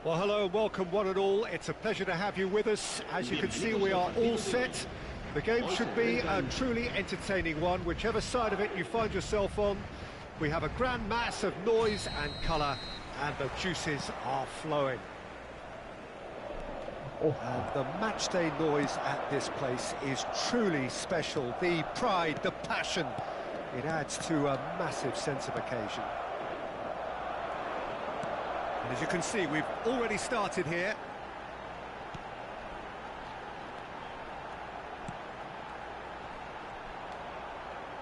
Well, hello and welcome one and all. It's a pleasure to have you with us. As you can see, we are all set. The game should be a truly entertaining one, whichever side of it you find yourself on. We have a grand mass of noise and colour, and the juices are flowing. And the matchday noise at this place is truly special. The pride, the passion, it adds to a massive sense of occasion. And as you can see, we've already started here.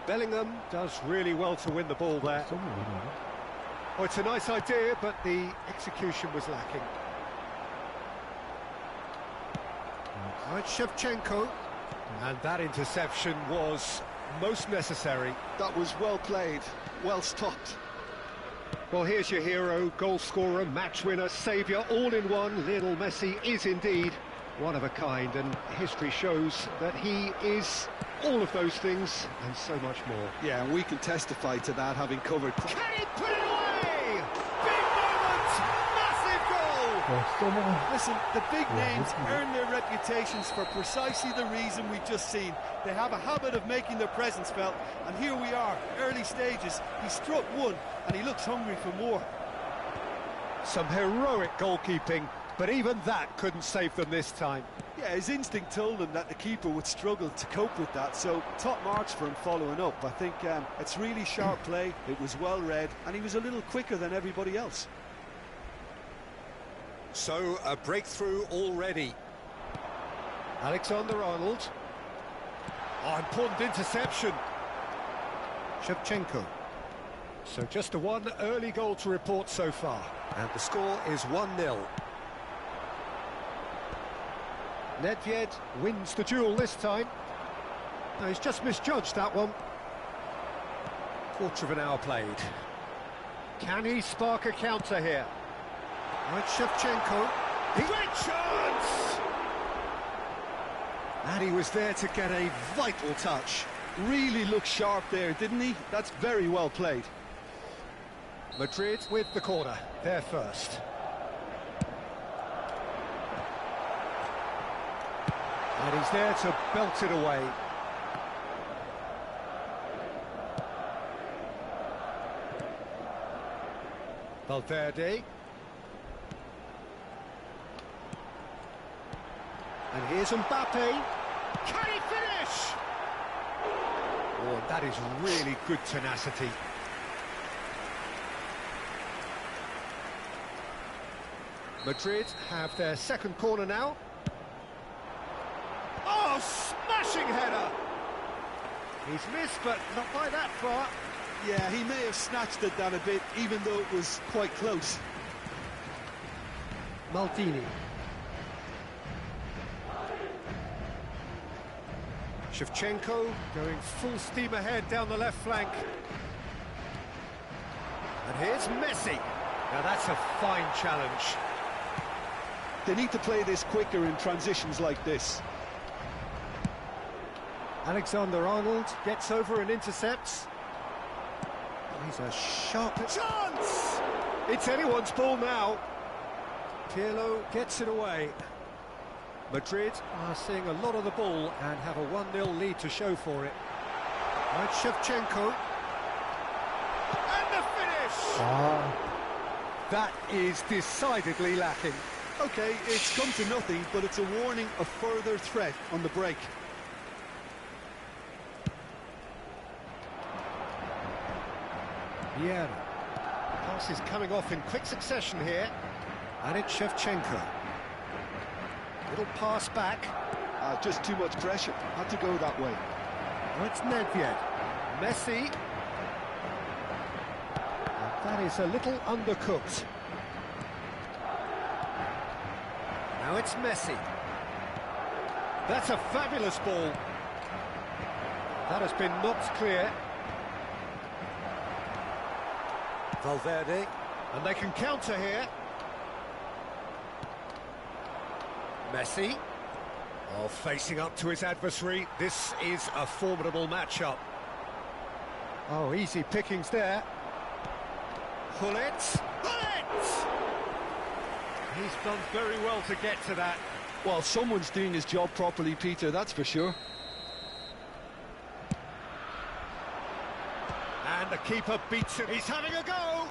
Bellingham does really well to win the ball there. Oh, it's a nice idea, but the execution was lacking. Right, Shevchenko. And that interception was most necessary. That was well played, well stopped. Well, here's your hero, goal scorer, match winner, saviour, all in one. Lionel Messi is indeed one of a kind, and history shows that he is all of those things and so much more. Yeah, and we can testify to that, having covered... Can he put it away? Big moment! Massive goal! Listen, the big names earn their reputations for precisely the reason we've just seen. They have a habit of making their presence felt, and here we are, early stages. He struck one, and he looks hungry for more. Some heroic goalkeeping, but even that couldn't save them this time. Yeah, his instinct told him that the keeper would struggle to cope with that, so top marks for him following up. I think it's really sharp play, it was well read, and he was a little quicker than everybody else. So, a breakthrough already. Alexander-Arnold. Oh, important interception. Shevchenko. So just the one early goal to report so far. And the score is 1-0. Nedved wins the duel this time. No, he's just misjudged that one. Quarter of an hour played. Can he spark a counter here? Right, Shevchenko. Great chance! And he was there to get a vital touch. Really looked sharp there, didn't he? That's very well played. Madrid with the corner, there first. And he's there to belt it away. Valverde. And here's Mbappe. Can he finish? Oh, that is really good tenacity. Madrid have their second corner now. Oh, smashing header! He's missed, but not by that far. Yeah, he may have snatched it down a bit, even though it was quite close. Maldini. Shevchenko going full steam ahead down the left flank. And here's Messi. Now that's a fine challenge. They need to play this quicker in transitions like this. Alexander-Arnold gets over and intercepts. He's a sharp chance! It's anyone's ball now. Pirlo gets it away. Madrid are seeing a lot of the ball and have a 1-0 lead to show for it. Right, Shevchenko. And the finish! That is decidedly lacking. Okay, it's come to nothing, but it's a warning of further threat on the break. Yeah. Pass is coming off in quick succession here. And it's Shevchenko. Little pass back. Just too much pressure. Had to go that way. Oh, it's Nedved. Messi. That is a little undercooked. Now it's Messi. That's a fabulous ball. That has been knocked clear. Valverde. And they can counter here. Messi. Oh, facing up to his adversary. This is a formidable matchup. Oh, easy pickings there. Gullit. He's done very well to get to that. Well, someone's doing his job properly, Peter, that's for sure. And the keeper beats him. He's having a go.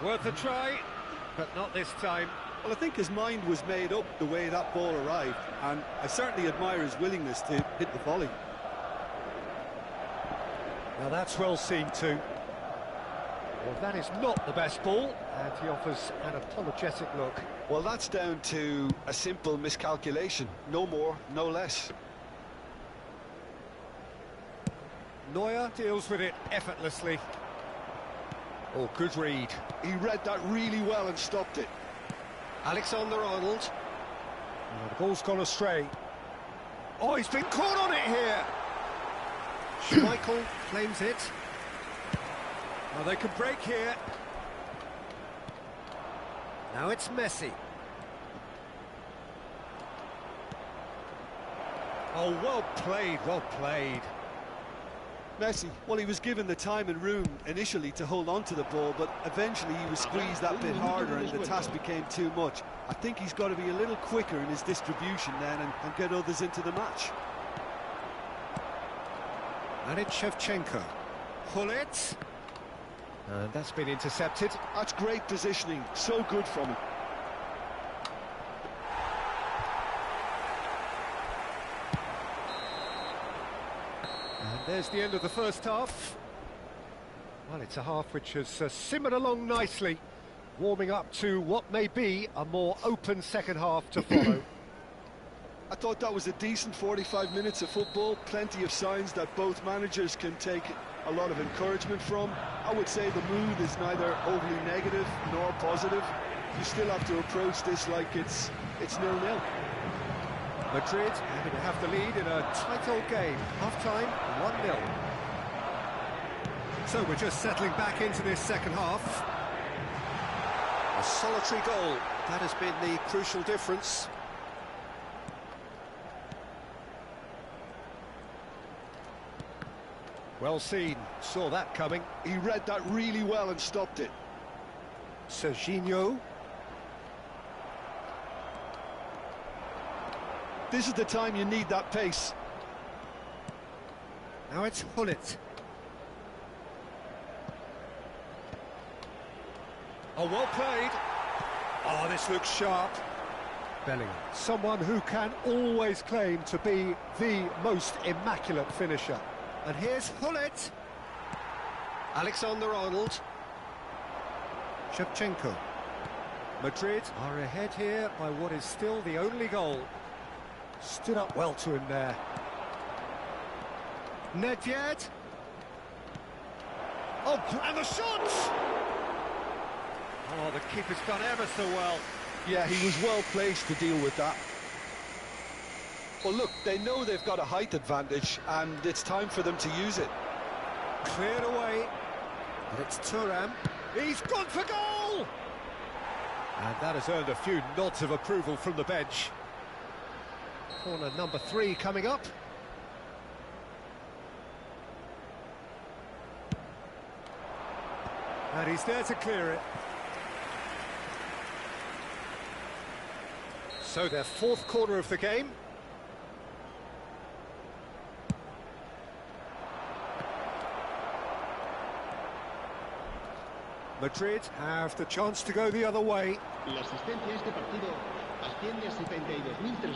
Worth a try, but not this time. Well, I think his mind was made up the way that ball arrived, and I certainly admire his willingness to hit the volley. Now that's well seen too. Well, that is not the best ball, and he offers an apologetic look. Well, that's down to a simple miscalculation. No more, no less. Neuer deals with it effortlessly. Oh, good read. He read that really well and stopped it. Alexander-Arnold. Oh, the ball's gone astray. Oh, he's been caught on it here. Schmeichel claims it. Now they can break here. Now it's Messi. Oh, well played, well played. Messi, well, he was given the time and room initially to hold on to the ball, but eventually he was squeezed that bit harder and the task became too much. I think he's got to be a little quicker in his distribution then and get others into the match. And it's Shevchenko. Gullit. And that's been intercepted. That's great positioning, so good from him. And there's the end of the first half. Well, it's a half which has simmered along nicely, warming up to what may be a more open second half to follow. I thought that was a decent 45 minutes of football, plenty of signs that both managers can take a lot of encouragement from. I would say the mood is neither overly negative nor positive. You still have to approach this like it's 0-0. Madrid happy to have the lead in a tight old game. Half-time, 1-0. So we're just settling back into this second half. A solitary goal, that has been the crucial difference. Well seen, saw that coming. He read that really well and stopped it. Serginho. This is the time you need that pace. Now it's Gullit. Oh, well played. Oh, this looks sharp. Bellingham, someone who can always claim to be the most immaculate finisher. And here's Gullit. Alexander-Arnold. Shevchenko. Madrid are ahead here by what is still the only goal. Stood up well to him there. Nedved. Oh, and the shot! Oh, the keeper's done ever so well. Yeah, he was well placed to deal with that. Well, look, they know they've got a height advantage, and it's time for them to use it. Cleared away. And it's Thuram. He's gone for goal! And that has earned a few nods of approval from the bench. Corner number 3 coming up. And he's there to clear it. So their 4th corner of the game. Madrid have the chance to go the other way.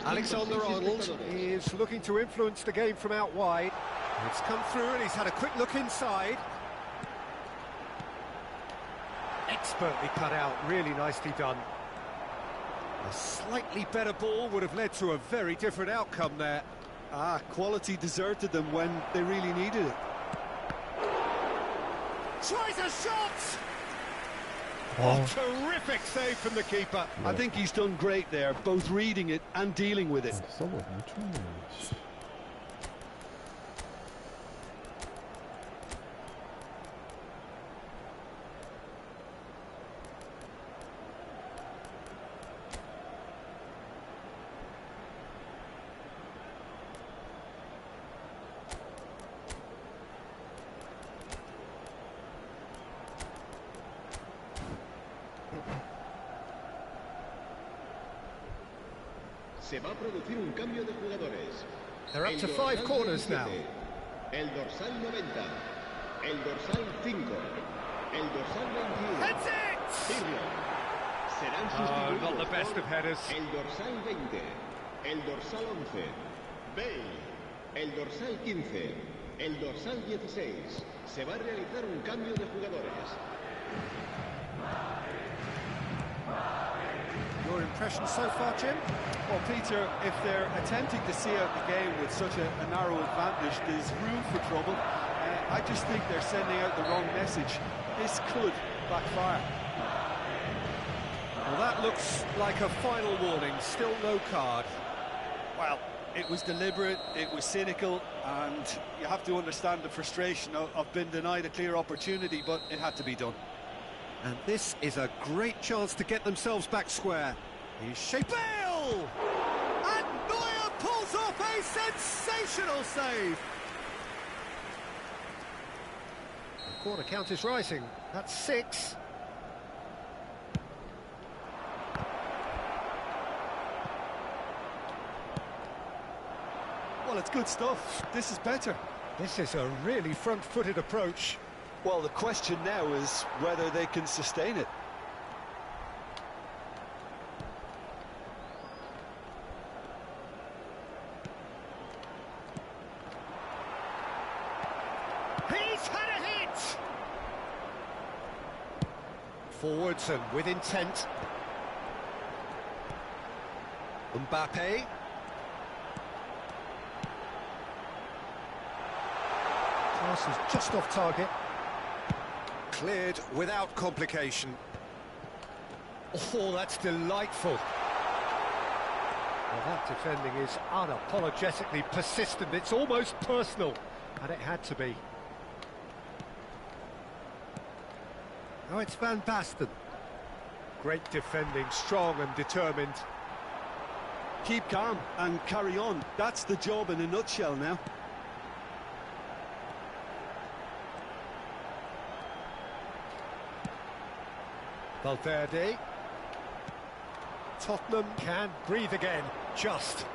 Alexander-Arnold is looking to influence the game from out wide. It's come through and he's had a quick look inside. expertly cut out, really nicely done. A slightly better ball would have led to a very different outcome there. Quality deserted them when they really needed it. Tries a shot! Oh. Terrific save from the keeper. I think he's done great there, both reading it and dealing with it. Se va a producir un cambio de jugadores. They're up to 5 corners now. El dorsal 90. El dorsal 5. El dorsal 21. That's it! Pirlo. Serán Oh, sustituidos not the best por of headers. el dorsal 20. El dorsal 11. Bale. El dorsal 15. El dorsal 16. Se va a realizar un cambio de jugadores. Your impression so far, Jim? Well, Peter, if they're attempting to see out the game with such a narrow advantage, there's room for trouble. I just think they're sending out the wrong message. This could backfire. Well, that looks like a final warning. Still no card. Well, it was deliberate, it was cynical, and you have to understand the frustration of being denied a clear opportunity, but it had to be done. And this is a great chance to get themselves back square. He's shaped. Bale! And Neuer pulls off a sensational save. The corner count is rising. That's 6. Well, it's good stuff. This is better. This is a really front-footed approach. Well, the question now is whether they can sustain it. He's had a hit! Forwards and with intent. Mbappe. Pass is just off target. Cleared without complication. Oh, that's delightful. Well, that defending is unapologetically persistent. It's almost personal, and it had to be. Oh, it's Van Basten. Great defending, strong and determined. Keep calm and carry on. That's the job in a nutshell now. Valverde. Tottenham can breathe again, just.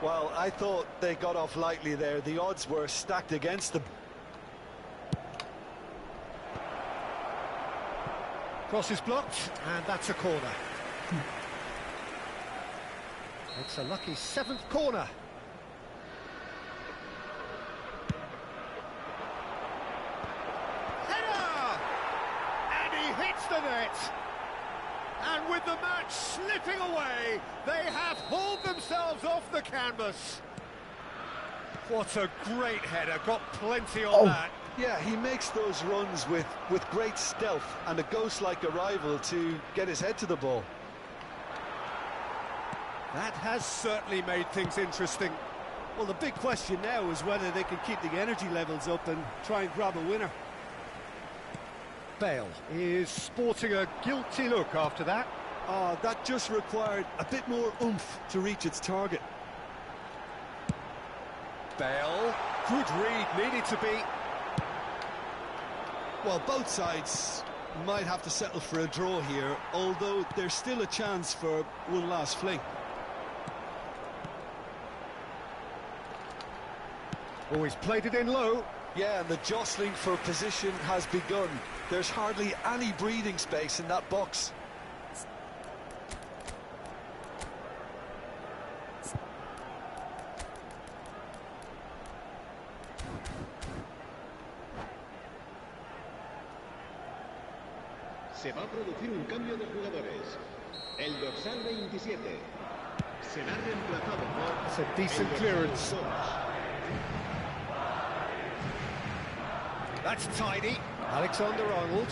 Well, I thought they got off lightly there. The odds were stacked against them. Cross is blocked, and that's a corner. It's a lucky 7th corner. Header! And he hits the net. And with the match slipping away, they have hauled themselves off the canvas. What a great header, got plenty on that. Yeah, he makes those runs with great stealth and a ghost-like arrival to get his head to the ball. That has certainly made things interesting. Well, the big question now is whether they can keep the energy levels up and try and grab a winner. Bale is sporting a guilty look after that. That just required a bit more oomph to reach its target. Bale, good read, needed to be. Well, both sides might have to settle for a draw here, although there's still a chance for one last fling. Always played it in low. Yeah, and the jostling for position has begun. There's hardly any breathing space in that box. Se va a producir un cambio de jugadores. El dorsal 27 será reemplazado por... It's a decent clearance. That's tidy. Alexander-Arnold.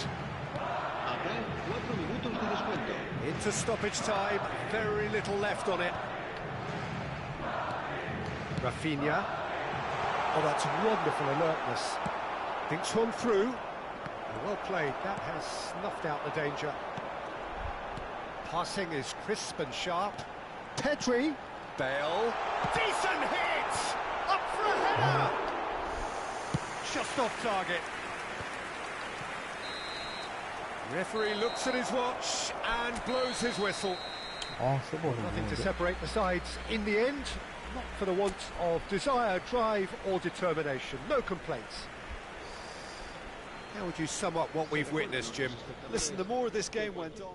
Habrá 4 minutos de descuento. Into stoppage time, very little left on it. Rafinha. Oh, that's wonderful alertness. Thinks one through. Well played, that has snuffed out the danger. Passing is crisp and sharp. Pedri. Bale. Decent hit! Up for a header! Just off target. Referee looks at his watch and blows his whistle. Nothing to separate the sides in the end, not for the want of desire, drive or determination. No complaints. How would you sum up what we've witnessed, Jim? Listen, the more this game went on...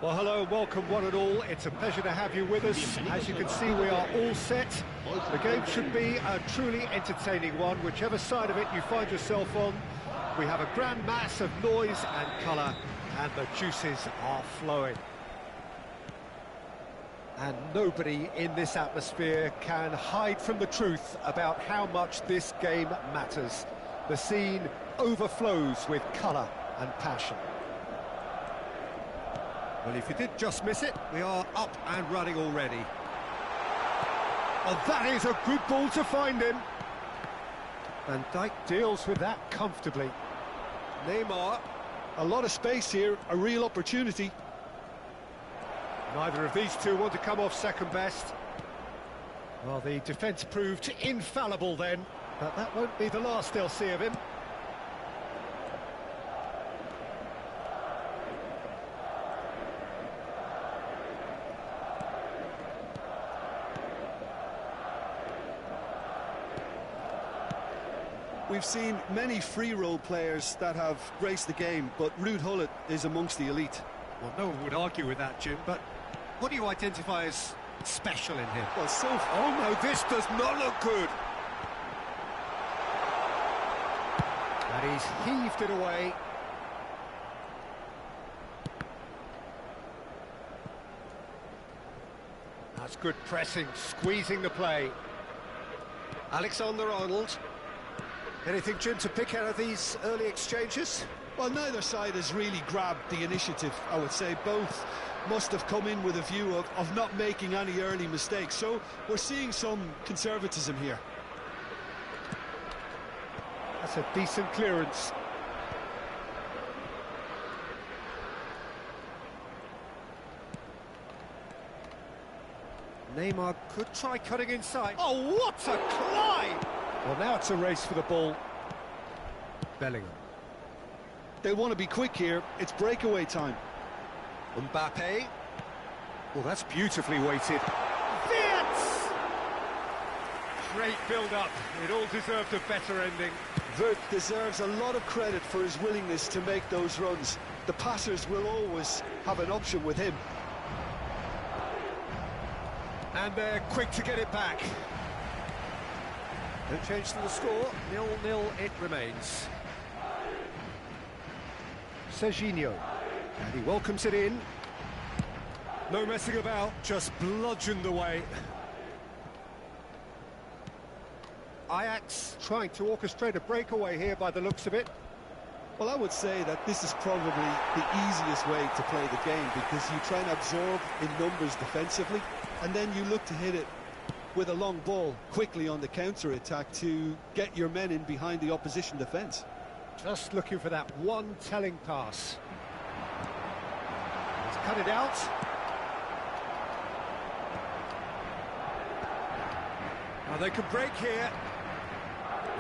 Well, hello and welcome one and all. It's a pleasure to have you with us. As you can see, we are all set. The game should be a truly entertaining one, whichever side of it you find yourself on. We have a grand mass of noise and colour, and the juices are flowing. And nobody in this atmosphere can hide from the truth about how much this game matters. The scene overflows with colour and passion. Well, if you did just miss it, we are up and running already. Oh, that is a good ball to find him. Van Dijk deals with that comfortably. Neymar. A lot of space here, a real opportunity. Neither of these two want to come off second best. Well, the defence proved infallible then, but that won't be the last they'll see of him. We've seen many free role players that have graced the game, but Ruud Gullit is amongst the elite. Well, no one would argue with that, Jim, but what do you identify as special in him? Well, oh no, this does not look good. And he's heaved it away. That's good pressing, squeezing the play. Alexander-Arnold. Anything, Jim, to pick out of these early exchanges? Well, neither side has really grabbed the initiative, I would say. Both must have come in with a view of not making any early mistakes. So we're seeing some conservatism here. That's a decent clearance. Neymar could try cutting inside. Oh, what a climb! Well, now it's a race for the ball. Bellingham. They want to be quick here. It's breakaway time. Mbappe. Well, that's beautifully weighted. Wirtz! Great build-up. It all deserved a better ending. Wirtz deserves a lot of credit for his willingness to make those runs. The passers will always have an option with him. And they're quick to get it back. No change to the score, 0-0 it remains. Serginho, and he welcomes it in. No messing about, just bludgeoned away. Ajax trying to orchestrate a breakaway here by the looks of it. Well, I would say that this is probably the easiest way to play the game, because you try and absorb in numbers defensively, and then you look to hit it with a long ball quickly on the counter-attack to get your men in behind the opposition defence. Just looking for that one telling pass. He's cut it out. Now they can break here.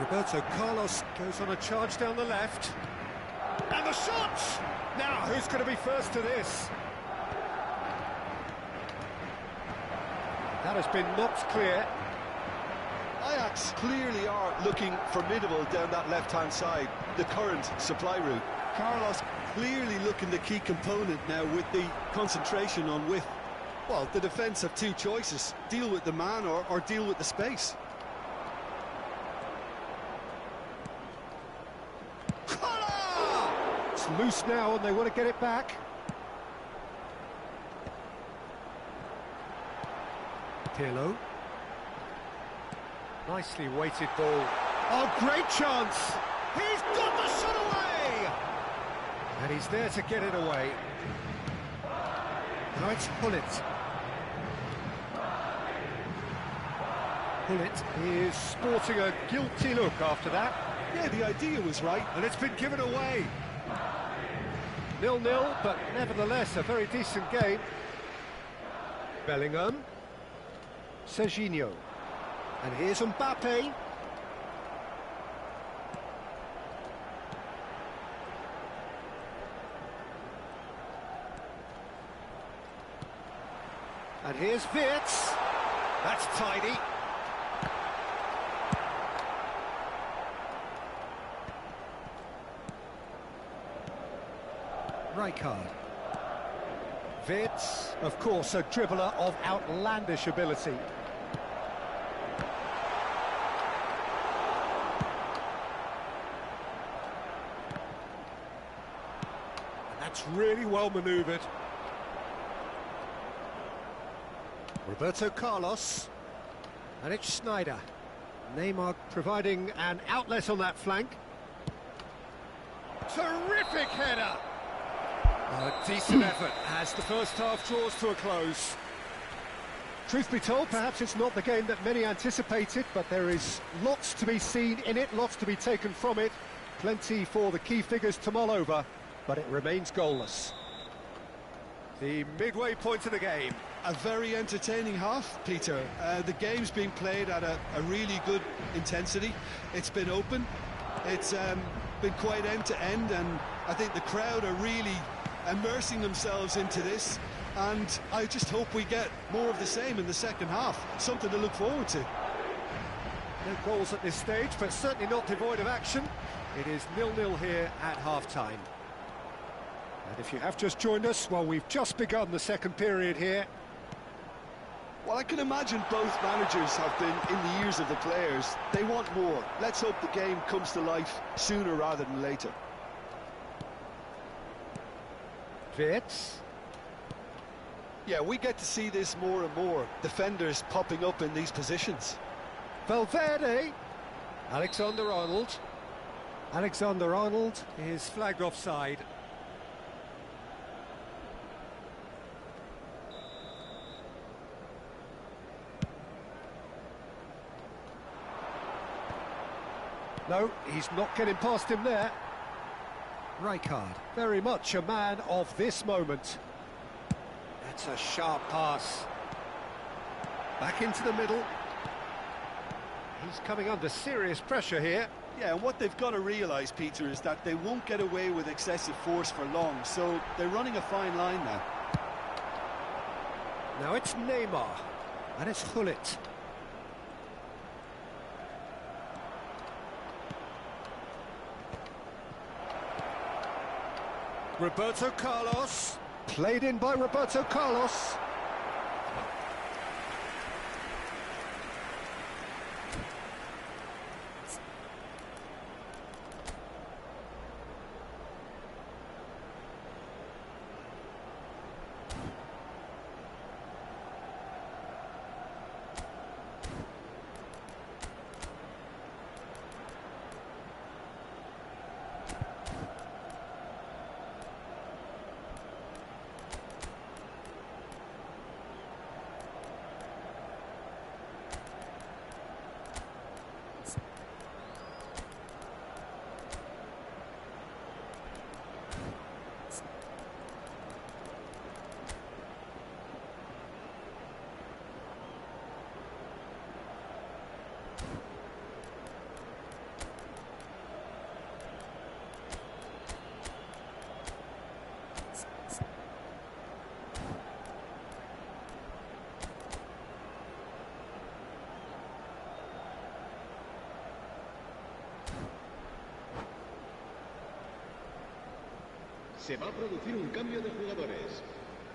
Roberto Carlos goes on a charge down the left. And the shot! Now, who's going to be first to this? That has been knocked clear. Ajax clearly are looking formidable down that left-hand side, the current supply route. Carlos clearly looking the key component now with the concentration on width. Well, the defence have two choices: deal with the man or deal with the space. It's loose now and they want to get it back. Pirlo. Nicely weighted ball. Oh, great chance! He's got the shot away! And he's there to get it away. Now it's Gullit. Gullit is sporting a guilty look after that. Yeah, the idea was right. And it's been given away. 0-0, but nevertheless a very decent game. Bellingham. Serginho. And here's Mbappe. And here's Wirtz. That's tidy. Rijkaard. Wirtz, of course, a dribbler of outlandish ability. That's really well manoeuvred. Roberto Carlos. And it's Sneijder. Neymar providing an outlet on that flank. Terrific header! A decent effort as the first half draws to a close. Truth be told, perhaps it's not the game that many anticipated, but there is lots to be seen in it, lots to be taken from it. Plenty for the key figures to mull over, but it remains goalless. The midway point of the game. A very entertaining half, Peter. The game's been played at a really good intensity. It's been open. It's been quite end-to-end, and I think the crowd are really immersing themselves into this, and I just hope we get more of the same in the second half. Something to look forward to. No goals at this stage, but certainly not devoid of action. It is 0-0 here at half-time. And if you have just joined us, well, we've just begun the second period here. Well, I can imagine both managers have been in the ears of the players. They want more. Let's hope the game comes to life sooner rather than later. Wirtz. Yeah, we get to see this more and more. Defenders popping up in these positions. Valverde. Alexander-Arnold. Alexander-Arnold is flagged offside. No, he's not getting past him there. Rijkaard, very much a man of this moment. That's a sharp pass. Back into the middle. He's coming under serious pressure here. Yeah, and what they've got to realise, Peter, is that they won't get away with excessive force for long, so they're running a fine line now. Now it's Neymar, and it's Gullit. Roberto Carlos, played in by Roberto Carlos. Se va a producir un cambio de jugadores.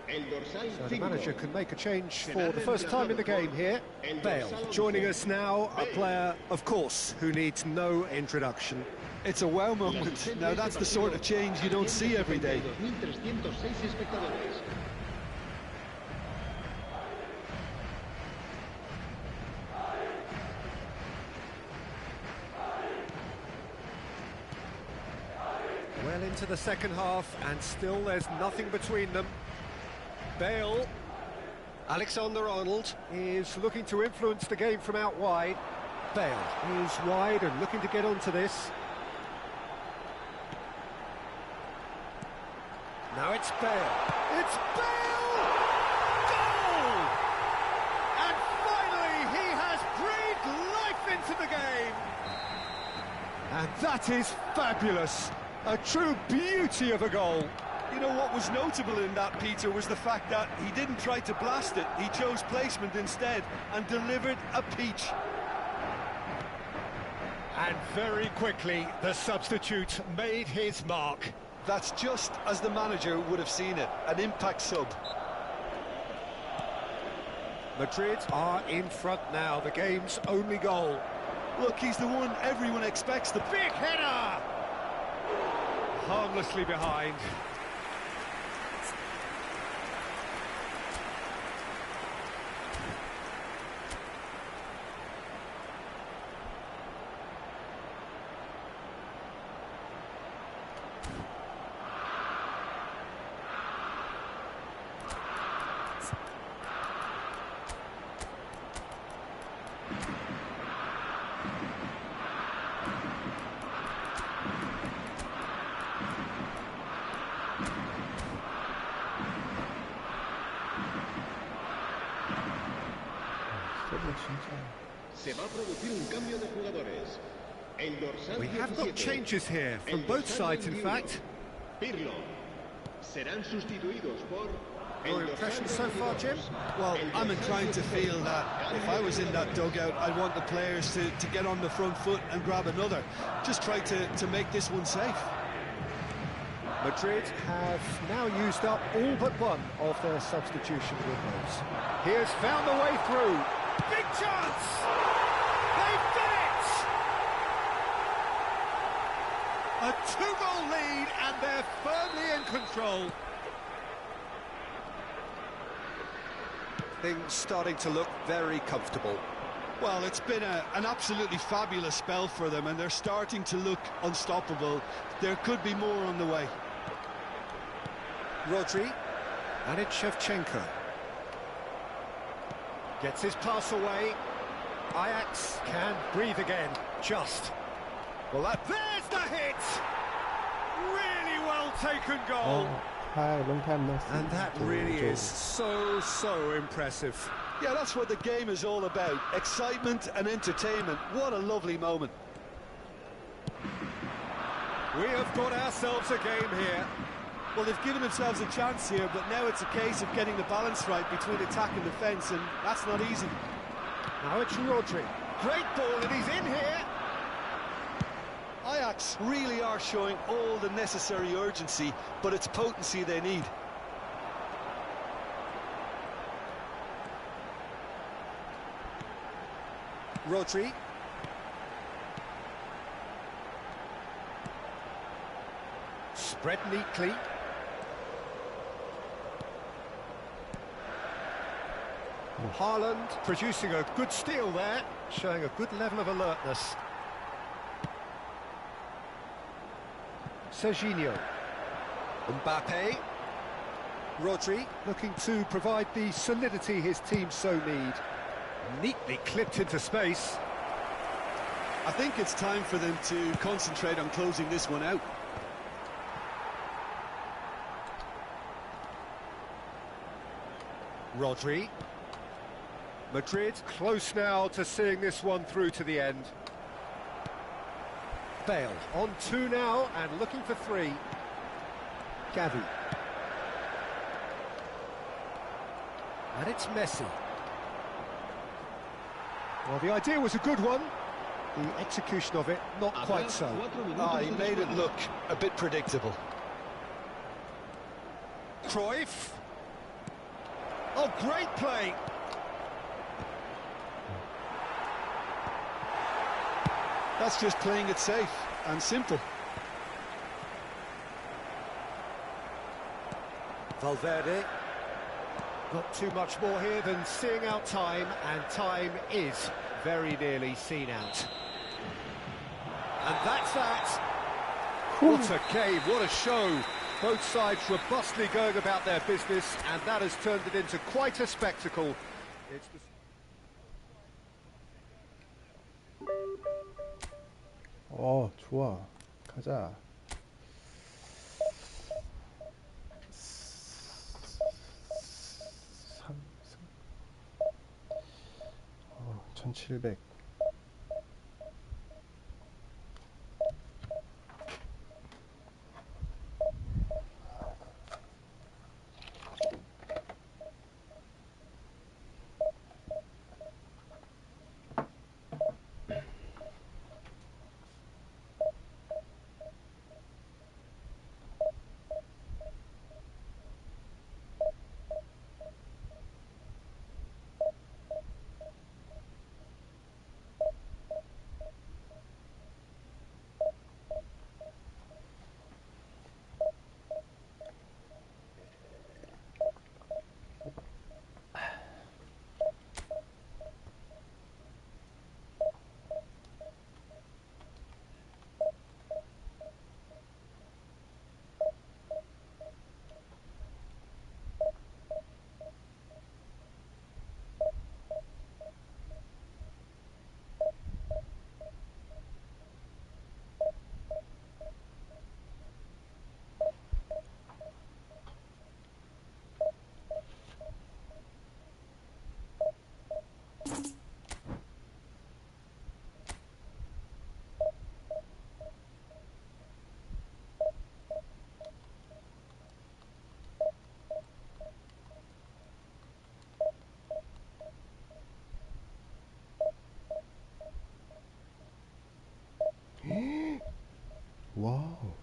El dorsal So the 5. manager can make a change for the first time in the game here. Bale joining us now, a player, of course, who needs no introduction. It's a wow moment. Now that's the sort of change you don't see every day. 2.306 espectadores. Well into the second half, and still there's nothing between them. Bale, Alexander-Arnold is looking to influence the game from out wide. Bale is wide and looking to get onto this. Now it's Bale. It's Bale! Goal! And finally he has breathed life into the game. And that is fabulous. A true beauty of a goal. You know what was notable in that, Peter, was the fact that he didn't try to blast it. He chose placement instead and delivered a peach. And very quickly, the substitute made his mark. That's just as the manager would have seen it, an impact sub. Madrid are in front now, the game's only goal. Look, he's the one everyone expects. The Big header! Harmlessly behind. Se va a producir un cambio de jugadores. El dorsal We have got 17, changes here from el both dorsal sides, in 21, fact. Pirlo. Serán sustituidos por Your el dorsal impression so far, 22, Jim? Well, el I'm dorsal inclined to 16. feel that if I was in that dugout, I'd want the players to get on the front foot and grab another. Just try to make this one safe. Madrid have now used up all but one of their substitution windows. He has found the way through. Big chance! They've done it! A two-goal lead, and they're firmly in control. Things starting to look very comfortable. Well, it's been an absolutely fabulous spell for them, and they're starting to look unstoppable. There could be more on the way. Rodri, and it's Shevchenko. Gets his pass away. Ajax can breathe again, just. Well, there's the hit! Really well taken goal. And that really is so impressive. Yeah, that's what the game is all about. Excitement and entertainment. What a lovely moment. We have got ourselves a game here. Well, they've given themselves a chance here, but now it's a case of getting the balance right between attack and defence, and that's not easy. Now it's Rodri. Great ball, and he's in here. Ajax really are showing all the necessary urgency, but it's potency they need. Rodri. Spread neatly. Haaland producing a good steal there, showing a good level of alertness. Serginho. Mbappe. Rodri looking to provide the solidity his team so need. Neatly clipped into space. I think it's time for them to concentrate on closing this one out. Rodri. Madrid close now to seeing this one through to the end. Bale on 2 now and looking for 3. Gavi. And it's Messi. Well, the idea was a good one. The execution of it, not quite so. He made it look a bit predictable. Cruyff. Oh, great play. That's just playing it safe and simple. Valverde. Not too much more here than seeing out time, and time is very nearly seen out. And that's that. What a game, what a show. Both sides robustly going about their business, and that has turned it into quite a spectacle. It's the... 좋아. 가자. 삼 1700. 와우.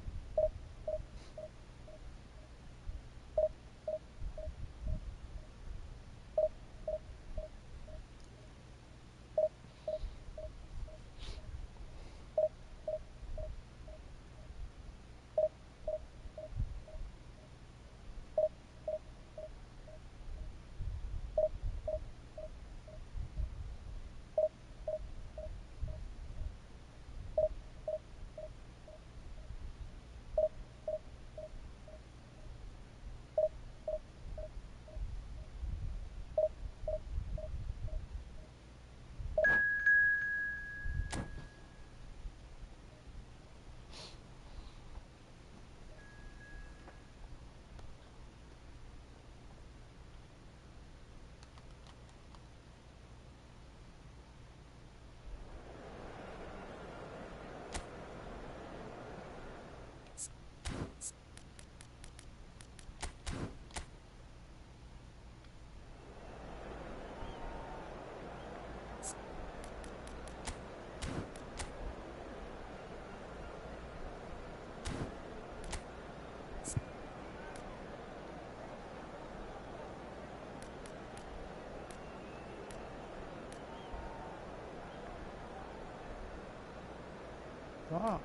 와.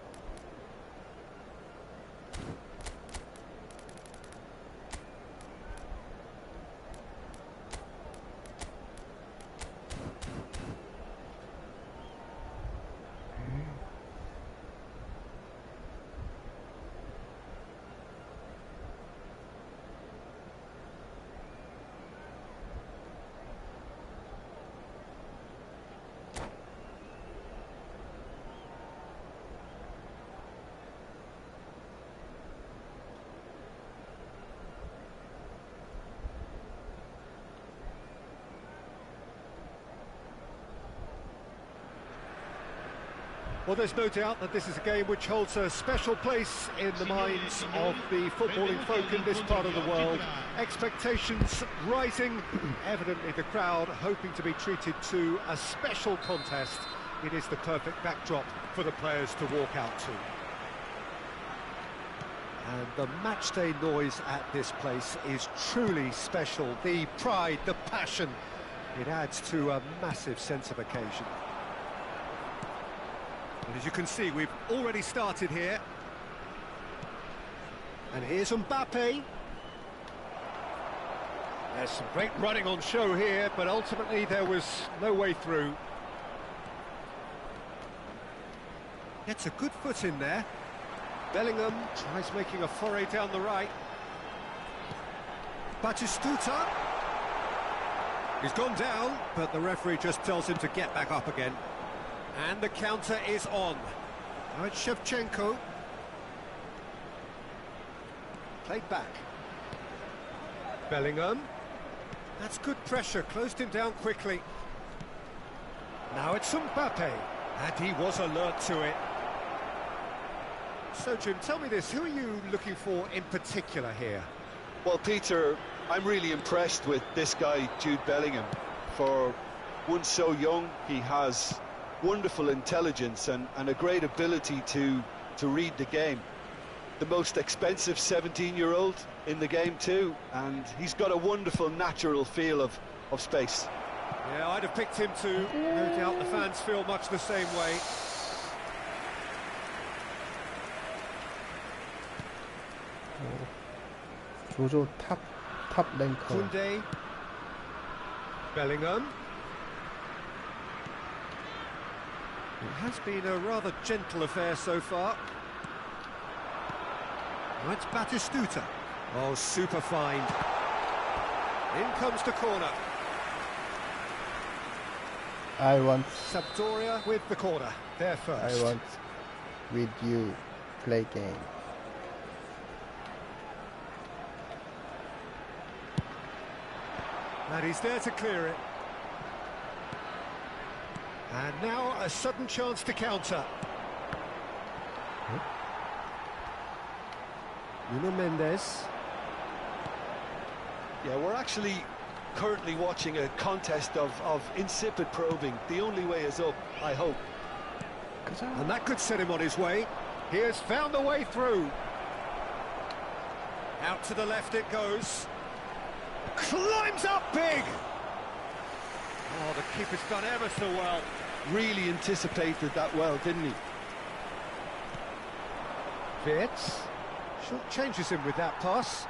Well, there's no doubt that this is a game which holds a special place in the minds of the footballing folk in this part of the world. Expectations rising, evidently the crowd hoping to be treated to a special contest. It is the perfect backdrop for the players to walk out to. And the matchday noise at this place is truly special. The pride, the passion, it adds to a massive sense of occasion. And as you can see, we've already started here. And here's Mbappe. There's some great running on show here, but ultimately there was no way through. Gets a good foot in there. Bellingham tries making a foray down the right. Batistuta. He's gone down, but the referee just tells him to get back up again. And the counter is on. Now it's Shevchenko. Played back. Bellingham. That's good pressure, closed him down quickly. Now it's Mbappe. And he was alert to it. So, Jim, tell me this, who are you looking for in particular here? Well, Peter, I'm really impressed with this guy, Jude Bellingham. For one so young, he has wonderful intelligence and a great ability to read the game. The most expensive 17-year-old in the game too, and he's got a wonderful natural feel of space. Yeah, I'd have picked him too. No doubt the fans feel much the same way. 조조 탑 랭커. Koundé. Bellingham. It has been a rather gentle affair so far. Now it's Batistuta. Oh, super find. In comes the corner. I want Sampdoria with the corner. They're first. I want with you play game. And he's there to clear it. And now a sudden chance to counter. Nuno Mendes. Yeah, we're actually currently watching a contest of insipid probing. The only way is up, I hope. And that could set him on his way. He has found a way through. Out to the left it goes. Climbs up big! Oh, the keeper's done ever so well. Really anticipated that well, didn't he? Wirtz. Short changes him with that pass.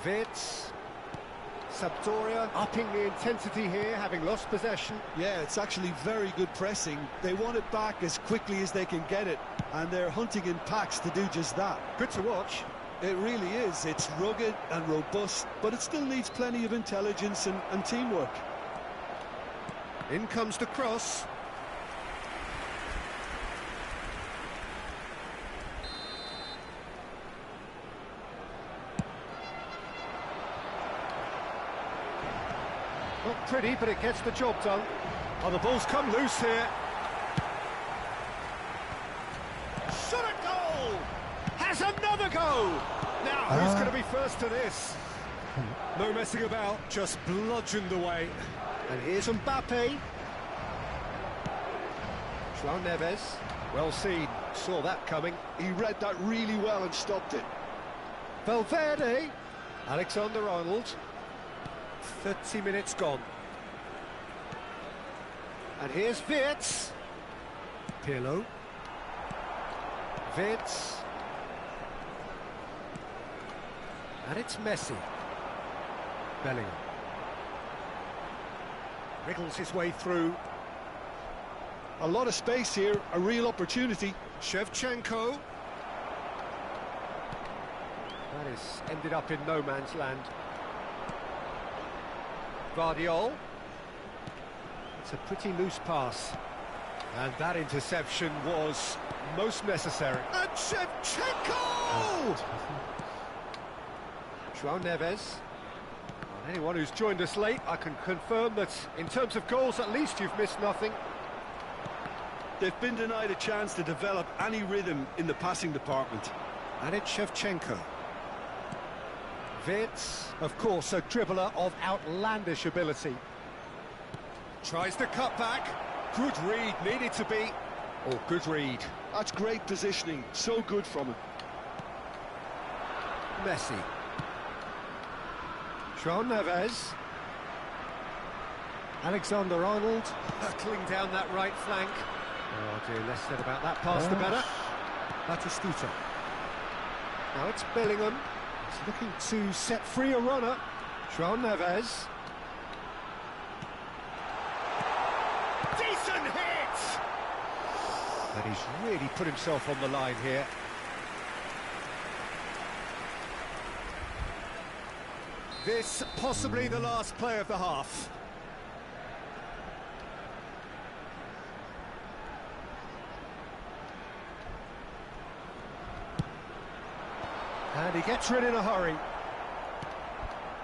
Wirtz. Sampdoria upping the intensity here, having lost possession. Yeah, it's actually very good pressing. They want it back as quickly as they can get it, and they're hunting in packs to do just that. Good to watch. It really is. It's rugged and robust, but it still needs plenty of intelligence and teamwork. In comes the cross. Not pretty, but it gets the job done. Oh, the ball's come loose here. Shot at goal! Has another go! Now, who's going to be first to this? No messing about, just bludgeoned away. And here's Mbappe. João Neves. Well seen, saw that coming. He read that really well and stopped it. Valverde. Alexander-Arnold. 30 minutes gone. And here's Wirtz. Pirlo. Wirtz. And it's Messi. Bellingham. Wriggles his way through. A lot of space here, a real opportunity. Shevchenko. That is ended up in no man's land. Guardiol. It's a pretty loose pass. And that interception was most necessary. And Shevchenko! João Neves. Well, anyone who's joined us late, I can confirm that in terms of goals, at least you've missed nothing. They've been denied a chance to develop any rhythm in the passing department. And it's Shevchenko. Wirtz, of course, a dribbler of outlandish ability. Tries to cut back. Good read, needed to be. Oh, good read. That's great positioning, so good from him. Messi. João Neves. Alexander-Arnold hurtling down that right flank. Oh dear, less said about that pass the better. Batistuta. Now it's Bellingham. He's looking to set free a runner. João Neves. Decent hit! And he's really put himself on the line here. This possibly the last play of the half. And he gets rid in a hurry.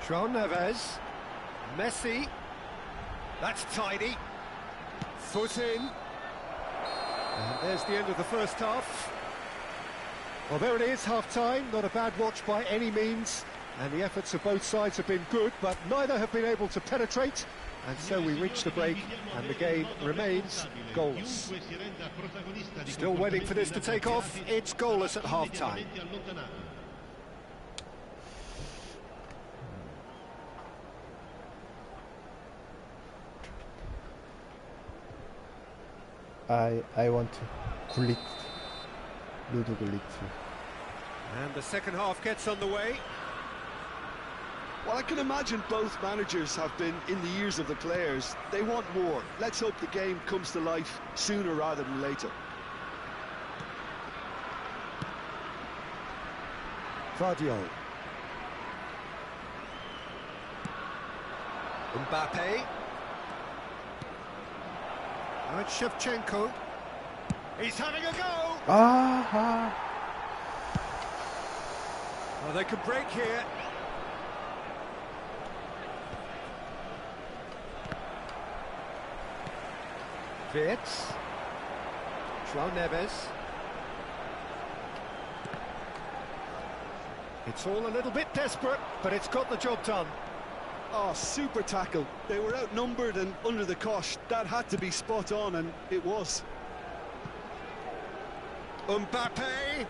João Neves. Messi. That's tidy. Foot in. And there's the end of the first half. Well, there it is, half-time. Not a bad watch by any means. And the efforts of both sides have been good, but neither have been able to penetrate. And so we reach the break, and the game remains goalless. Still waiting for this to take off. It's goalless at half-time. I want Gullit. Ludo Gullit. And the second half gets underway. Well, I can imagine both managers have been in the ears of the players. They want more. Let's hope the game comes to life sooner rather than later. Guardiol. Mbappe. Now it's Shevchenko. He's having a go! Ah! Well, they can break here. Wirtz. João Neves. It's all a little bit desperate, but it's got the job done. Oh, super tackle. They were outnumbered and under the cosh. That had to be spot on, and it was. Mbappe.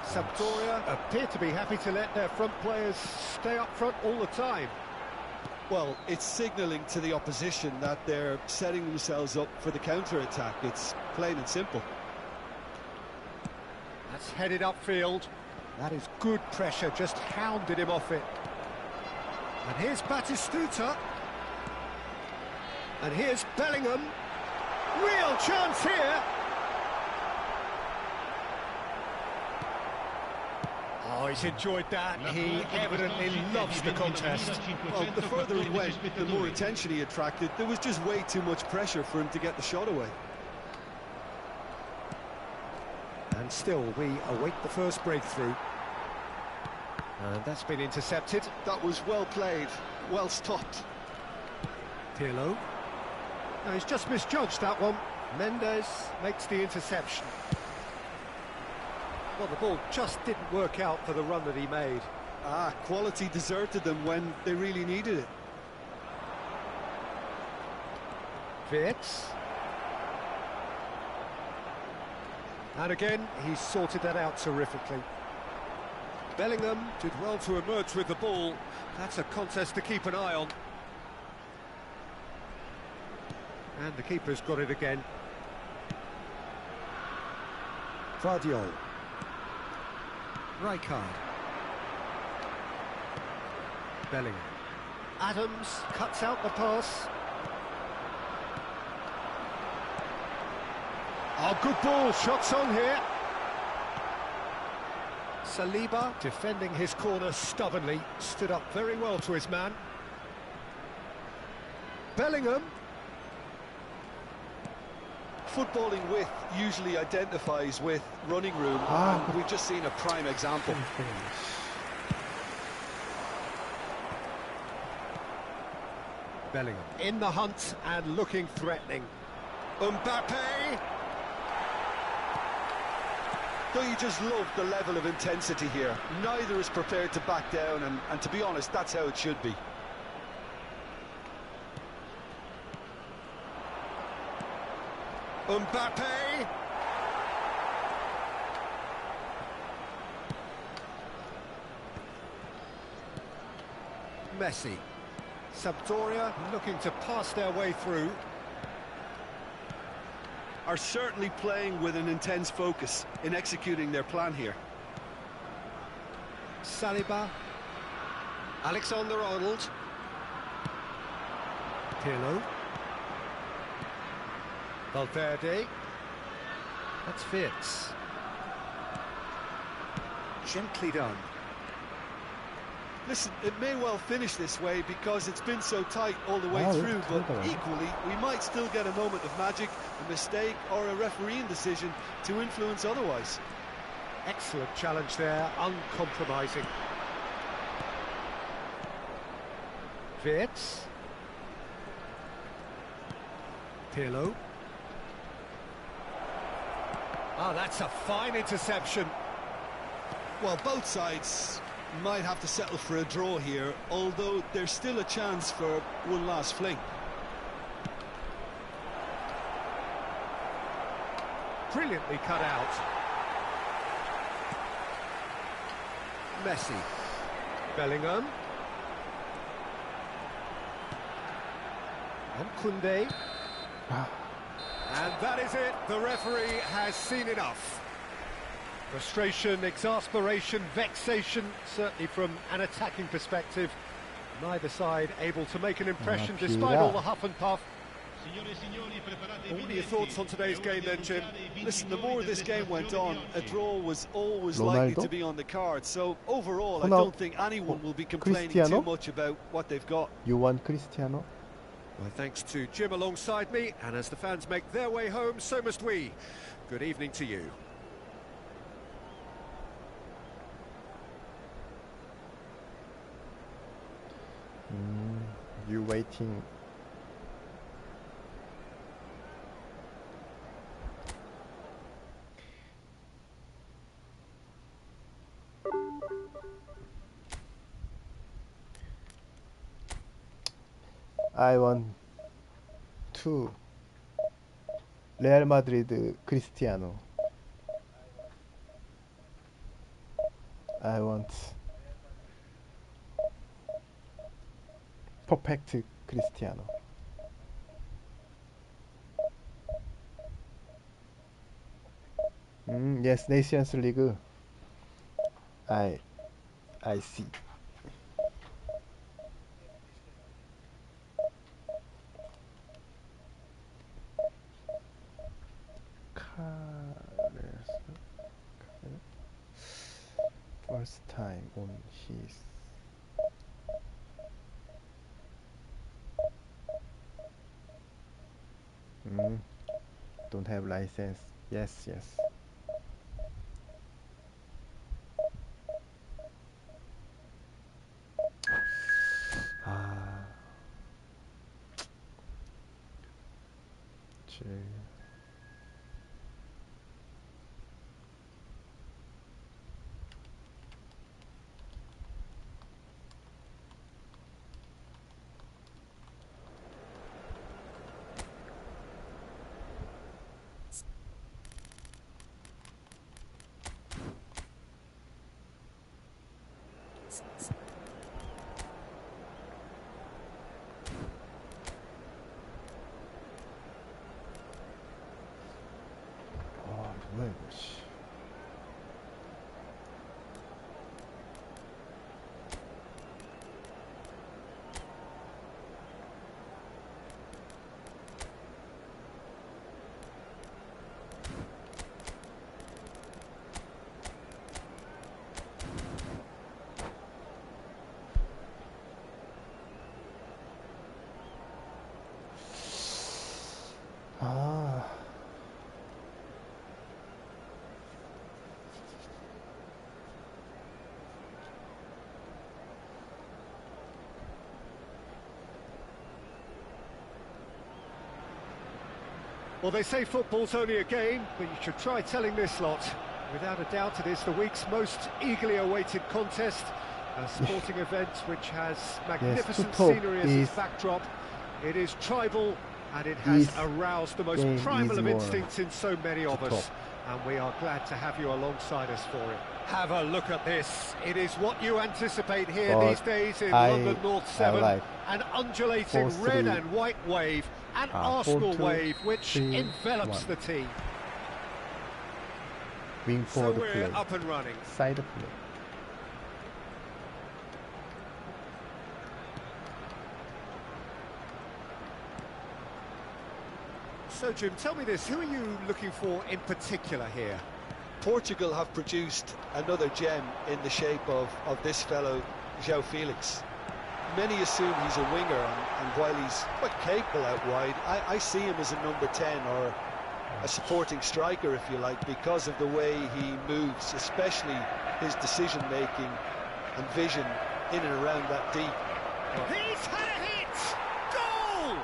Sampdoria appear to be happy to let their front players stay up front all the time. Well, it's signalling to the opposition that they're setting themselves up for the counter-attack. It's plain and simple. That's headed upfield. That is good pressure, just hounded him off it. And here's Batistuta. And here's Bellingham. Real chance here. Oh, he's enjoyed that. He evidently loves the contest. Well, the further he went, the more attention he attracted. There was just way too much pressure for him to get the shot away. And still, we await the first breakthrough. And that's been intercepted. That was well played, well stopped. Pirlo. No, he's just misjudged that one. Mendes makes the interception. Well, the ball just didn't work out for the run that he made. Quality deserted them when they really needed it. Wirtz. And again, he's sorted that out terrifically. Bellingham did well to emerge with the ball. That's a contest to keep an eye on. And the keeper's got it again. Vardiol. Rijkaard. Bellingham. Adams cuts out the pass. Oh, good ball, shots on here. Saliba defending his corner stubbornly, stood up very well to his man. Bellingham. Footballing width usually identifies with running room, and we've just seen a prime example. Bellingham in the hunt and looking threatening. Mbappe. Don't you just love the level of intensity here? Neither is prepared to back down, and to be honest, that's how it should be. Mbappe. Messi. Sampdoria looking to pass their way through. Are certainly playing with an intense focus in executing their plan here. Saliba. Alexander-Arnold. Pirlo. Valverde. That's Wirtz. Gently done. Listen, it may well finish this way because it's been so tight all the way through, but equally, we might still get a moment of magic, a mistake, or a refereeing decision to influence otherwise. Excellent challenge there, uncompromising. Wirtz. Pirlo. Oh, that's a fine interception. Well, both sides might have to settle for a draw here, although there's still a chance for one last fling. Brilliantly cut out. Messi. Bellingham. And Koundé. And that is it. The referee has seen enough. Frustration, exasperation, vexation, certainly from an attacking perspective. Neither side able to make an impression despite all the huff and puff. What are your thoughts on today's game then, Jim? Listen, the more this game went on, a draw was always likely to be on the card. So overall, I don't think anyone will be complaining too much about what they've got. You want Cristiano? Well, thanks to Jim alongside me, and as the fans make their way home, so must we. Good evening to you. You waiting. I want to Real Madrid Cristiano. I want perfect Cristiano. Yes, Nations League. I see. First time on his don't have license. Yes. 아, 뭐야 이거 씨. Well, they say football's only a game, but you should try telling this lot. Without a doubt, it is the week's most eagerly awaited contest. A sporting event which has magnificent scenery as its backdrop. It is tribal, and it has aroused the most primal of instincts in so many of us. And we are glad to have you alongside us for it. Have a look at this. It is what you anticipate here these days in London North 7. Like an undulating red and white wave, an Arsenal wave which envelops the team. Wing forward so we're play. Up and running. Side play. So Jim, tell me this, who are you looking for in particular here? Portugal have produced another gem in the shape of this fellow, João Felix. Many assume he's a winger, and while he's quite capable out wide, I see him as a number 10 or a supporting striker, if you like, because of the way he moves, especially his decision-making and vision in and around that deep. He's had a hit! Goal!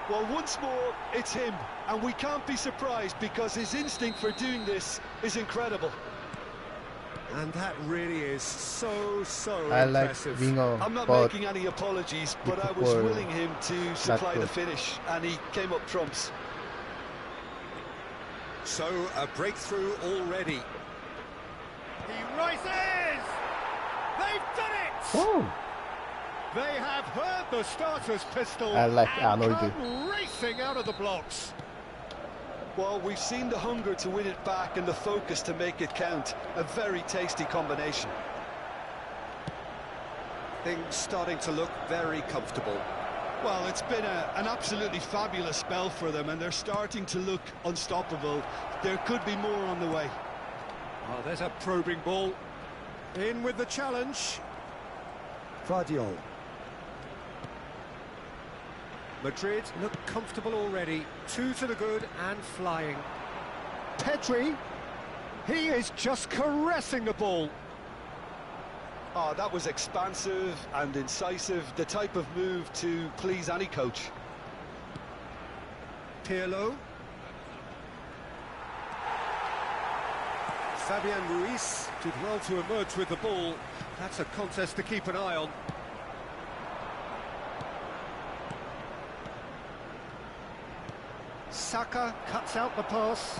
Well, once more, it's him, and we can't be surprised because his instinct for doing this is incredible. And that really is so impressive. Like winger, I'm not making any apologies, but I was willing him to supply the finish, and he came up trumps. So, a breakthrough already. He rises! They've done it! Oh. They have heard the starter's pistol I like and Arnold. come racing out of the blocks. Well, we've seen the hunger to win it back and the focus to make it count. A very tasty combination. Things starting to look very comfortable. Well, it's been an absolutely fabulous spell for them, and they're starting to look unstoppable. There could be more on the way. Oh, there's a probing ball. In with the challenge. Vardiol. Madrid look comfortable already. 2 to the good and flying. Pedri. He is just caressing the ball. Oh, that was expansive and incisive, the type of move to please any coach. Pirlo. Fabian Ruiz did well to emerge with the ball. That's a contest to keep an eye on. Saka cuts out the pass.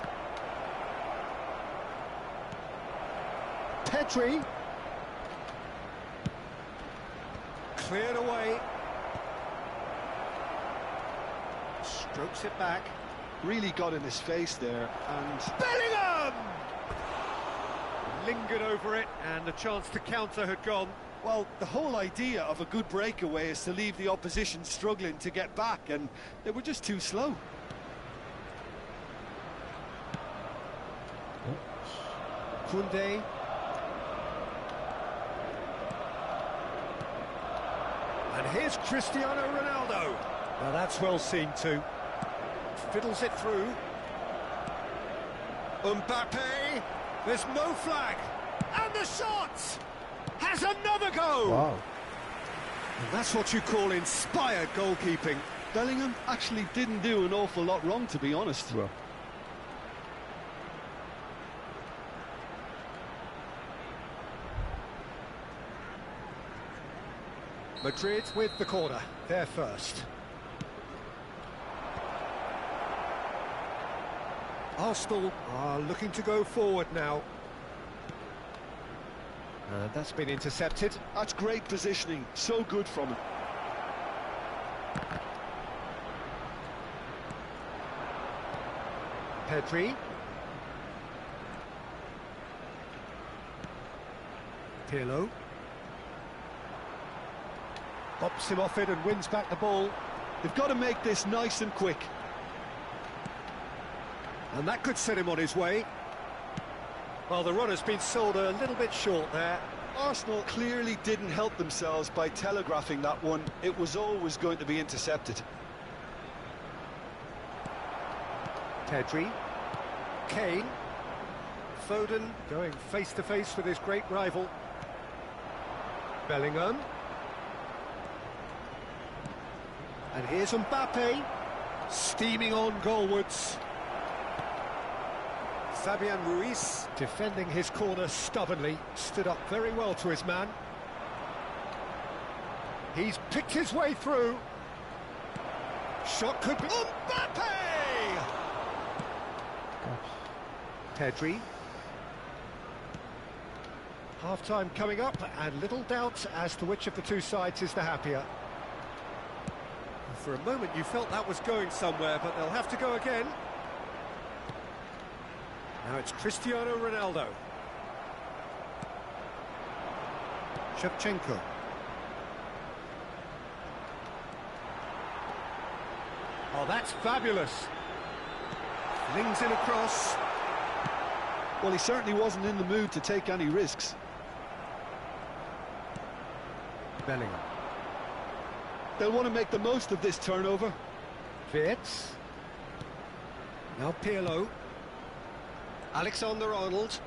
Pedri. Cleared away. Strokes it back. Really got in his face there, and Bellingham! Lingered over it, and the chance to counter had gone. Well, the whole idea of a good breakaway is to leave the opposition struggling to get back, and they were just too slow. Koundé. And here's Cristiano Ronaldo. Now that's well seen too. Fiddles it through. Mbappe. There's no flag. And the shot! Has another go! Wow. And that's what you call inspired goalkeeping. Bellingham actually didn't do an awful lot wrong, to be honest. Well. Madrid with the corner. They're first. Arsenal are looking to go forward now. That's been intercepted. That's great positioning, so good from him. Pedri. Pirlo. Bops him off it and wins back the ball. They've got to make this nice and quick. And that could set him on his way. Well, the runner's been sold a little bit short there. Arsenal clearly didn't help themselves by telegraphing that one. It was always going to be intercepted. Pedri. Kane. Foden going face-to-face with his great rival. Bellingham. And here's Mbappe. Steaming on goalwards. Fabian Ruiz, defending his corner stubbornly, stood up very well to his man. He's picked his way through. Shot could be... Mbappe! Pedri. Half-time coming up, and little doubt as to which of the two sides is the happier. For a moment you felt that was going somewhere, but they'll have to go again. Now it's Cristiano Ronaldo. Shevchenko. Oh, that's fabulous. Flings in across. Well, he certainly wasn't in the mood to take any risks. Bellingham. They'll want to make the most of this turnover. Wirtz. Now Pirlo. Alexander-Arnold.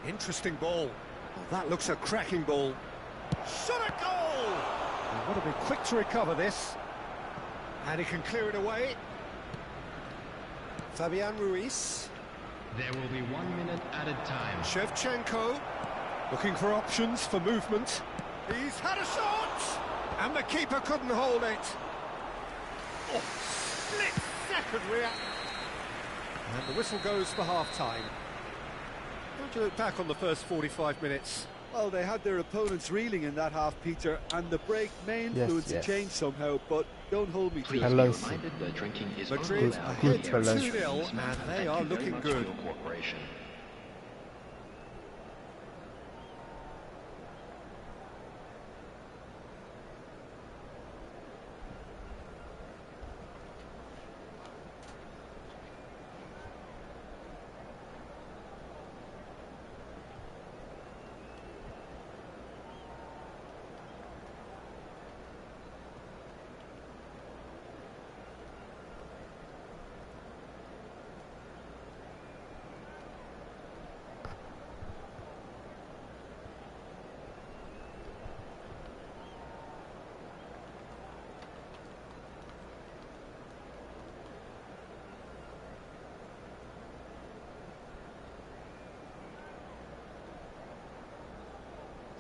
Interesting ball. Oh, that looks a cracking ball. Shot a goal! He's got to be quick to recover this. And he can clear it away. Fabian Ruiz. There will be 1 minute added time. Shevchenko. Looking for options for movement. He's had a shot! And the keeper couldn't hold it. Oh, split-second reaction. And the whistle goes for half-time. Don't you look back on the first 45 minutes? Well, they had their opponents reeling in that half, Peter, and the break may influence the change somehow, but don't hold me to it. Please be reminded that drinking is Madrid unallowed ahead in the area. 2-0, and they are looking good. Cooperation.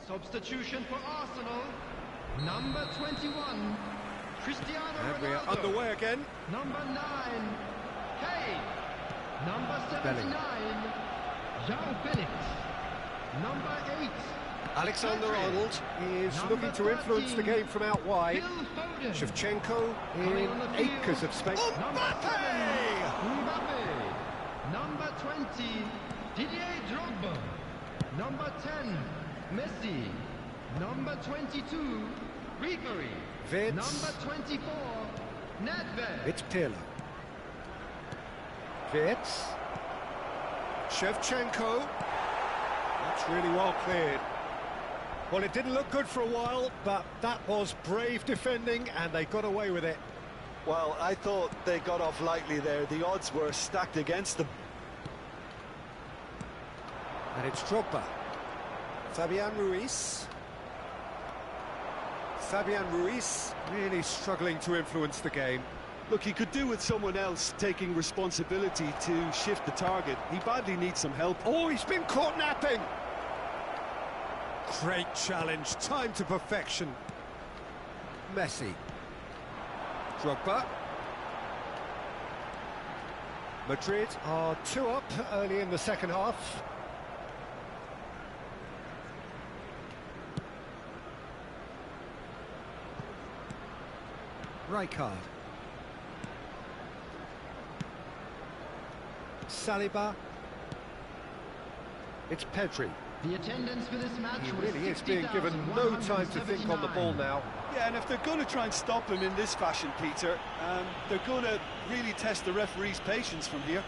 Substitution for Arsenal, number 21, Cristiano And we are Ronaldo. underway again. Number 9, Kane. Number 79, João Felix. Number 8, Alexander-Arnold is Number looking to influence the 13, game from out wide. Phil Foden. Shevchenko Coming in on the acres field. of space. Number Mbappe! 7, Mbappe. Number 20, Didier Drogba. Number 10, Messi. Number 22, Ribery. Vitz. Number 24, Nedved. It's Pirlo. Vitz. Shevchenko. That's really well cleared. Well, it didn't look good for a while, but that was brave defending, and they got away with it. Well, I thought they got off lightly there. The odds were stacked against them. And it's Drogba. Fabian Ruiz. Fabian Ruiz really struggling to influence the game. Look, he could do with someone else taking responsibility to shift the target. He badly needs some help. Oh, he's been caught napping. Great challenge, time to perfection. Messi. Drogba. Madrid are 2 up early in the second half. Rijkaard. Saliba. It's Pedri. The attendance for this match He was really is being given no time to think on the ball 60,179. now. Yeah, and if they're going to try and stop him in this fashion, Peter, they're going to really test the referee's patience from here.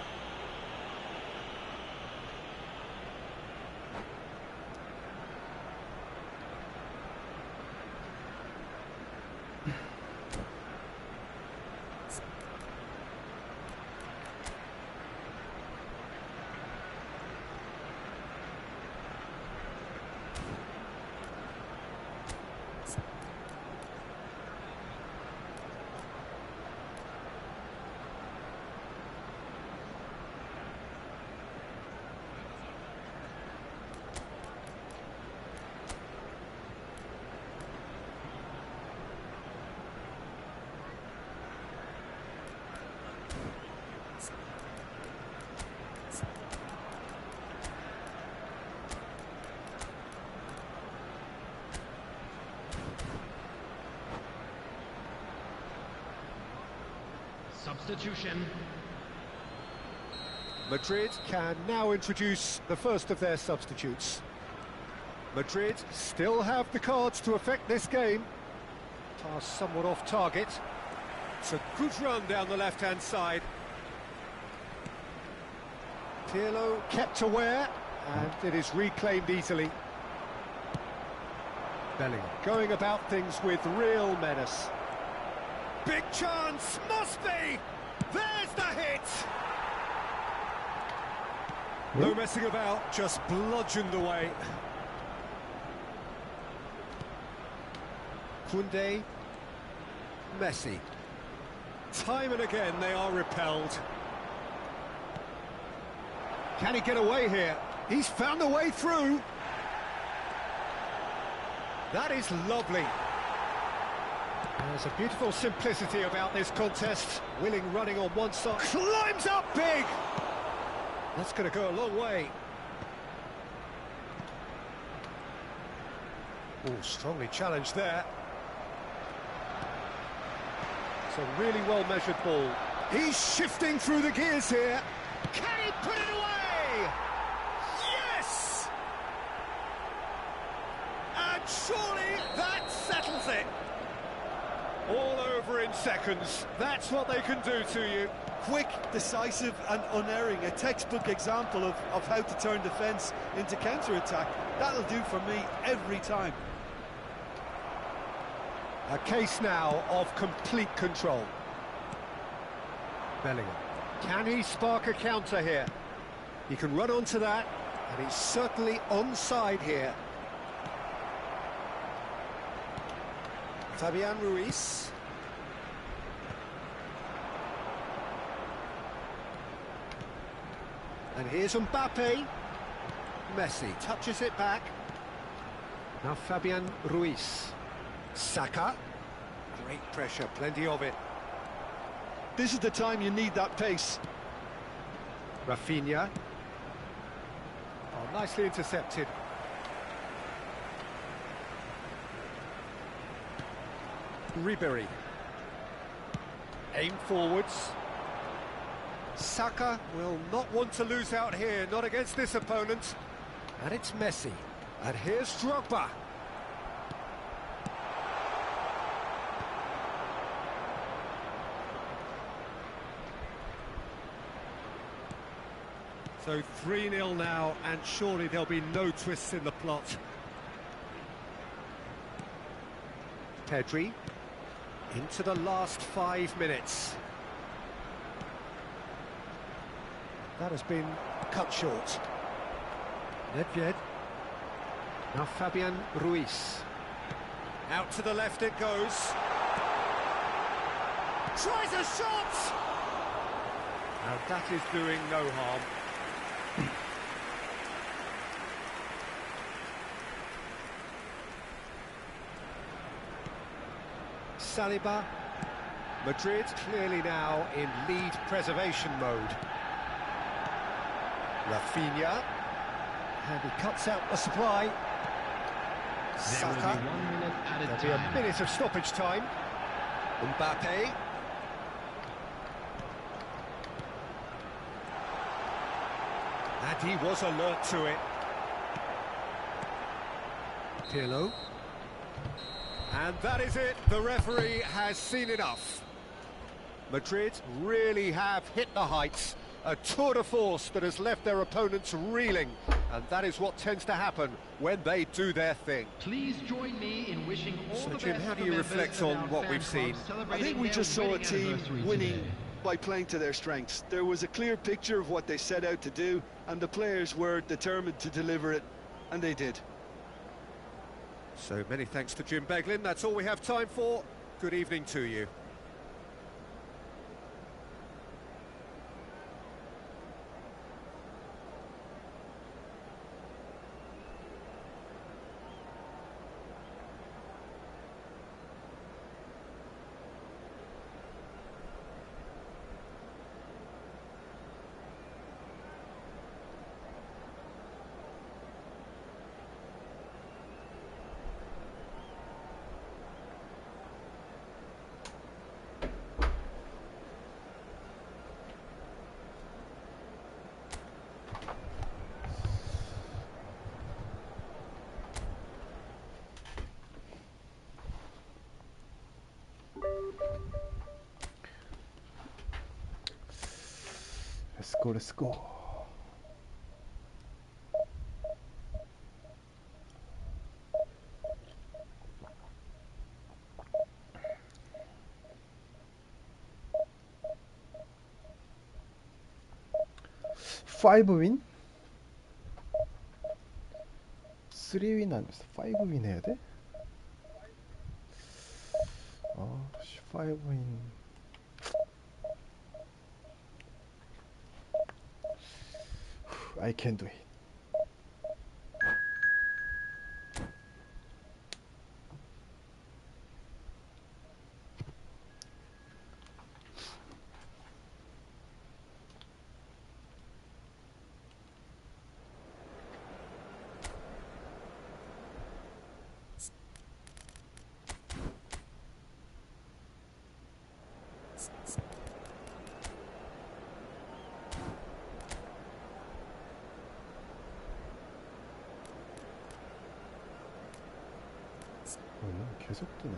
Substitution. Madrid can now introduce the first of their substitutes. Madrid still have the cards to affect this game. Pass somewhat off target. It's a good run down the left-hand side. Pirlo kept aware, and it is reclaimed easily. Bellingham going about things with real menace. Big chance, must be! There's the hit! No messing about, just bludgeoned away. Koundé, Messi. Time and again they are repelled. Can he get away here? He's found a way through. That is lovely. There's a beautiful simplicity about this contest. Willing running on one side. Climbs up big! That's going to go a long way. Oh, strongly challenged there. It's a really well-measured ball. He's shifting through the gears here. Can he put it away? Yes! And surely that settles it. All over in seconds. That's what they can do to you. Quick, decisive and unerring. A textbook example of how to turn defence into counter-attack. That'll do for me every time. A case now of complete control. Bellingham. Can he spark a counter here? He can run onto that, and he's certainly onside here. Fabian Ruiz. And here's Mbappe. Messi touches it back. Now Fabian Ruiz. Saka. Great pressure, plenty of it. This is the time you need that pace. Rafinha. Oh, nicely intercepted. Ribery. Aim forwards. Saka will not want to lose out here, not against this opponent. And it's Messi. And here's Drogba. So 3-0 now, and surely there'll be no twists in the plot. Pedri into the last 5 minutes. That has been cut short. Nedved. Now Fabian Ruiz. Out to the left it goes. Tries a shot! Now that is doing no harm. Saliba. Madrid clearly now in lead preservation mode. Rafinha. And he cuts out the supply. Saka. There'll be a minute of stoppage time. Mbappe. And he was alert to it. Pirlo. And that is it. The referee has seen enough. Madrid really have hit the heights. A tour de force that has left their opponents reeling. And that is what tends to happen when they do their thing. Please join me in wishing all So, the Jim, best how do to you members reflect of on our what fan we've seen? club I celebrating think we their just saw a wedding team anniversary winning today. by playing to their strengths. There was a clear picture of what they set out to do, and the players were determined to deliver it, and they did. So many thanks to Jim Beglin. That's all we have time for. Good evening to you. Let's go, let's go. Five win? 3 win 아니면서 5 win 해야 돼? 5 win. I can do it. 계속 뜨네.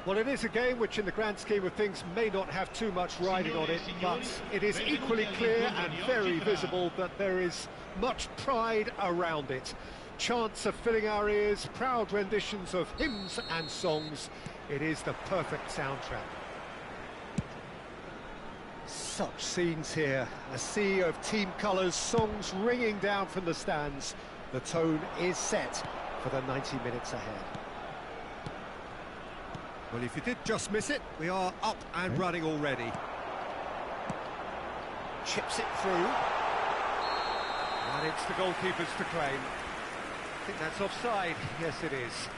Well, it is a game which in the grand scheme of things may not have too much riding on it, but it is equally clear and very visible that there is much pride around it. Chants are filling our ears, proud renditions of hymns and songs. It is the perfect soundtrack. Such scenes here, a sea of team colours, songs ringing down from the stands. The tone is set for the 90 minutes ahead. Well, if you did just miss it, we are up and running already. Chips it through. And it's the goalkeeper's to claim. I think that's offside. Yes, it is.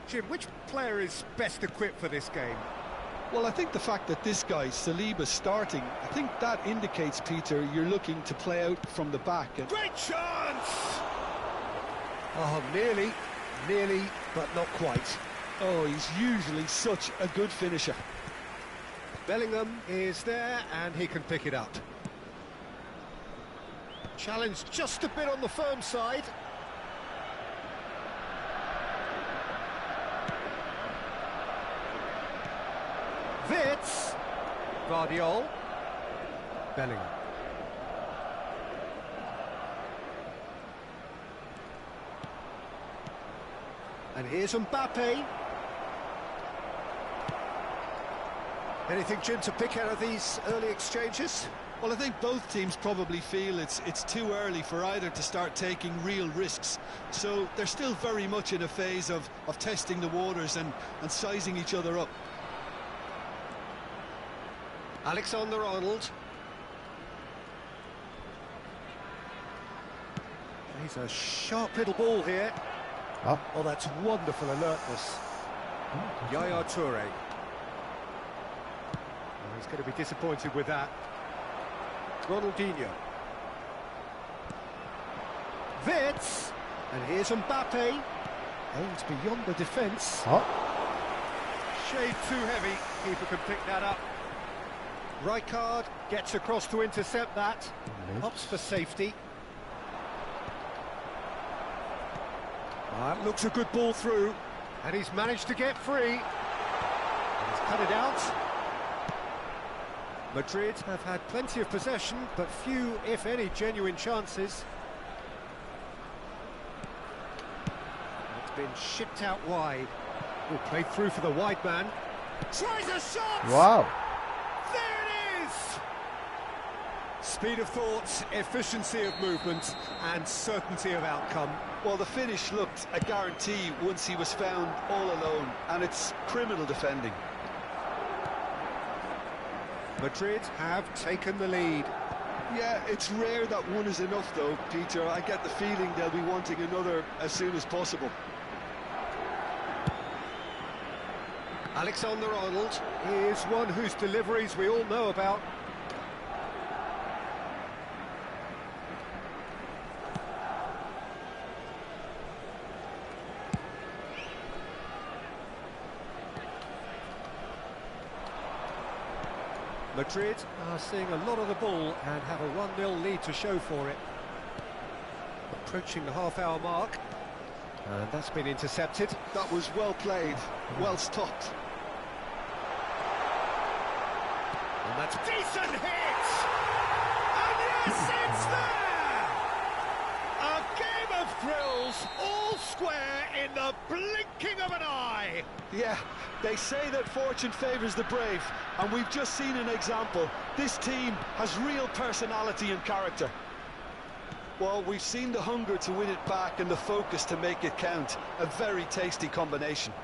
Jim, which player is best equipped for this game? Well, I think the fact that this guy, Saliba's starting, I think that indicates, Peter, you're looking to play out from the back. And great chance! Oh, nearly, but not quite. oh, he's usually such a good finisher. Bellingham is there, and he can pick it up. Challenge just a bit on the firm side. Wits, Guardiol, Bellingham. And here's Mbappe. Anything, Jim, to pick out of these early exchanges? Well, I think both teams probably feel it's too early for either to start taking real risks. So they're still very much in a phase of testing the waters and sizing each other up. Alexander-Arnold. He's a sharp little ball here. Oh, that's wonderful alertness. Yaya Toure. Oh, he's going to be disappointed with that. Ronaldinho. Wits. And here's Mbappe. Aims beyond the defence. Shade too heavy. Keeper can pick that up. Rijkaard gets across to intercept that. Opts for safety. That looks a good ball through. And he's managed to get free. And he's cut it out. Madrid have had plenty of possession, but few, if any, genuine chances. It's been shipped out wide. Oh, played through for the wide man. Tries a shot! Wow. There it is! Speed of thought, efficiency of movement, and certainty of outcome. Well, the finish looked a guarantee once he was found all alone, and it's criminal defending. Madrid have taken the lead. Yeah, it's rare that one is enough, though, Peter. I get the feeling they'll be wanting another as soon as possible. Alexander-Arnold is one whose deliveries we all know about. Madrid are seeing a lot of the ball and have a 1-0 lead to show for it. Approaching the half-hour mark. And that's been intercepted. That was well played, well stopped. And that's decent hit! And yes, it's there! A game of thrills, all square in the blinking of an eye! Yeah, they say that fortune favours the brave, and we've just seen an example. This team has real personality and character. Well, we've seen the hunger to win it back and the focus to make it count. A very tasty combination.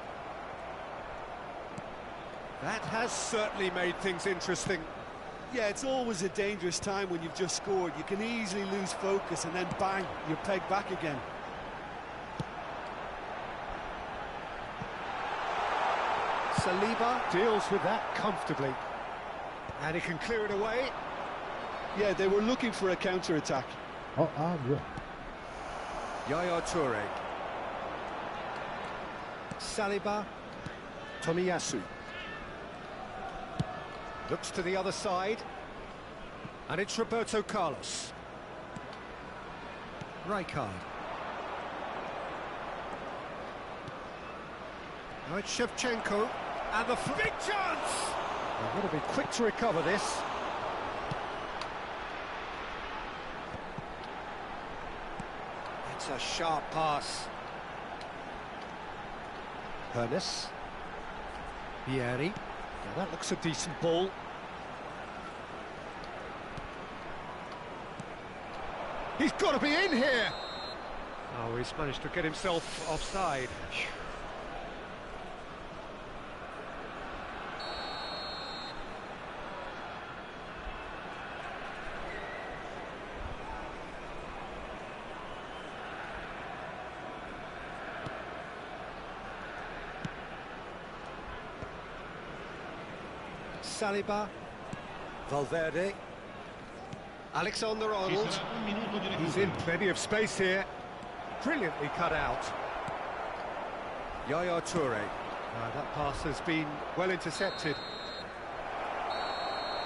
That has certainly made things interesting. Yeah, it's always a dangerous time when you've just scored. You can easily lose focus and then bang, you're pegged back again. Saliba deals with that comfortably. And he can clear it away. Yeah, they were looking for a counter-attack. 뭐야. Yaya Toure. Saliba. Tomiyasu. Looks to the other side. And it's Roberto Carlos. Rijkaard. Now it's Shevchenko. And the big chance! They've got to be quick to recover this. It's a sharp pass. Pernis. Vieri. Yeah, that looks a decent ball. He's got to be in here! Oh, he's managed to get himself offside. Saliba, Valverde, Alexander-Arnold. He's in plenty of space here. Brilliantly cut out. Yaya Toure. That pass has been well intercepted.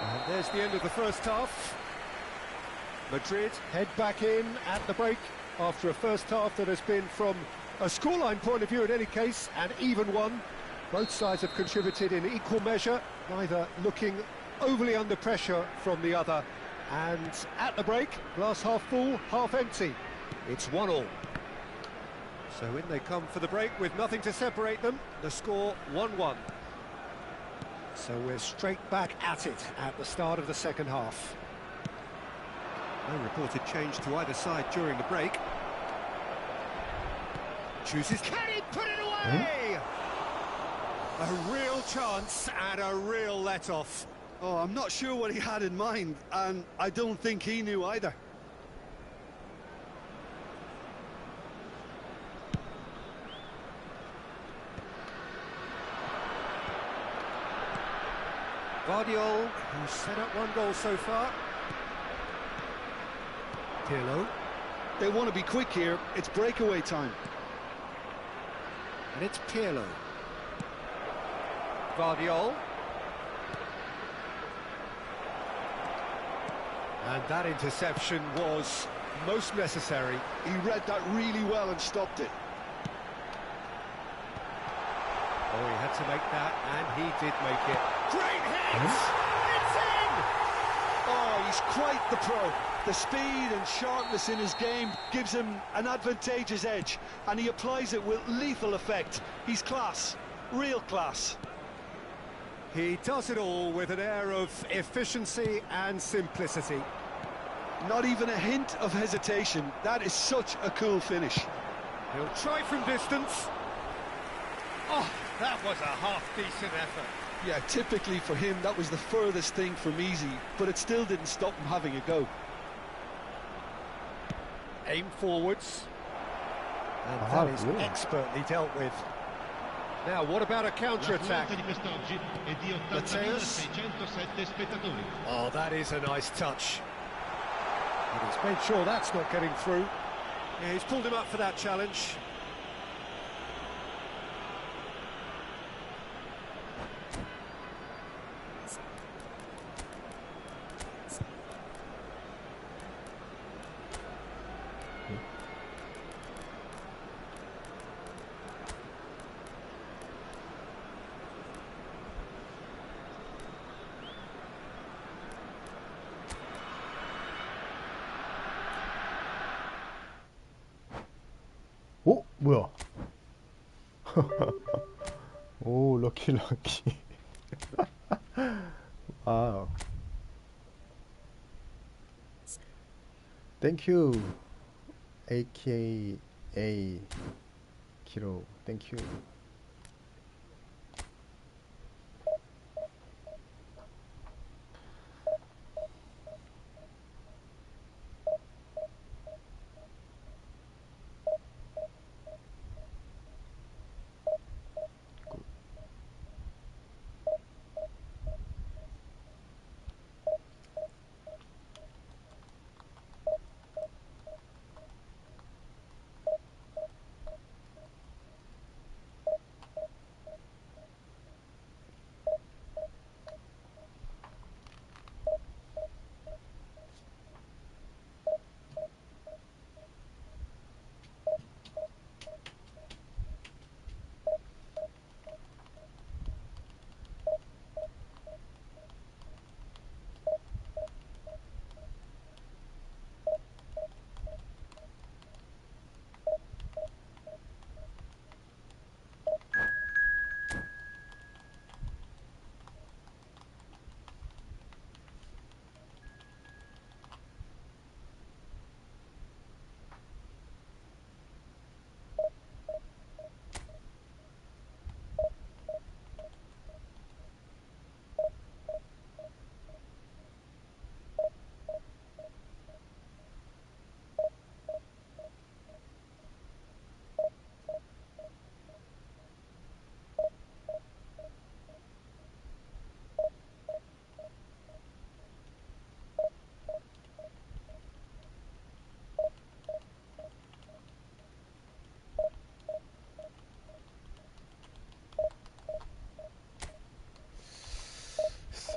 And there's the end of the first half. Madrid head back in at the break after a first half that has been, from a scoreline point of view in any case, an even one. Both sides have contributed in equal measure, neither looking overly under pressure from the other. And at the break, glass half full, half empty. It's 1-1. So in they come for the break with nothing to separate them. The score 1-1. So we're straight back at it at the start of the second half. No reported change to either side during the break. Chooses. Can he put it away? A real chance and a real let-off. Oh, I'm not sure what he had in mind, and I don't think he knew either. Guardiola, who's set up one goal so far. Pirlo. They want to be quick here. It's breakaway time. And it's Pirlo. Guardiola. And that interception was most necessary. He read that really well and stopped it. Oh, he had to make that, and he did make it. Great hit! It's in! Oh, he's quite the pro. The speed and sharpness in his game gives him an advantageous edge, and he applies it with lethal effect. He's class, real class. He does it all with an air of efficiency and simplicity. Not even a hint of hesitation. That is such a cool finish. He'll try from distance. Oh, that was a half-decent effort. Yeah, typically for him, that was the furthest thing from easy, but it still didn't stop him having a go. Aim forwards. And that is expertly dealt with. Now, what about a counter-attack? Mateus. Oh, that is a nice touch. But he's made sure that's not getting through. Yeah, he's pulled him up for that challenge. 오? 뭐야? 오, 럭키. 와우. 땡큐. AKA 키로. 땡큐.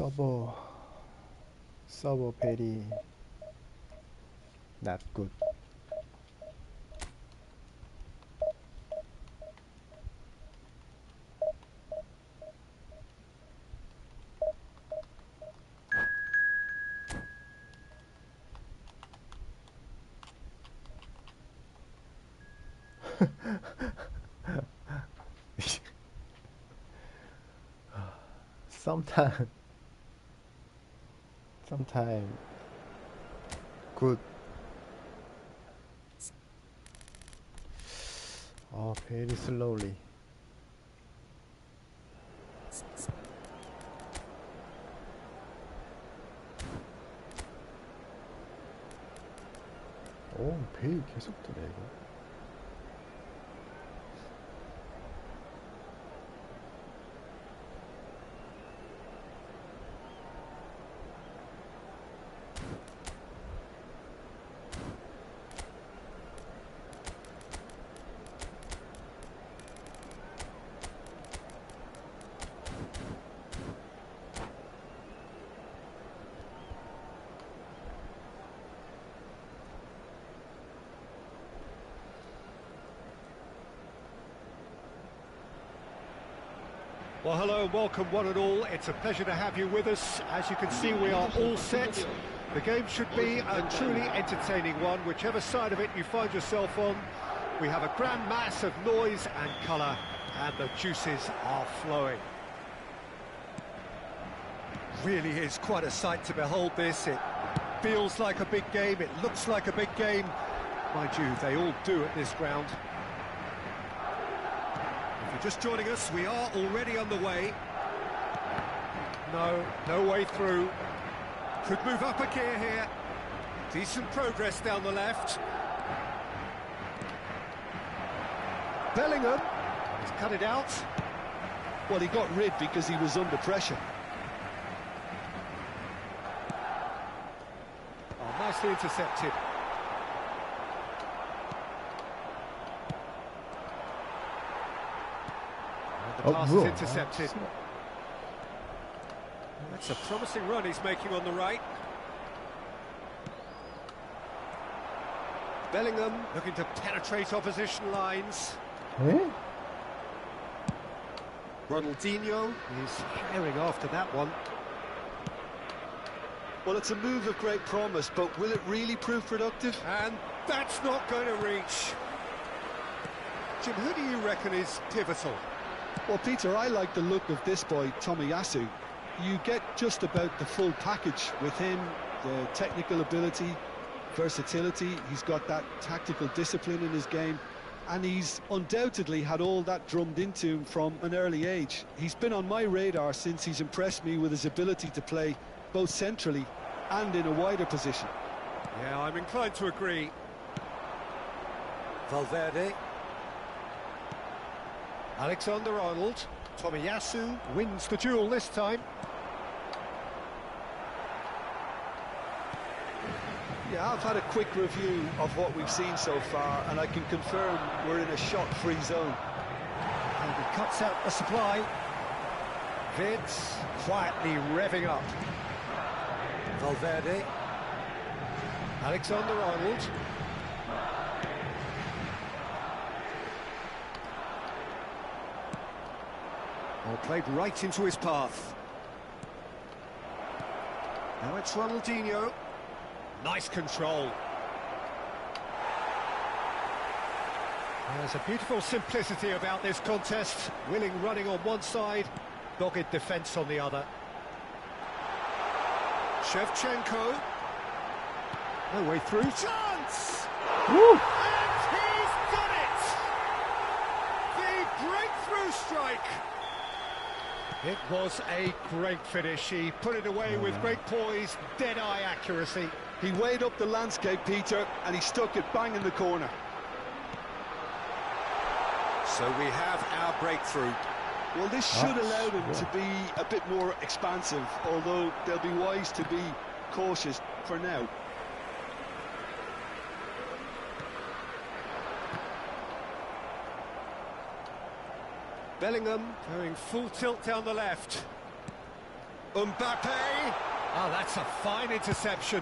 서버 very not good. Sometime good. Oh, very slowly. 오, 베이 계속 뜨네 이거. Well, hello and welcome one and all. It's a pleasure to have you with us. As you can see, we are all set. The game should be a truly entertaining one, whichever side of it you find yourself on. We have a grand mass of noise and colour, and the juices are flowing. Really is quite a sight to behold this. It feels like a big game, it looks like a big game. Mind you, they all do at this ground. If you're just joining us, we are already underway. No way through. Could move up a gear here. Decent progress down the left. Bellingham has cut it out. Well, he got rid because he was under pressure. Oh, nicely intercepted. And the pass is intercepted. That's a promising run he's making on the right. Bellingham looking to penetrate opposition lines. Eh? Ronaldinho is herring after that one. Well, it's a move of great promise, but will it really prove productive? And that's not going to reach. Jim, who do you reckon is pivotal? Well, Peter, I like the look of this boy, Tomiyasu. You get just about the full package with him, the technical ability, versatility. He's got that tactical discipline in his game, and he's undoubtedly had all that drummed into him from an early age. He's been on my radar since he's impressed me with his ability to play both centrally and in a wider position. Yeah, I'm inclined to agree. Valverde. Alexander-Arnold. Tomiyasu wins the duel this time. Yeah, I've had a quick review of what we've seen so far, and I can confirm we're in a shot-free zone. And he cuts out the supply. Vids quietly revving up. Valverde. Alexander-Arnold. Well, played right into his path. Now it's Ronaldinho. Nice control. There's a beautiful simplicity about this contest. Willing running on one side, dogged defence on the other. Shevchenko. No way through. Chance! Woo! And he's done it! The breakthrough strike! It was a great finish. He put it away with great poise, dead-eye accuracy. He weighed up the landscape, Peter, and he stuck it bang in the corner. So we have our breakthrough. Well, this should allow them to be a bit more expansive, although they'll be wise to be cautious for now. Bellingham going full tilt down the left. Mbappe! Oh, that's a fine interception.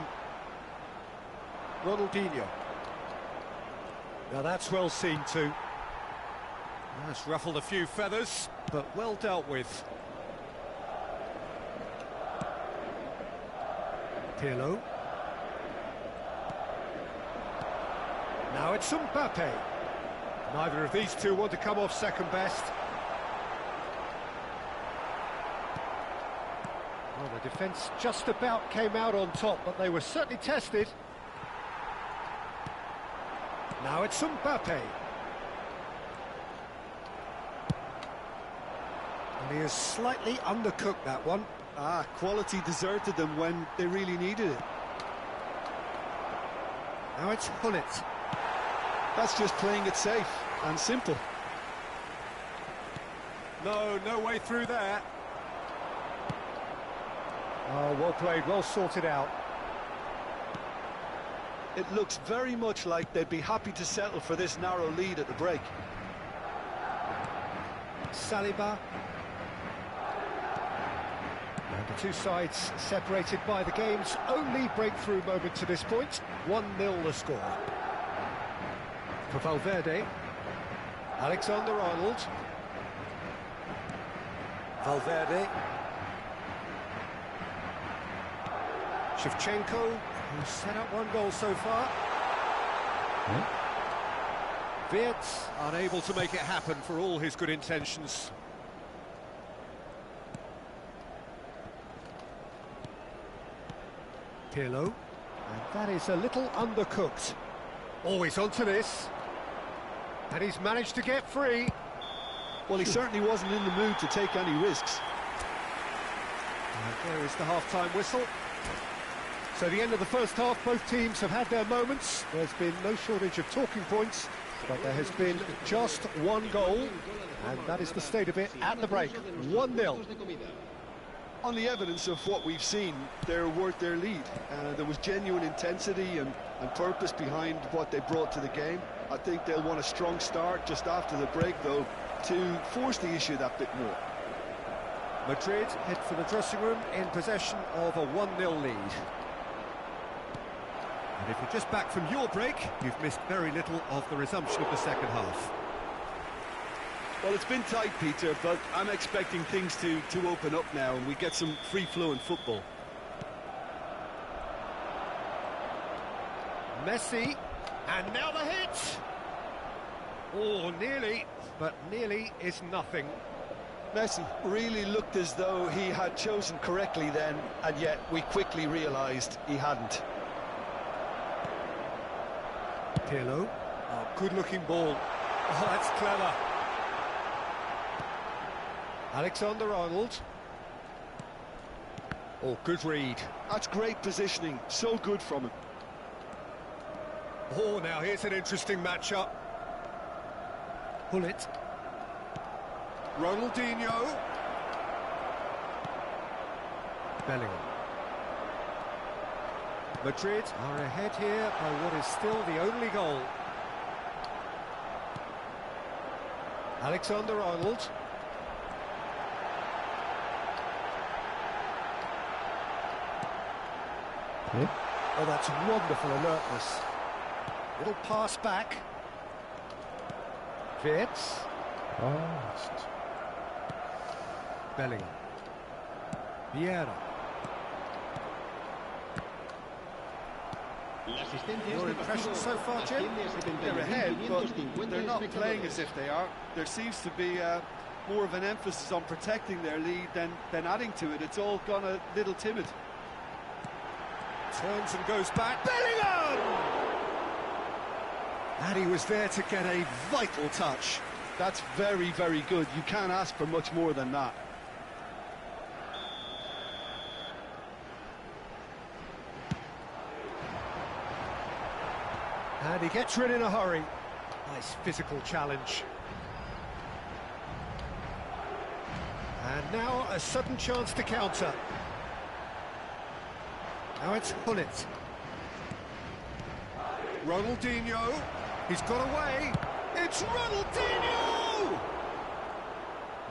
Ronaldinho. Now that's well seen too. That's ruffled a few feathers, but well dealt with. Pirlo. Now it's Mbappe. Neither of these two want to come off second best. Well, the defence just about came out on top, but they were certainly tested. Now it's Mbappe. And he has slightly undercooked that one. Quality deserted them when they really needed it. Now it's Gullit. That's just playing it safe and simple. No way through there. Oh, well played, well sorted out. It looks very much like they'd be happy to settle for this narrow lead at the break. Saliba. And the two sides separated by the game's only breakthrough moment to this point. 1-0 the score. For Valverde. Alexander-Arnold. Valverde. Shevchenko, who's set up one goal so far. Wirtz unable to make it happen for all his good intentions. Pirlo, and that is a little undercooked. Always onto this, and he's managed to get free. Well, he certainly wasn't in the mood to take any risks. And there is the half-time whistle. So the end of the first half, both teams have had their moments. There's been no shortage of talking points, but there has been just one goal, and that is the state of it at the break. 1-0. On the evidence of what we've seen, they're worth their lead. There was genuine intensity and purpose behind what they brought to the game. I think they'll want a strong start just after the break, though, to force the issue that bit more. Madrid head for the dressing room in possession of a 1-0 lead. And if you're just back from your break, you've missed very little of the resumption of the second half. Well, it's been tight, Peter, but I'm expecting things to open up now and we get some free-flowing football. Messi, and now the hit! Oh, nearly, but nearly is nothing. Messi really looked as though he had chosen correctly then, and yet we quickly realised he hadn't. Pirlo, oh, good-looking ball. Oh, that's clever. Alexander-Arnold. Oh, good read. That's great positioning, so good from him. Oh, now here's an interesting matchup. Gullit. Ronaldinho. Bellingham. Madrid are ahead here by what is still the only goal. Alexander-Arnold. Oh, that's wonderful alertness. Little pass back. Wirtz. Bellingham. Vieira. Your impression so far, Jim? They're ahead, but they're not playing as if they are. There seems to be more of an emphasis on protecting their lead than adding to it. It's all gone a little timid. Turns and goes back. Bellingham! And he was there to get a vital touch. That's very, very good. You can't ask for much more than that. And he gets rid in a hurry. Nice physical challenge. And now a sudden chance to counter. Now it's Gullit. Ronaldinho. He's got away. It's Ronaldinho!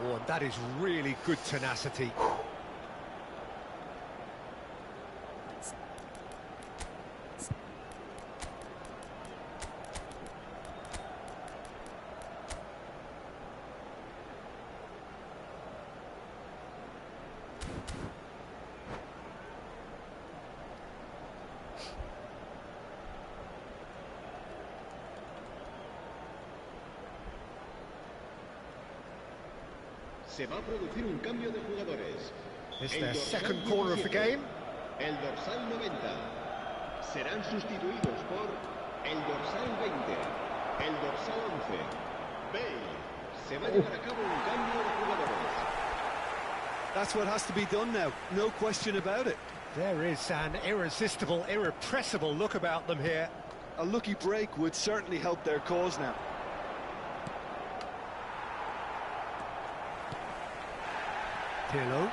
Oh, and that is really good tenacity. Se va a producir un cambio de jugadores. It's El their dorsal second corner of the 17, game. el dorsal 90. Serán sustituidos por el dorsal 20, el dorsal 11. Bale. Se va a llevar a cabo un cambio de jugadores. That's what has to be done now, no question about it. There is an irresistible, irrepressible look about them here. A lucky break would certainly help their cause now. Pirlo.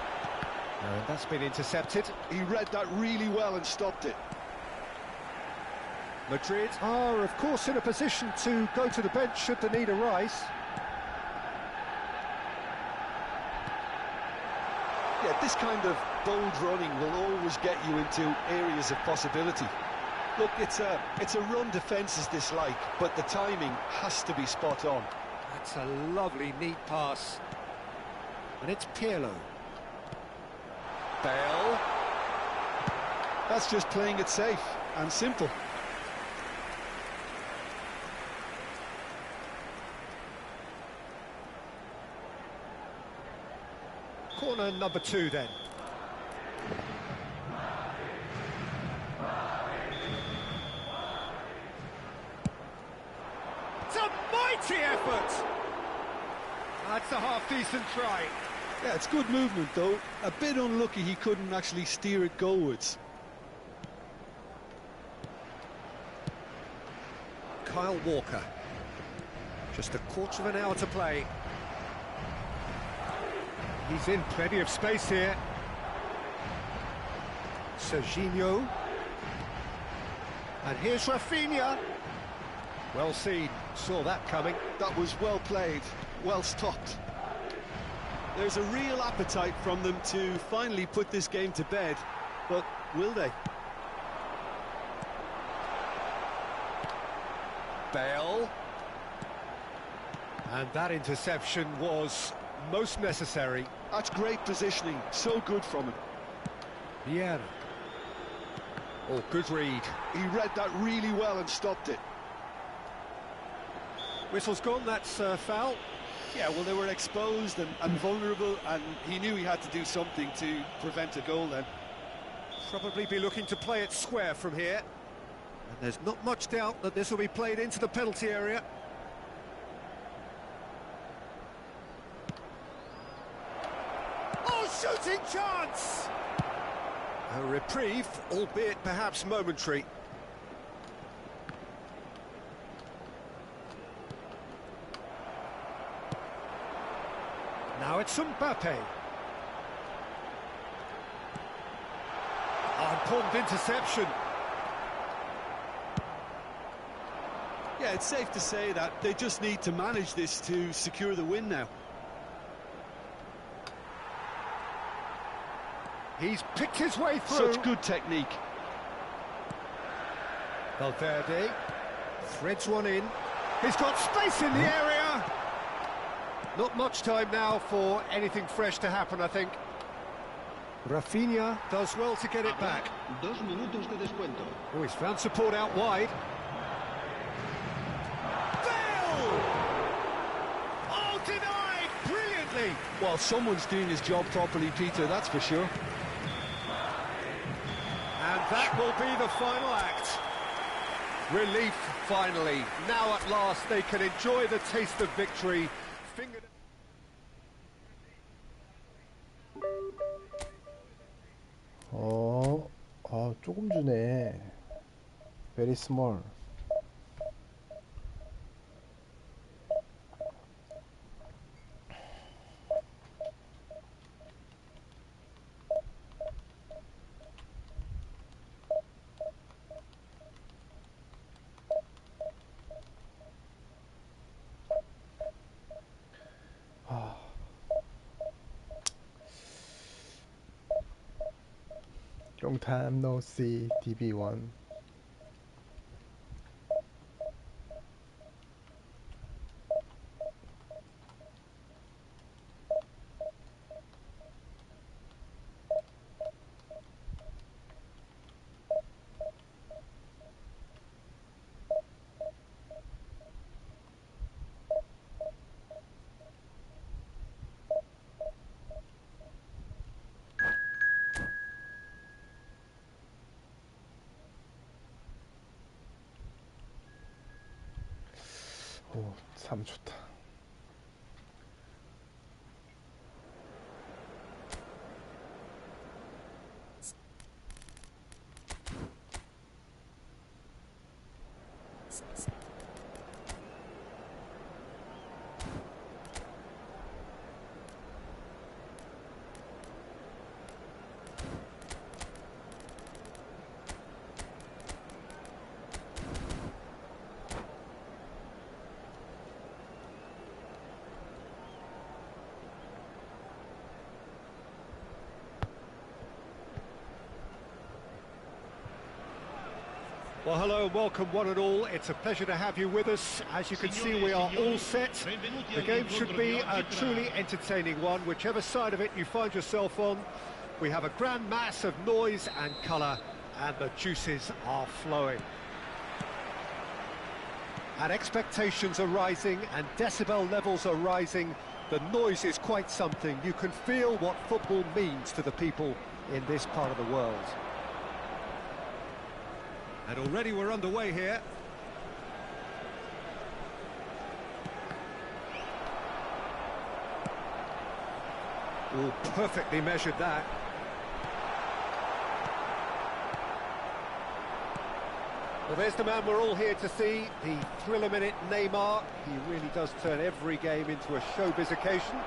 And that's been intercepted. He read that really well and stopped it. Madrid are, of course, in a position to go to the bench should the need arise. Yeah, this kind of bold running will always get you into areas of possibility. Look, it's a run defences dislike, but the timing has to be spot on. That's a lovely, neat pass. And it's Pirlo. Bale. That's just playing it safe and simple. Corner number 2 then. It's a mighty effort! That's a half-decent try. Yeah, it's good movement though. A bit unlucky he couldn't actually steer it goalwards. Kyle Walker. Just a quarter of an hour to play. He's in plenty of space here. Serginho. And here's Rafinha. Well seen, saw that coming. That was well played, well stopped. There's a real appetite from them to finally put this game to bed, but will they? Bale. And that interception was most necessary. That's great positioning, so good from him. Vieira. Oh, good read. He read that really well and stopped it. Whistle's gone, that's foul. Yeah, well, they were exposed and vulnerable, and he knew he had to do something to prevent a goal then. Probably be looking to play it square from here. And there's not much doubt that this will be played into the penalty area. Oh, shooting chance! A reprieve, albeit perhaps momentary. Now it's Mbappe. Oh, important interception. Yeah, it's safe to say that they just need to manage this to secure the win now. He's picked his way through. Such good technique. Valverde threads one in. He's got space in the area. Not much time now for anything fresh to happen, I think. Rafinha does well to get it back. 2 minutos de descuento. Oh, he's found support out wide. Bale! Oh, denied brilliantly. Well, someone's doing his job properly, Peter, that's for sure. And that will be the final act. Relief, finally. Now at last they can enjoy the taste of victory. 조금 주네. Very small. Long time no see, DB1. 참 좋다. Well, hello and welcome one and all. It's a pleasure to have you with us. As you can see, we are all set. The game should be a truly entertaining one, whichever side of it you find yourself on. We have a grand mass of noise and colour, and the juices are flowing. And expectations are rising, and decibel levels are rising. The noise is quite something. You can feel what football means to the people in this part of the world. And already we're underway here. Oh, perfectly measured that. Well, there's the man we're all here to see, the thriller-minute Neymar. He really does turn every game into a showbiz occasion.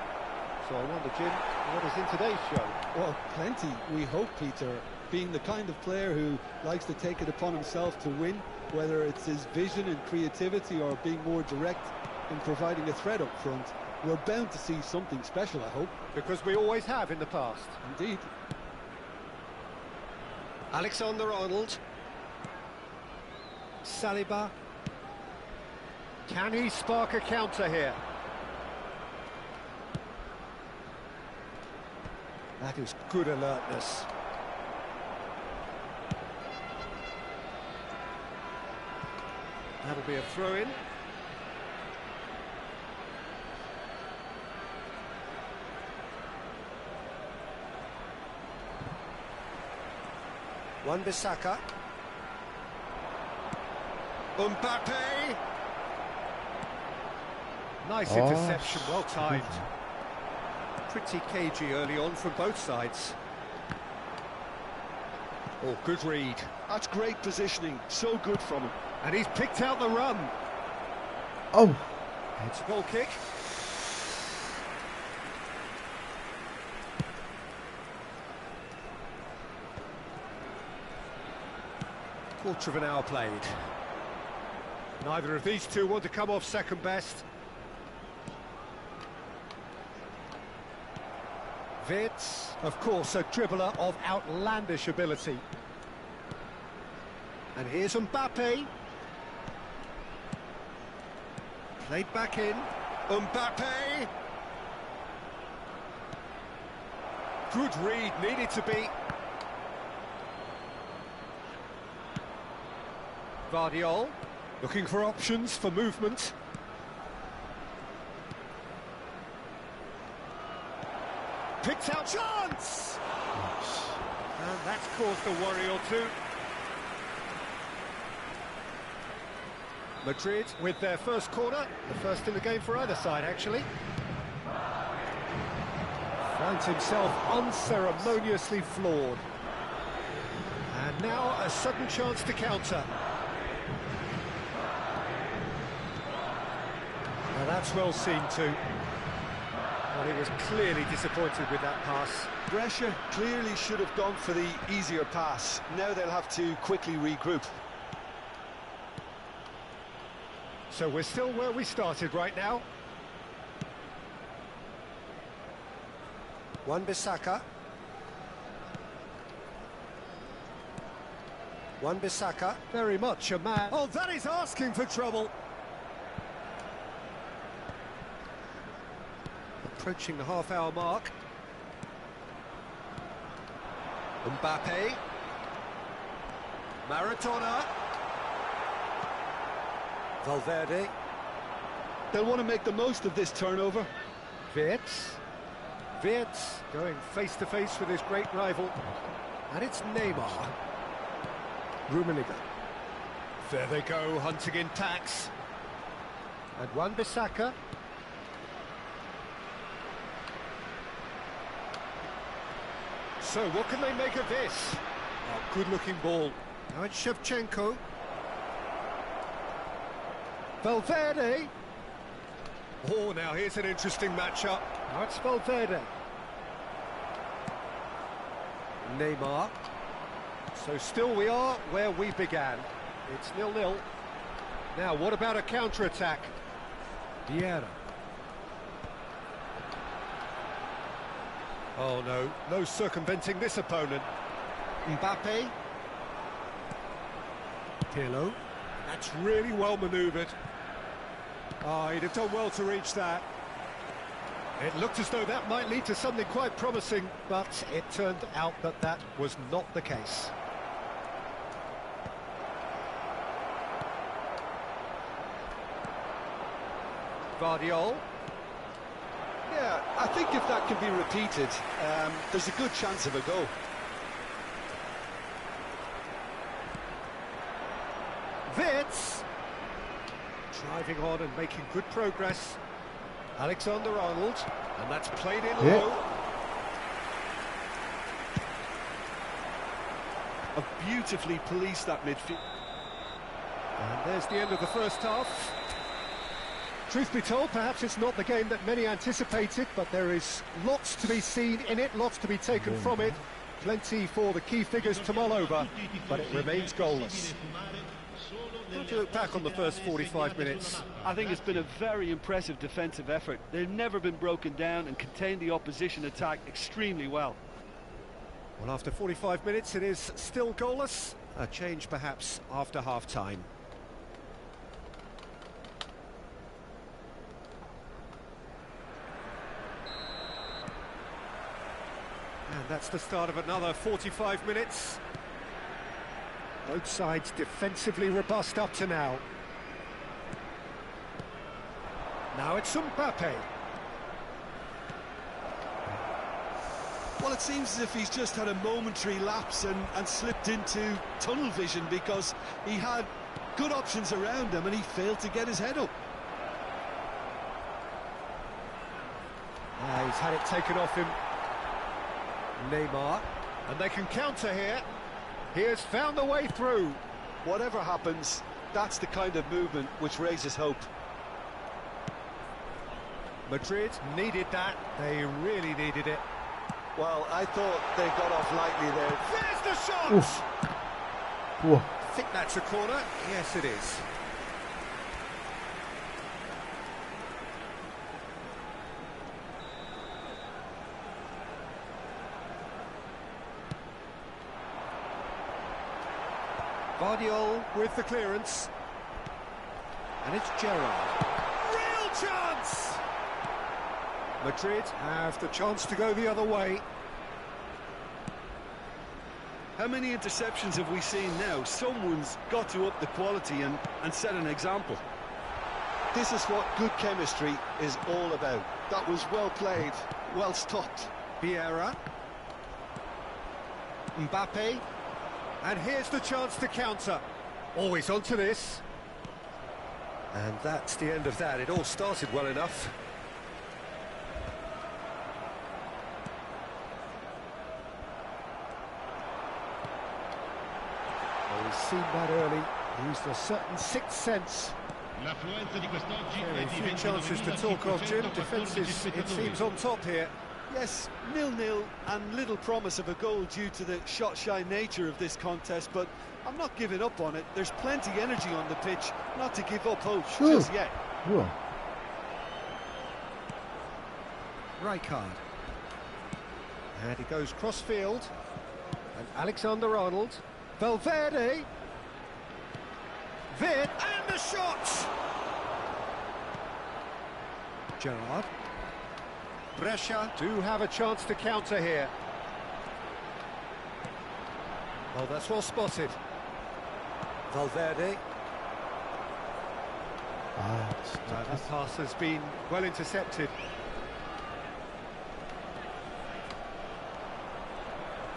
So I wonder, Jim, what is in today's show? Well, plenty, we hope, Peter. Being the kind of player who likes to take it upon himself to win, whether it's his vision and creativity or being more direct in providing a threat up front, we're bound to see something special, I hope. Because we always have in the past. Indeed. Alexander-Arnold. Saliba. Can he spark a counter here? That is good alertness. That'll be a throw-in. Wan-Bissaka. Mbappe. Nice interception, well timed. Pretty cagey early on from both sides. Oh, good read. That's great positioning, so good from him. And he's picked out the run. Oh, It's a goal kick. Quarter of an hour played. Neither of these two want to come off second best. Wirtz, of course, a dribbler of outlandish ability. And here's Mbappe. Played back in. Mbappe. Good read, needed to be. Vardiol, looking for options for movement. Picked out chance! And that's caused a worry or two. Madrid with their first corner, the first in the game for either side, actually. Finds himself unceremoniously floored. And now a sudden chance to counter. Now that's well seen too. Well, he was clearly disappointed with that pass. Brescia clearly should have gone for the easier pass. Now they'll have to quickly regroup. So we're still where we started right now. Wan-Bissaka. Wan-Bissaka, very much a man. Oh, that is asking for trouble. Approaching the half-hour mark. Mbappe. Maradona. Valverde. They'll want to make the most of this turnover. Wirtz. Wirtz going face-to-face with his great rival. And it's Neymar. Rummenigge. There they go, hunting in packs. And Wan-Bissaka. So what can they make of this? Oh, good-looking ball. Now it's Shevchenko. Valverde. Oh, now here's an interesting matchup. Now it's Valverde. Neymar. So still we are where we began. It's 0-0. Now, what about a counter-attack? Vieira. Oh, no. No circumventing this opponent. Mbappe. Pirlo. That's really well manoeuvred. Oh, he'd have done well to reach that. It looked as though that might lead to something quite promising, but it turned out that that was not the case. Guardiola. Yeah, I think if that can be repeated, there's a good chance of a goal. Wits. Driving on and making good progress. Alexander-Arnold, and that's played in low. Have beautifully policed that midfield. And there's the end of the first half. Truth be told, perhaps it's not the game that many anticipated, but there is lots to be seen in it, lots to be taken from it. Plenty for the key figures to mull over, but it remains goalless. How do you look back on the first 45 minutes? I think it's been a very impressive defensive effort. They've never been broken down and contained the opposition attack extremely well. Well, after 45 minutes, it is still goalless. A change, perhaps, after half-time. And that's the start of another 45 minutes. Both sides defensively robust up to now. Now it's Mbappe. Well, it seems as if he's just had a momentary lapse and slipped into tunnel vision, because he had good options around him and he failed to get his head up. He's had it taken off him. Neymar, and they can counter here. He has found a way through. Whatever happens, that's the kind of movement which raises hope. Madrid needed that. They really needed it. Well, I thought they got off lightly there. There's the shot! Oof. Whoa. I think that's a corner. Yes, it is. Guardiola with the clearance. And it's Gerrard. Real chance! Madrid have the chance to go the other way. How many interceptions have we seen now? Someone's got to up the quality and set an example. This is what good chemistry is all about. That was well played, well stopped. Vieira. Mbappe. And here's the chance to counter. Always onto this. And that's the end of that. It all started well enough. Well, he's seen that early. Used a certain sixth sense. Very few chances to talk of, Jim. Defence is, it seems, on top here. Yes, 0-0 and little promise of a goal due to the shot-shy nature of this contest, but I'm not giving up on it. There's plenty energy on the pitch, not to give up hope just yet. Whoa. Rijkaard. And he goes cross-field. And Alexander-Arnold. Valverde. Vid. And the shot! Gerrard. Brescia do have a chance to counter here. Oh, that's well spotted. Valverde. The pass has been well intercepted.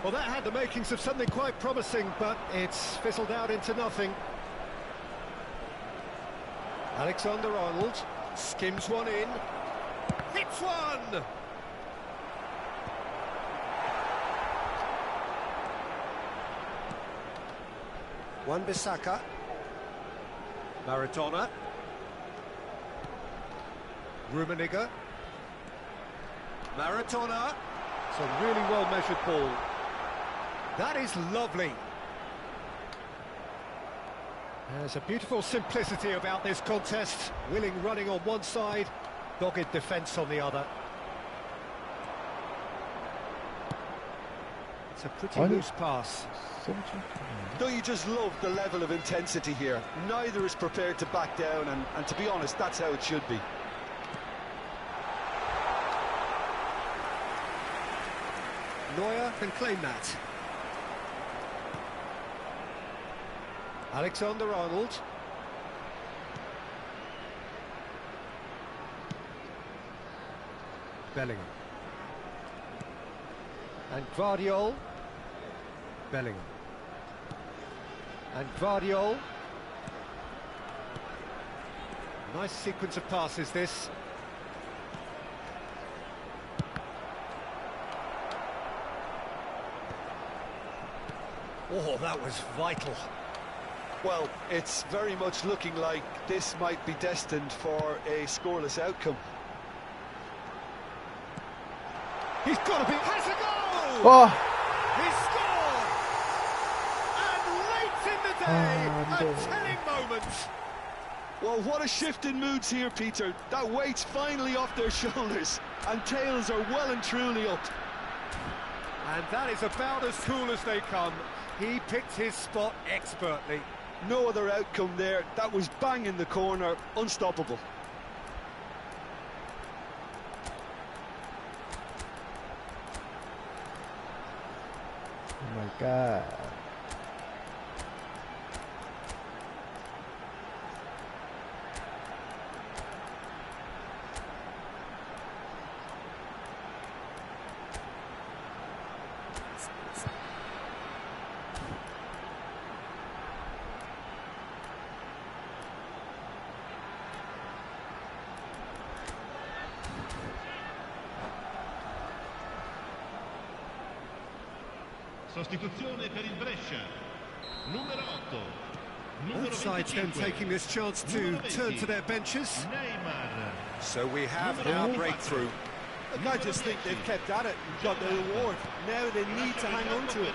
Well, that had the makings of something quite promising, but it's fizzled out into nothing. Alexander-Arnold skims one in, hits one! Wan-Bissaka, Maradona, Rummenigge, Maradona. It's a really well-measured ball. That is lovely. There's a beautiful simplicity about this contest. Willing running on one side, dogged defence on the other. It's a pretty loose pass. Don't you just love the level of intensity here? Neither is prepared to back down, and to be honest, that's how it should be. Neuer can claim that. Alexander-Arnold. Bellingham. And Gvardiol. Bellingham. And Gvardiol. Nice sequence of passes, this. Oh, that was vital. Well, it's very much looking like this might be destined for a scoreless outcome. He's got to be... has a goal! 와! He scored! And late in the day, a telling moment. Well, what a shift in moods here, Peter. That weight's finally off their shoulders, and tails are well and truly up. And that is about as cool as they come. He picked his spot expertly. No other outcome there. That was bang in the corner, unstoppable. Oh my god. Sostituzione per il Brescia. Numero 8. Numero Both sides then 25. taking this chance to turn to their benches. Neymar. So we have our breakthrough. Look, I just think they've kept at it and got the reward. Now they need to hang on to it.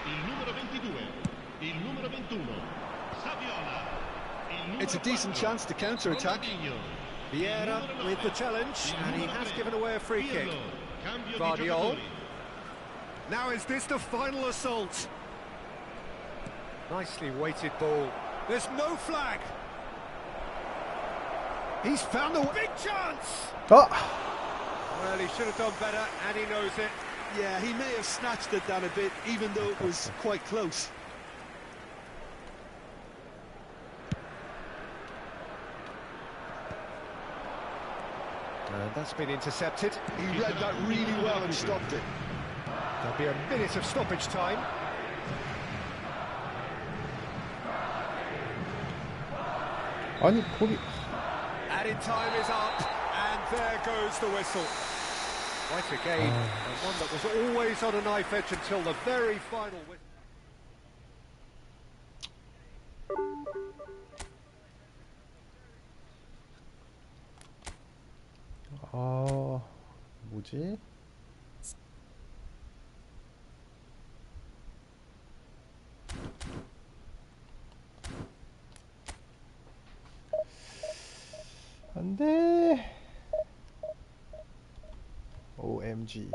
Il numero 22. Il numero 21. Saviola. Il numero It's a decent 4. chance to counter-attack. Ronaldinho. Vieira with the challenge, and he has given away a free kick. Pirlo. Cambio di Gvardiol. giocatori. Now is this the final assault? Nicely weighted ball. There's no flag. He's found the big chance. 아! Well, he should have done better, and he knows it. Yeah, he may have snatched at that a bit, even though it was quite close. And that's been intercepted. He read that really well and stopped it. There'll be a minute of stoppage time. 아니 거기 Added time is up, and there goes the whistle. Right again, and one that was always on a knife edge until the very final whistle. 아 뭐지? 안돼. OMG.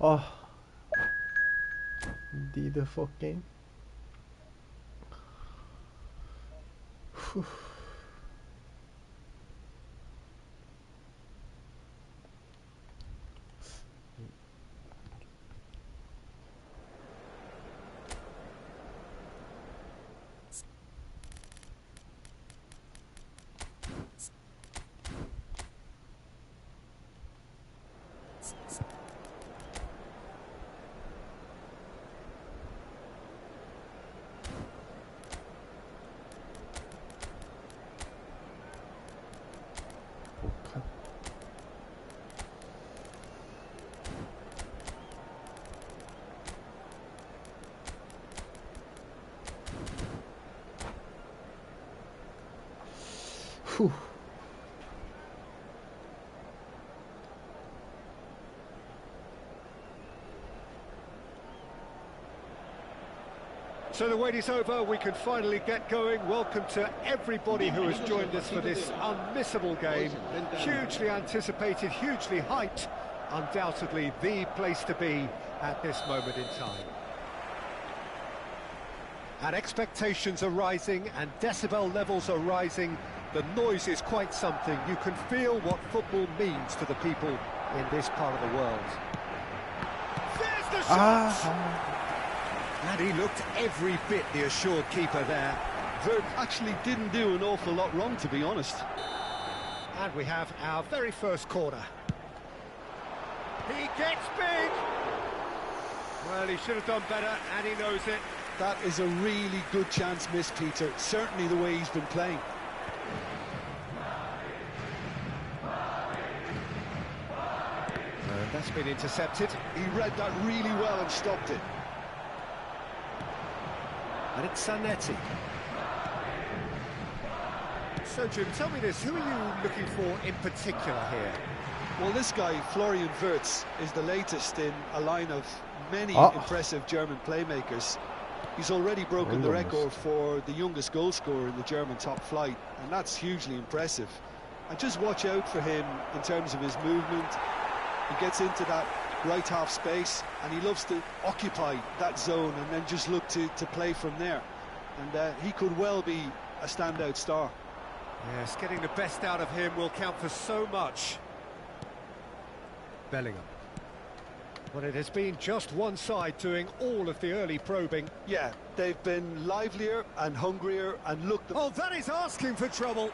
아, need a fucking. 후. Whew. So the wait is over, we can finally get going. Welcome to everybody who has joined us for this unmissable game. Hugely anticipated, hugely hyped. Undoubtedly the place to be at this moment in time. And expectations are rising and decibel levels are rising. The noise is quite something. You can feel what football means to the people in this part of the world. There's the shot! And he looked every bit the assured keeper there. Vert actually didn't do an awful lot wrong, to be honest. And we have our very first corner. He gets big! Well, he should have done better, and he knows it. That is a really good chance missed, Peter. Certainly the way he's been playing. And that's been intercepted. He read that really well and stopped it. And it's Zanetti. So, Jim, tell me this, who are you looking for in particular here? Well, this guy, Florian Wirtz, is the latest in a line of many impressive German playmakers. He's already broken the record for the youngest goal scorer in the German top flight, and that's hugely impressive. And just watch out for him in terms of his movement. He gets into that right half space and he loves to occupy that zone and then just look to play from there, and he could well be a standout star. Yes, getting the best out of him will count for so much. Bellingham. Well, it has been just one side doing all of the early probing. Yeah, they've been livelier and hungrier and looked... Oh, that is asking for trouble.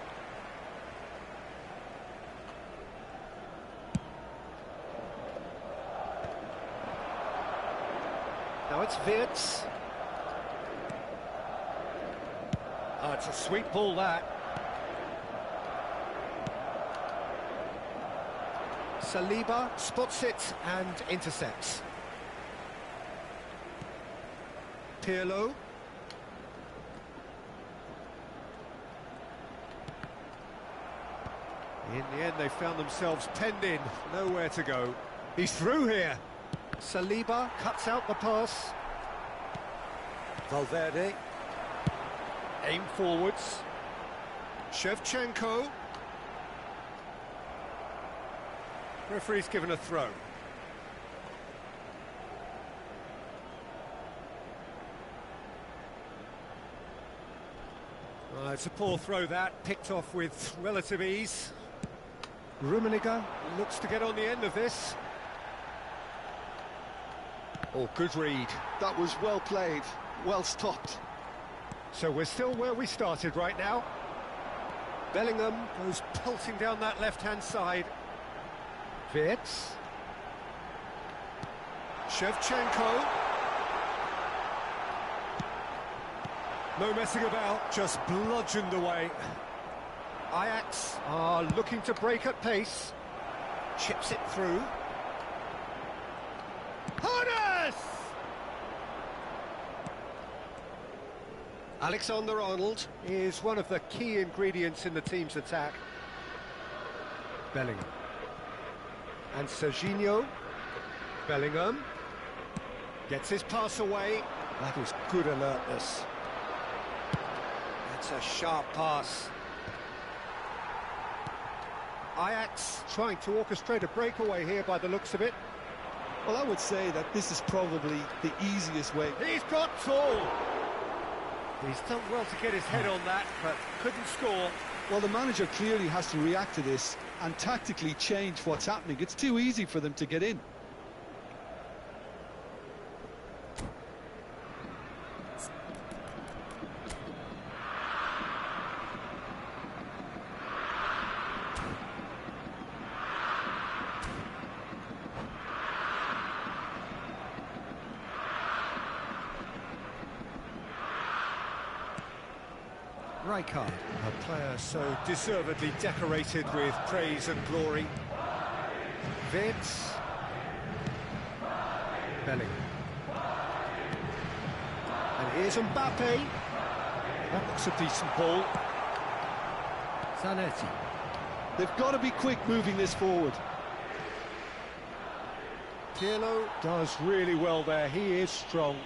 Now it's Wirtz. Oh, it's a sweet ball, that. Saliba spots it and intercepts. Pirlo. In the end, they found themselves penned in, nowhere to go. He's through here. Saliba cuts out the pass. Valverde. Aim forwards. Shevchenko. Referee's given a throw. It's a poor throw, that, picked off with relative ease. Rummenigge looks to get on the end of this. Oh, good read. That was well played, well stopped. So we're still where we started right now. Bellingham goes pelting down that left-hand side. Wirtz. Shevchenko. No messing about, just bludgeoned away. Ajax are looking to break at pace. Chips it through. Harness! Alexander-Arnold is one of the key ingredients in the team's attack. Bellingham. And Serginho. Bellingham. Gets his pass away. That is good alertness. That's a sharp pass. Ajax trying to orchestrate a breakaway here by the looks of it. Well, I would say that this is probably the easiest way. He's got tall. He's done well to get his head on that, but couldn't score. Well, the manager clearly has to react to this and tactically change what's happening. It's too easy for them to get in. Rijkaard, a player so deservedly decorated with praise and glory. Wirtz. Bellingham. And here's Mbappe. That looks a decent ball. Zanetti. They've got to be quick moving this forward. Pirlo does really well there. He is strong.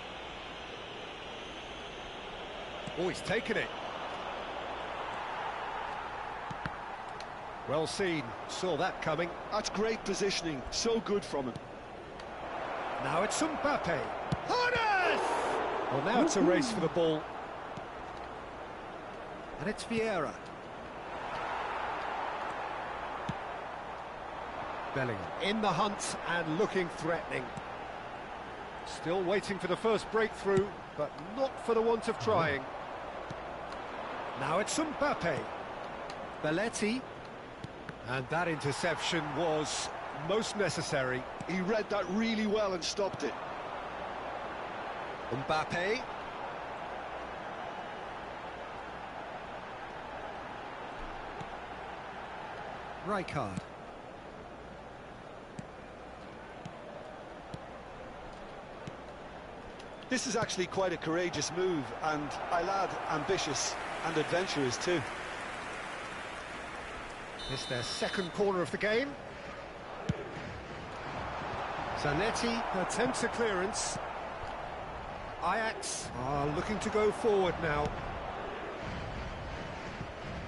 Oh, he's taken it. Well seen. Saw that coming. That's great positioning. So good from him. Now it's Mbappe. Harness! Well, now it's a race for the ball. And it's Vieira. Bellingham in the hunt and looking threatening. Still waiting for the first breakthrough, but not for the want of trying. Now it's Mbappe. Belletti. And that interception was most necessary. He read that really well and stopped it. Mbappe. Rijkaard. This is actually quite a courageous move, and I'll add ambitious and adventurous too. It's their second corner of the game. Zanetti attempts a clearance. Ajax are looking to go forward now.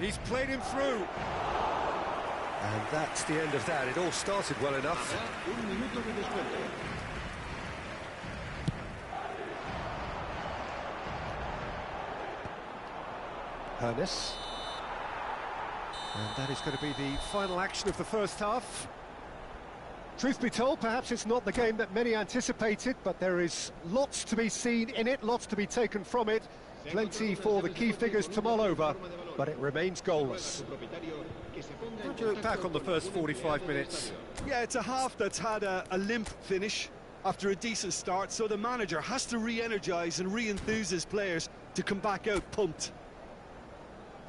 He's played him through. And that's the end of that. It all started well enough. Harness. And that is going to be the final action of the first half. Truth be told, perhaps it's not the game that many anticipated, but there is lots to be seen in it, lots to be taken from it. Plenty for the key figures to mull over, but it remains goalless. How do you look back on the first 45 minutes? Yeah, it's a half that's had a limp finish after a decent start, so the manager has to re-energise and re-enthuse his players to come back out pumped.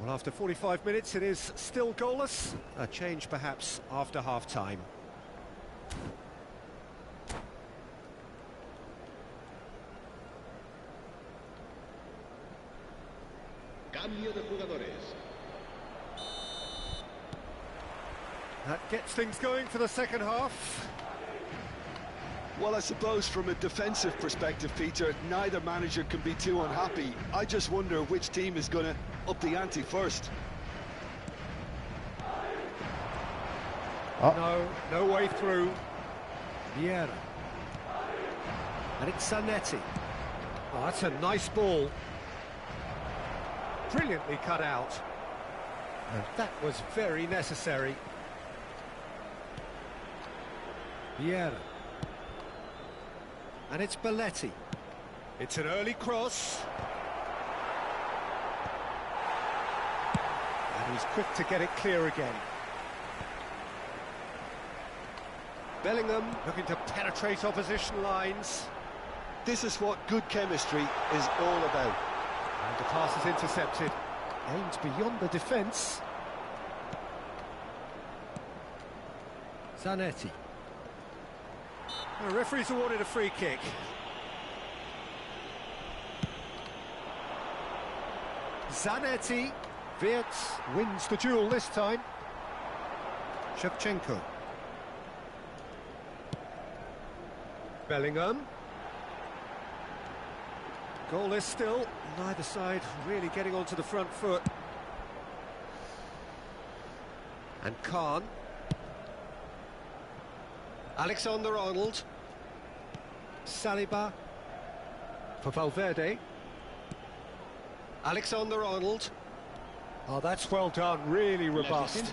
Well, after 45 minutes, it is still goalless. A change, perhaps, after half-time. Cambio de jugadores. That gets things going for the second half. Well, I suppose from a defensive perspective, Peter, neither manager can be too unhappy. I just wonder which team is going to up the ante first. No way through. Vieira. And it's Zanetti. Oh, that's a nice ball. Brilliantly cut out. And that was very necessary. Vieira. And it's Belletti. It's an early cross. And he's quick to get it clear again. Bellingham looking to penetrate opposition lines. This is what good chemistry is all about. And the pass is intercepted. Aims beyond the defence. Zanetti. The referee's awarded a free kick. Zanetti. Wirtz wins the duel this time. Shevchenko. Bellingham. Goalless still. Neither side really getting onto the front foot. And Khan. Alexander-Arnold. Saliba. For Valverde. Alexander-Arnold. Oh, that's well done, really robust.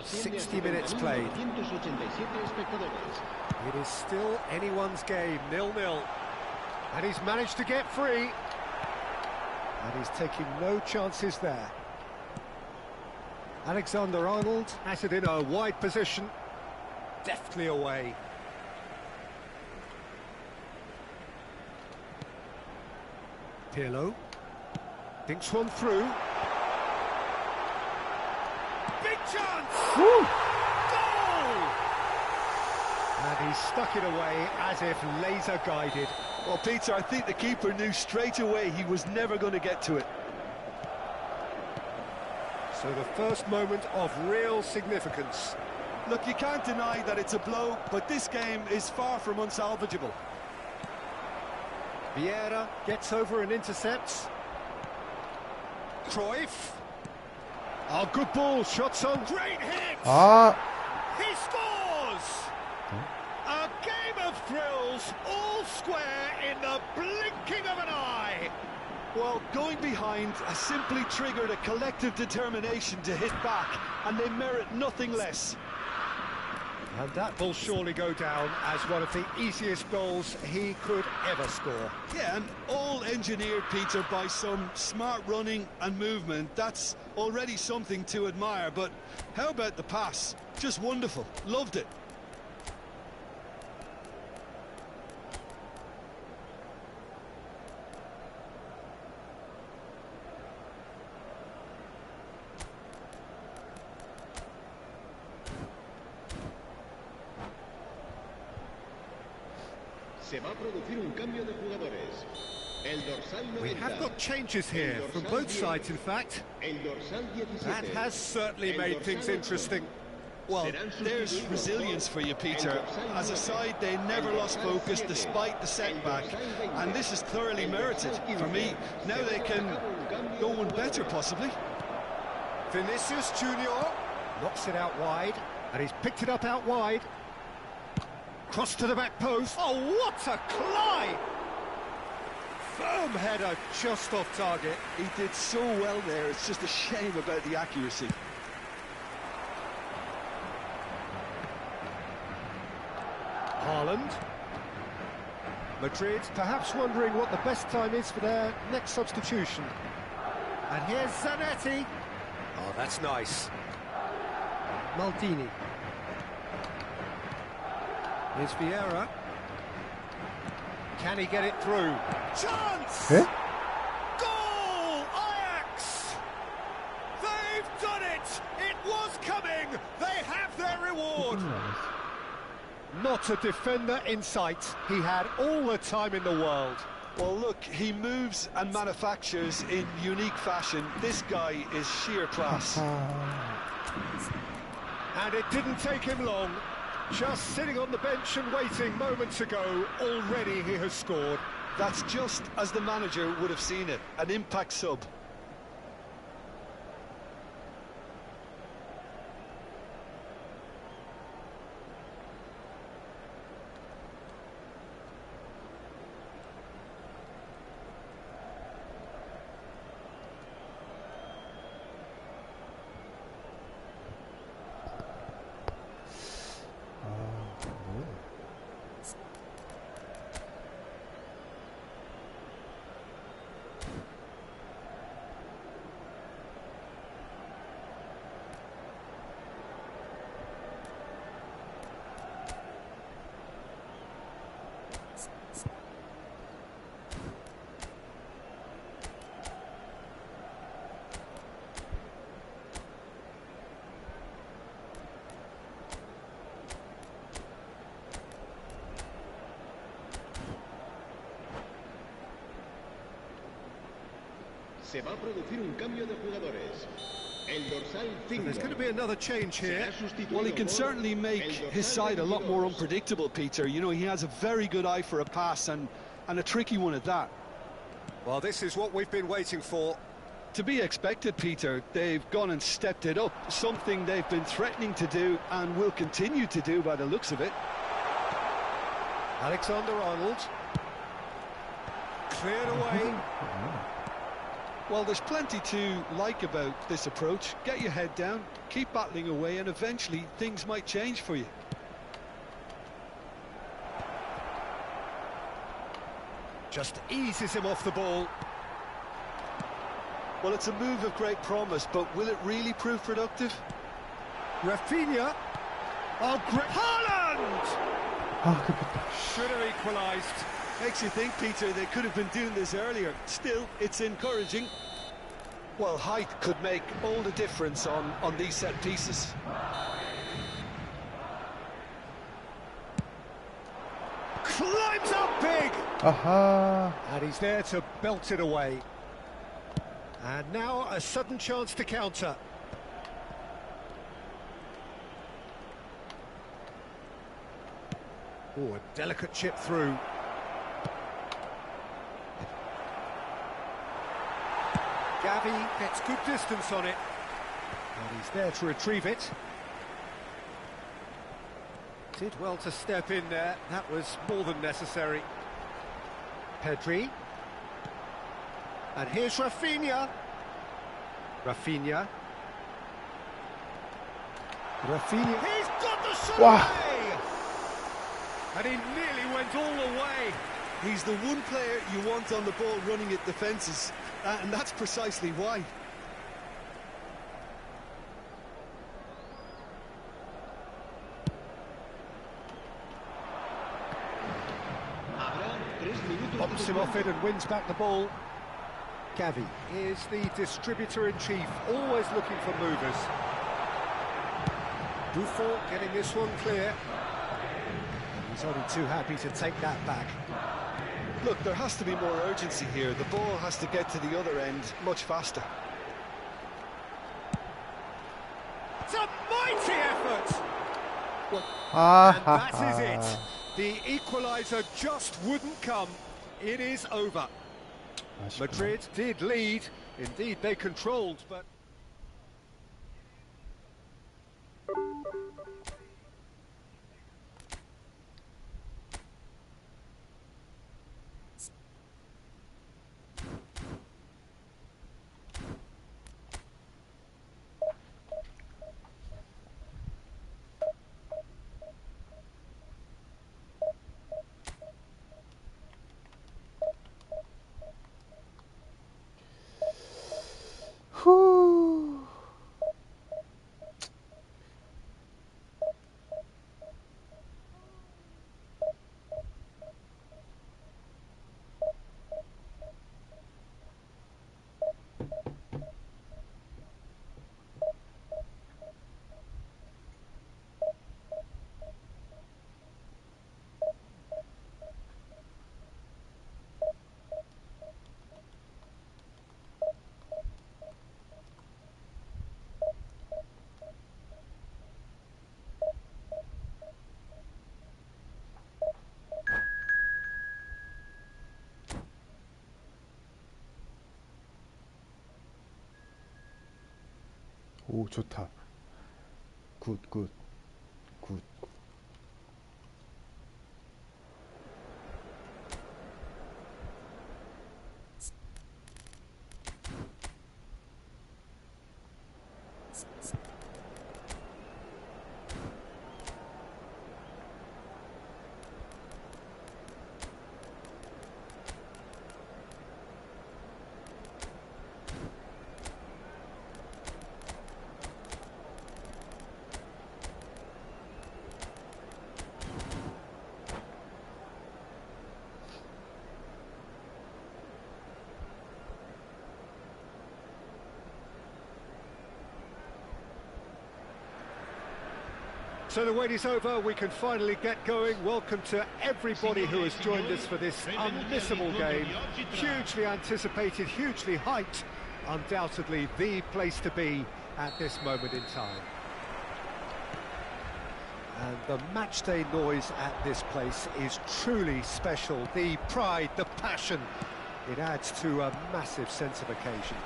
60 minutes played. It is still anyone's game, 0-0. And he's managed to get free. And he's taking no chances there. Alexander-Arnold has it in a wide position. Deftly away. Pirlo. Thinks one through. Big chance! Woo! Goal! And he stuck it away as if laser guided. Well, Peter, I think the keeper knew straight away he was never going to get to it. So the first moment of real significance. Look, you can't deny that it's a blow, but this game is far from unsalvageable. Vieira gets over and intercepts. Cruyff. Oh, good ball, shots on. Great hit! 아, He scores! A game of thrills, all square in the blinking of an eye. Well, going behind has simply triggered a collective determination to hit back, and they merit nothing less. And that will surely go down as one of the easiest goals he could ever score. Yeah, and all engineered, Peter, by some smart running and movement. That's already something to admire, but how about the pass? Just wonderful. Loved it. Se va a producir un cambio de jugadores. El dorsal 90. We have got changes here from both sides, in fact. El dorsal 17. That has certainly made things interesting. Well, there's resilience for you, Peter. As a side, they never lost focus despite the setback, and this is thoroughly merited. For me, now they can go one better, possibly. Vinicius Junior knocks it out wide, and he's picked it up out wide. Cross to the back post. Oh, what a climb! Firm header just off target. He did so well there, it's just a shame about the accuracy. Haaland. Madrid perhaps wondering what the best time is for their next substitution. And here's Zanetti. Oh, that's nice. Maldini. Here's Vieira. Can he get it through? Chance! 예? Goal! Ajax! They've done it! It was coming! They have their reward! Not a defender in sight. He had all the time in the world. Well, look, he moves and manufactures in unique fashion. This guy is sheer class. And it didn't take him long. Just sitting on the bench and waiting moments ago, already he has scored. That's just as the manager would have seen it, an impact sub. Se va a producir un cambio de jugadores. El dorsal 5. There's going to be another change here. Well, he can certainly make his side a lot more unpredictable, Peter. You know, he has a very good eye for a pass and a tricky one at that. Well, this is what we've been waiting for. To be expected, Peter. They've gone and stepped it up, something they've been threatening to do and will continue to do by the looks of it. Alexander-Arnold. Cleared away. Well, there's plenty to like about this approach. Get your head down, keep battling away, and eventually things might change for you. Just eases him off the ball. Well, it's a move of great promise, but will it really prove productive? Rafinha. Oh, great. Haaland! Should have equalised. Makes you think, Peter, they could have been doing this earlier. Still, it's encouraging. Well, height could make all the difference on these set pieces. Climbs up big! 아하. And he's there to belt it away. And now a sudden chance to counter. Oh, a delicate chip through. Gavi gets good distance on it. And he's there to retrieve it. Did well to step in there. That was more than necessary. Pedri. And here's Rafinha. Rafinha. He's got the shot away! And he nearly went all the way. He's the one player you want on the ball running at defences, and that's precisely why. Pops him off it and wins back the ball. Gavi is the distributor-in-chief, always looking for movers. Buffon getting this one clear. He's only too happy to take that back. Look, there has to be more urgency here. The ball has to get to the other end much faster. It's a mighty effort! 아, And that is it. The equaliser just wouldn't come. It is over. Madrid did lead. Indeed, they controlled, but... 후. 오, 좋다. 굿, 굿, 굿. So the wait is over, we can finally get going. Welcome to everybody who has joined us for this unmissable game. Hugely anticipated, hugely hyped. Undoubtedly the place to be at this moment in time. And the matchday noise at this place is truly special. The pride, the passion, it adds to a massive sense of occasion.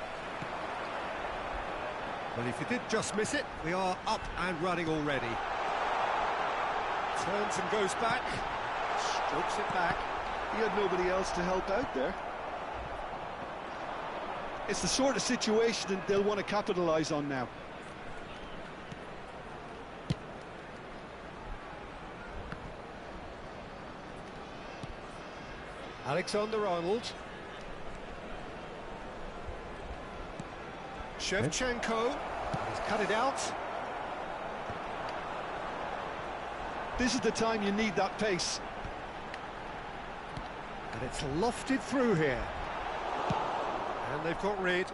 Well, if you did just miss it, we are up and running already. Turns and goes back, strokes it back. He had nobody else to help out there. It's the sort of situation that they'll want to capitalise on now. Alexander-Arnold. Shevchenko. He's cut it out. This is the time you need that pace. And it's lofted through here. And they've got rid.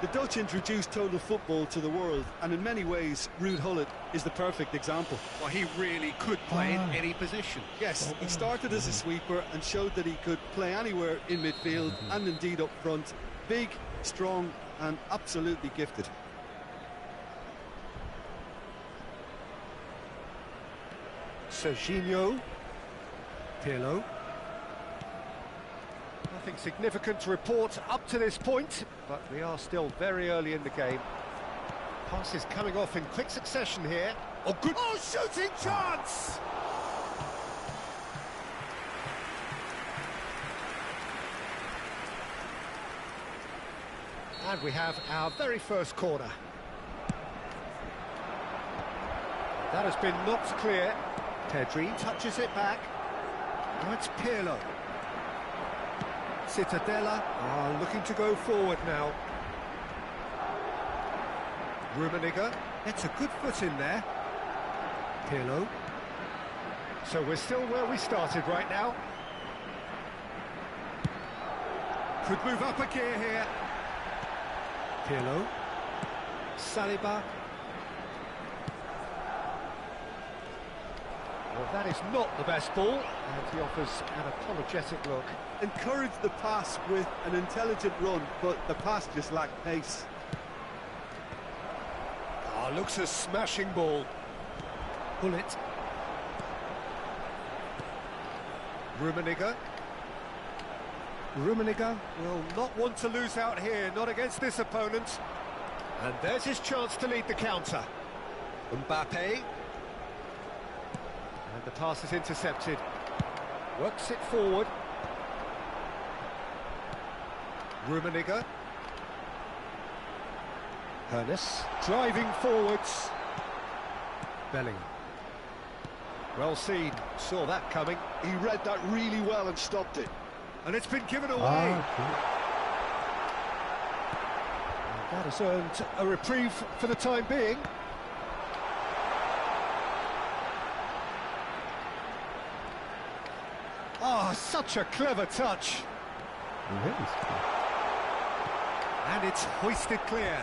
The Dutch introduced total football to the world, and in many ways, Ruud Gullit is the perfect example. Well, he really could play in any position. Yes, he started as a sweeper and showed that he could play anywhere in midfield and indeed up front. Big, strong, and absolutely gifted. Serginho. Pirlo. Nothing significant to report up to this point, but we are still very early in the game. Passes coming off in quick succession here. Oh, good! Oh, shooting chance! And we have our very first corner. That has been knocked clear. Pedri touches it back. Now it's Pirlo. Cittadella are looking to go forward now. Rummenigge gets a good foot in there. Pirlo. So we're still where we started right now. Could move up a gear here. Pirlo. Saliba. Well, that is not the best ball, and he offers an apologetic look. Encouraged the pass with an intelligent run, but the pass just lacked pace. Ah, looks a smashing ball. Bullet. Rummenigge. Rummenigge will not want to lose out here, not against this opponent. And there's his chance to lead the counter. Mbappe. And the pass is intercepted. Works it forward. Rummenigge. Hernes driving forwards. Bellingham. Well seen, saw that coming. He read that really well and stopped it. And it's been given away. 아, And that has earned a reprieve for the time being. Oh, such a clever touch. And it's hoisted clear.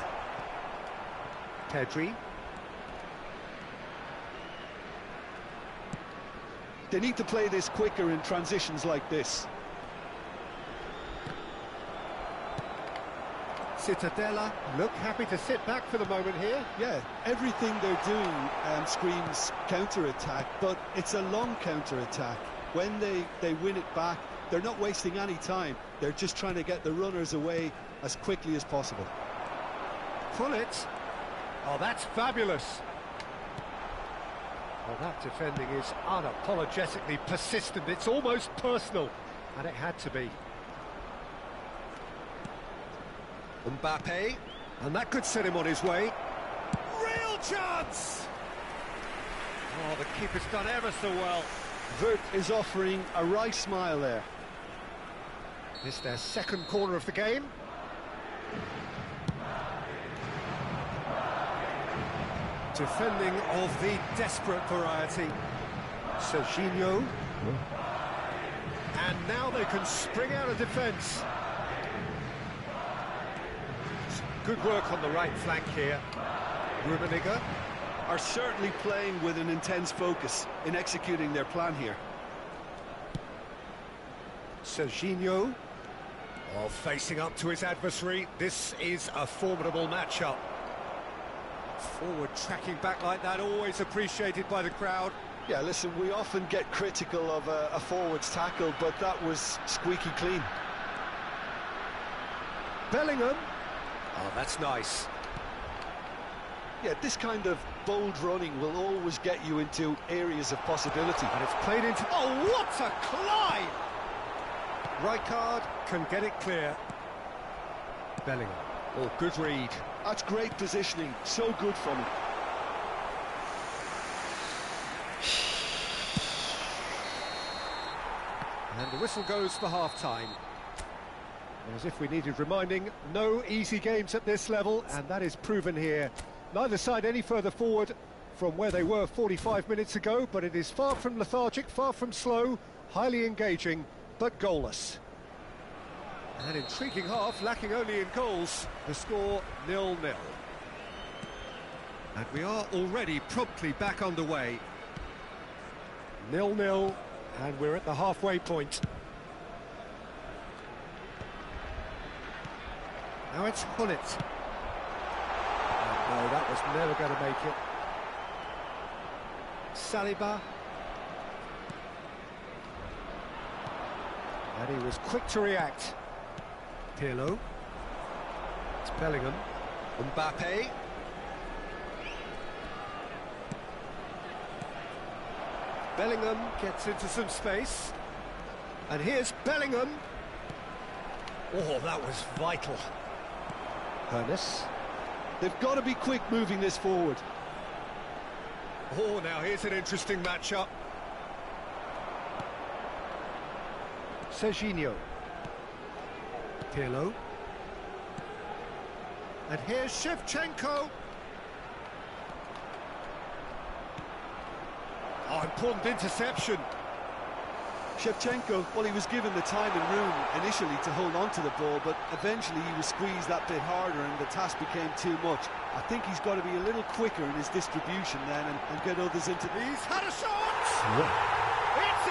Pedri. They need to play this quicker in transitions like this. Cittadella look happy to sit back for the moment here. Yeah, everything they're doing screams counter-attack, but it's a long counter-attack. When they win it back, they're not wasting any time. They're just trying to get the runners away as quickly as possible. Pull it. Oh, that's fabulous. Well, that defending is unapologetically persistent. It's almost personal, and it had to be. Mbappe, and that could set him on his way. Real chance! Oh, the keeper's done ever so well. Vert is offering a wry smile there. It's their second corner of the game. Defending of the desperate variety. Serginho. And now they can spring out of defence. Good work on the right flank here. Rummenigge are certainly playing with an intense focus in executing their plan here. Serginho. Oh, facing up to his adversary. This is a formidable matchup. Forward tracking back like that, always appreciated by the crowd. Yeah, listen, we often get critical of a forward's tackle, but that was squeaky clean. Bellingham. Oh, that's nice. Yeah, this kind of bold running will always get you into areas of possibility. And it's played into... Oh, what a climb! Rijkaard can get it clear. Bellingham. Oh, good read. That's great positioning, so good from him. And the whistle goes for half-time. As if we needed reminding, no easy games at this level, and that is proven here. Neither side any further forward from where they were 45 minutes ago, but it is far from lethargic, far from slow, highly engaging, but goalless. An intriguing half, lacking only in goals. The score 0-0. And we are already promptly back underway. 0-0, and we're at the halfway point. Now it's Hullet. No, that was never going to make it. Saliba. And he was quick to react. Pirlo. It's Bellingham. Mbappe. Bellingham gets into some space. And here's Bellingham. Oh, that was vital. Ernest. They've got to be quick moving this forward. Oh, now here's an interesting matchup. Serginho. Pirlo. And here's Shevchenko. Oh, important interception. Shevchenko, well, he was given the time and room initially to hold on to the ball, but eventually he was squeezed that bit harder and the task became too much. I think he's got to be a little quicker in his distribution then and get others into... He's had a shot! It's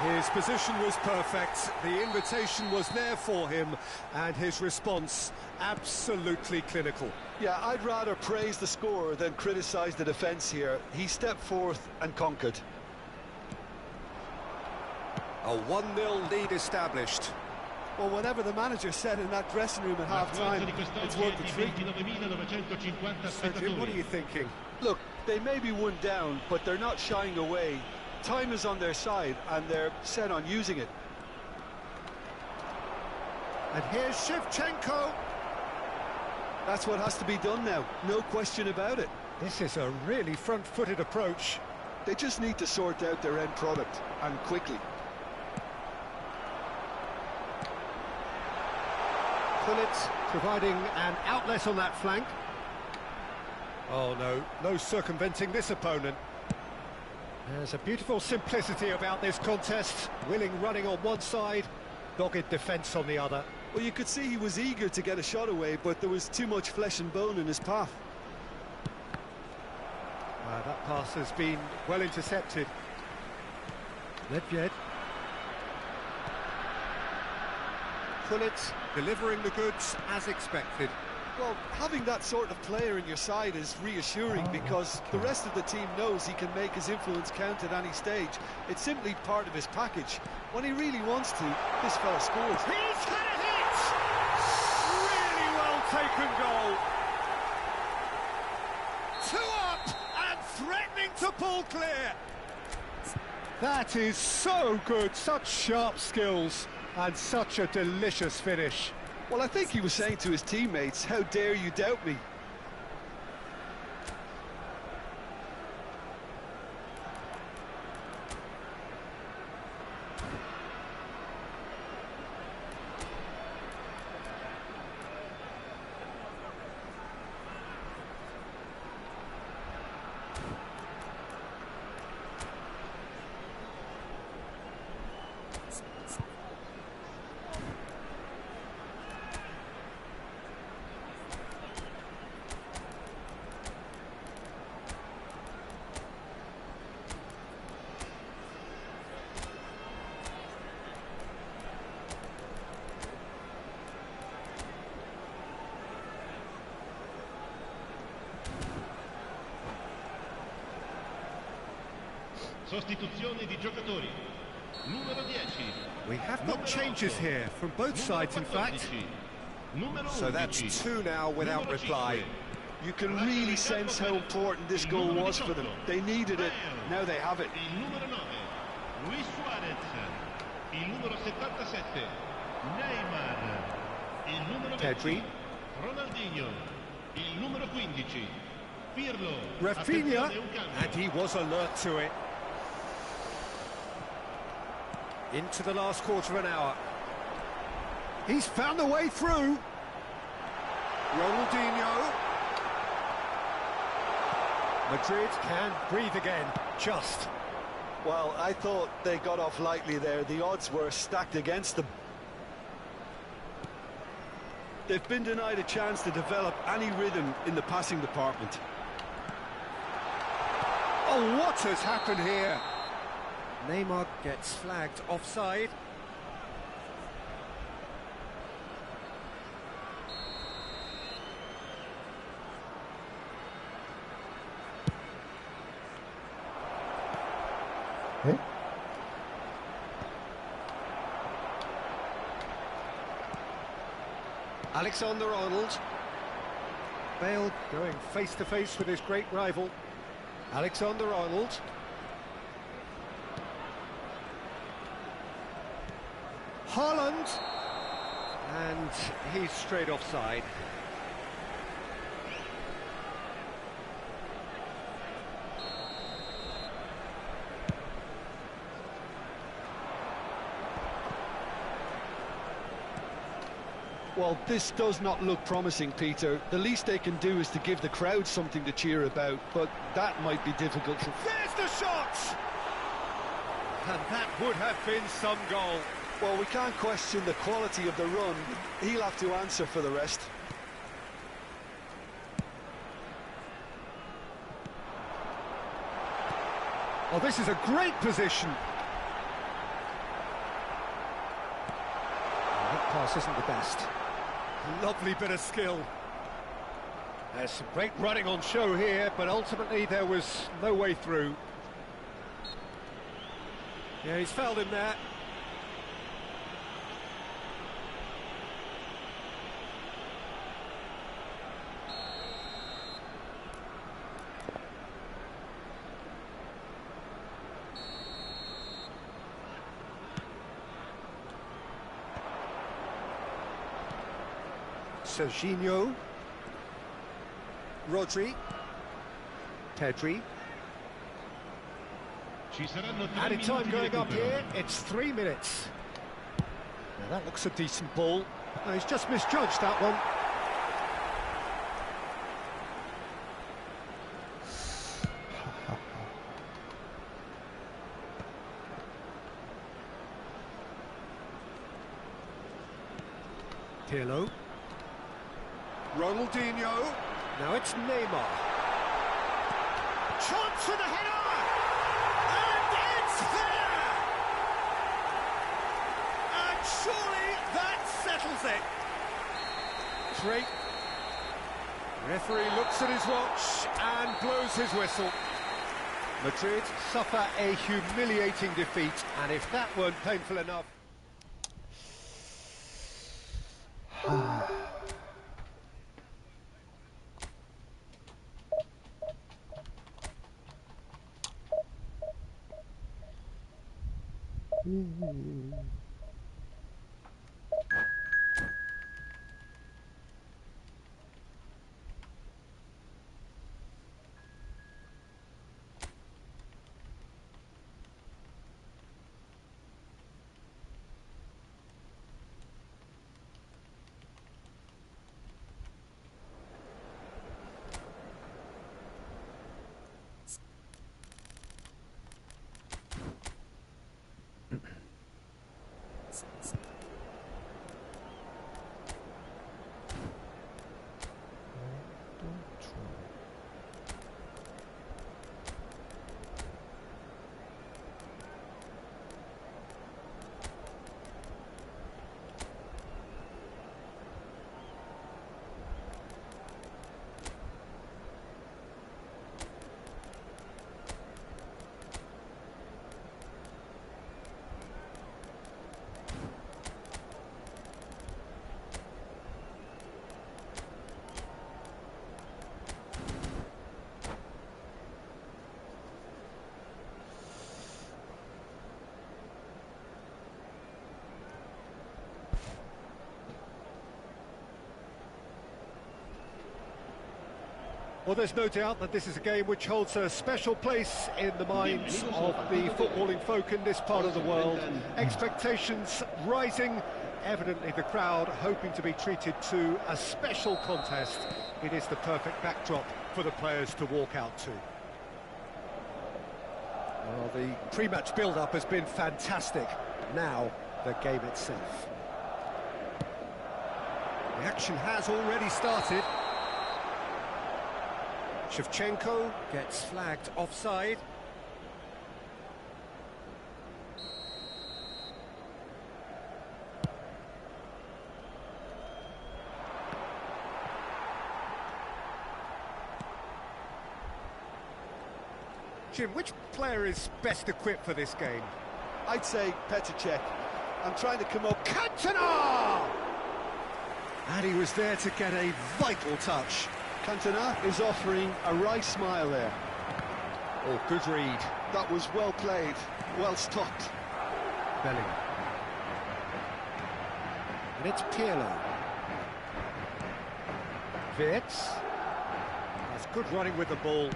in! His position was perfect, the invitation was there for him, and his response absolutely clinical. Yeah, I'd rather praise the scorer than criticise the defence here. He stepped forth and conquered. A 1-0 lead established. Well, whatever the manager said in that dressing room at half-time, it's worth the treat. Sergio, what are you thinking? Look, they may be one down, but they're not shying away. Time is on their side, and they're set on using it. And here's Shevchenko. That's what has to be done now, no question about it. This is a really front-footed approach. They just need to sort out their end product, and quickly. Hullet providing an outlet on that flank. Oh no, no circumventing this opponent. There's a beautiful simplicity about this contest. Willing running on one side, dogged defence on the other. Well, you could see he was eager to get a shot away, but there was too much flesh and bone in his path. That pass has been well intercepted. Nedved. Hullet delivering the goods as expected. Well, having that sort of player in your side is reassuring because the rest of the team knows he can make his influence count at any stage. It's simply part of his package. When he really wants to, this fella scores. He's had a hit! Really well taken goal. 2 up and threatening to pull clear. That is so good, such sharp skills and such a delicious finish. Well, I think he was saying to his teammates, how dare you doubt me? Sostituzione di giocatori. Numero 10. We have got changes here from both sides, in fact. So that's 2 now without reply. You can really sense how important this goal was for them. They needed it, now they have it. Il numero 9. Luis Suarez. Il numero 77. Neymar. Il numero 20. Pedri. Ronaldinho. Il numero 15. Pirlo. Rafinha, and he was alert to it. Into the last quarter of an hour. He's found the way through. Ronaldinho. Madrid can breathe again, just. Well, I thought they got off lightly there. The odds were stacked against them. They've been denied a chance to develop any rhythm in the passing department. Oh, what has happened here? Neymar gets flagged offside. 에? Alexander-Arnold. Bale going face-to-face with his great rival. Alexander-Arnold. Haaland. And he's straight offside. Well, this does not look promising, Peter. The least they can do is to give the crowd something to cheer about, but that might be difficult for... There's the shot! And that would have been some goal. Well, we can't question the quality of the run. He'll have to answer for the rest. Oh, this is a great position. That pass isn't the best. Lovely bit of skill. There's some great running on show here, but ultimately there was no way through. Yeah, he's fouled him there. Serginho, Rodri, Pedri. Added time going up here, it's 3 minutes. Now that looks a decent ball. No, he's just misjudged that one. Pirlo. Ronaldinho. Now it's Neymar. Chance for the header! And it's there! And surely that settles it. 3. Referee looks at his watch and blows his whistle. Madrid suffer a humiliating defeat, and if that weren't painful enough... Well, there's no doubt that this is a game which holds a special place in the minds of the footballing folk in this part of the world. Expectations rising, evidently the crowd hoping to be treated to a special contest. It is the perfect backdrop for the players to walk out to. Well, the pre-match build-up has been fantastic. Now, the game itself. The action has already started. Shevchenko gets flagged offside. Jim, which player is best equipped for this game? I'd say Petr Cech. I'm trying to come up... Cantona! And he was there to get a vital touch. Cantona is offering a wry smile there. Oh, good read. That was well played, well stopped. Bellingham. And it's Pirlo. Wirtz. That's good running with the ball.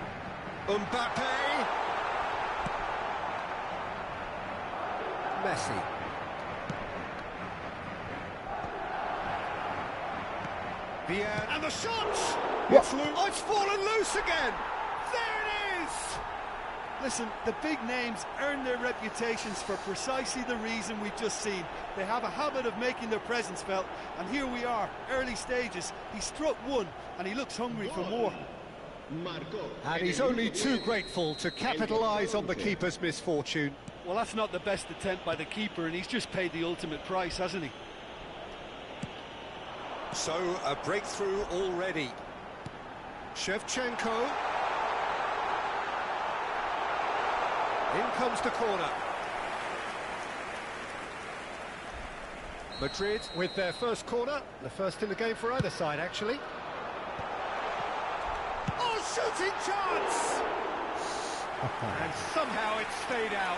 Mbappe. Messi. Vieira. And the shot! It's loose. Oh, it's fallen loose again! There it is! Listen, the big names earn their reputations for precisely the reason we've just seen. They have a habit of making their presence felt, and here we are, early stages. He struck one, and he looks hungry for more. And he's only too grateful to capitalise on the keeper's misfortune. Well, that's not the best attempt by the keeper, and he's just paid the ultimate price, hasn't he? So, a breakthrough already. Shevchenko. In comes the corner. Madrid with their first corner. The first in the game for either side, actually. Oh, shooting chance! And somehow it stayed out.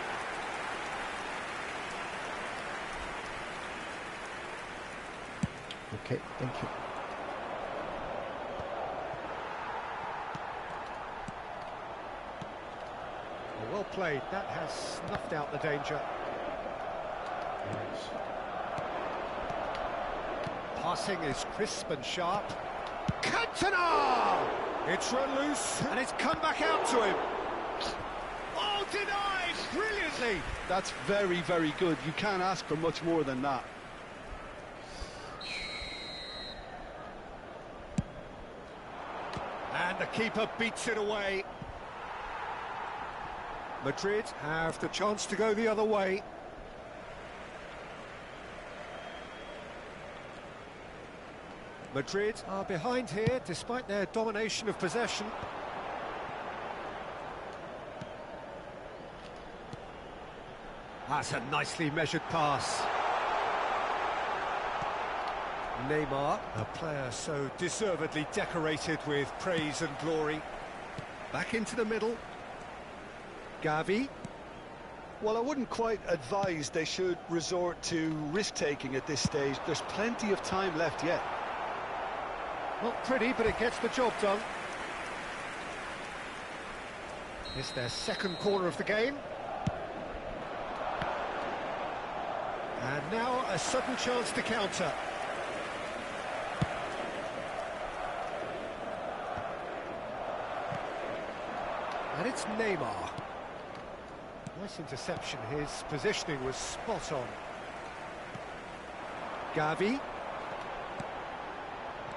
Okay, thank you. Well played. That has snuffed out the danger. Nice. Passing is crisp and sharp. Cantona! It's run loose, and it's come back out to him. Oh, denied! Brilliantly! That's very, very good. You can't ask for much more than that. And the keeper beats it away. Madrid have the chance to go the other way. Madrid are behind here despite their domination of possession. That's a nicely measured pass. Neymar, a player so deservedly decorated with praise and glory. Back into the middle. Gavi. Well, I wouldn't quite advise they should resort to risk-taking at this stage. There's plenty of time left yet. Not pretty, but it gets the job done. It's their second corner of the game. And now a sudden chance to counter. And it's Neymar. Nice interception. His positioning was spot on. Gavi.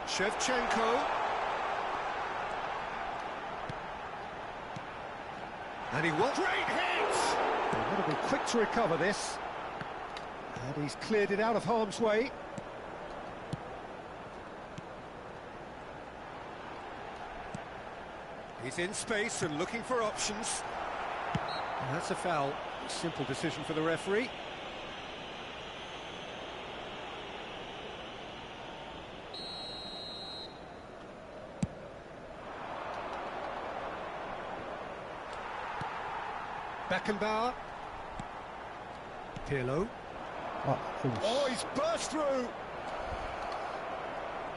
Shevchenko. And he was... Great hit! They've got to be quick to recover this. And he's cleared it out of harm's way. He's in space and looking for options. And that's a foul. Simple decision for the referee. Beckenbauer. Pirlo. Oh, he's burst through.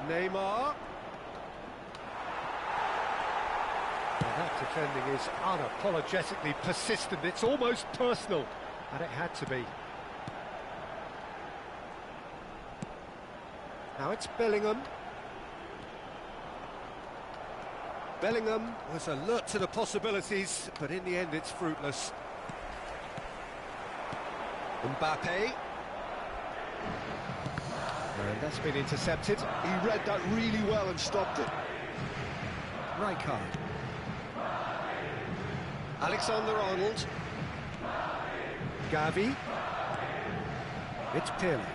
Neymar. Well, that defending is unapologetically persistent. It's almost personal, and it had to be. Now it's Bellingham. Bellingham was alert to the possibilities, but in the end it's fruitless. Mbappe. And that's been intercepted. He read that really well and stopped it. Rijkaard. Alexander-Arnold. Gavi. It's Pirlo.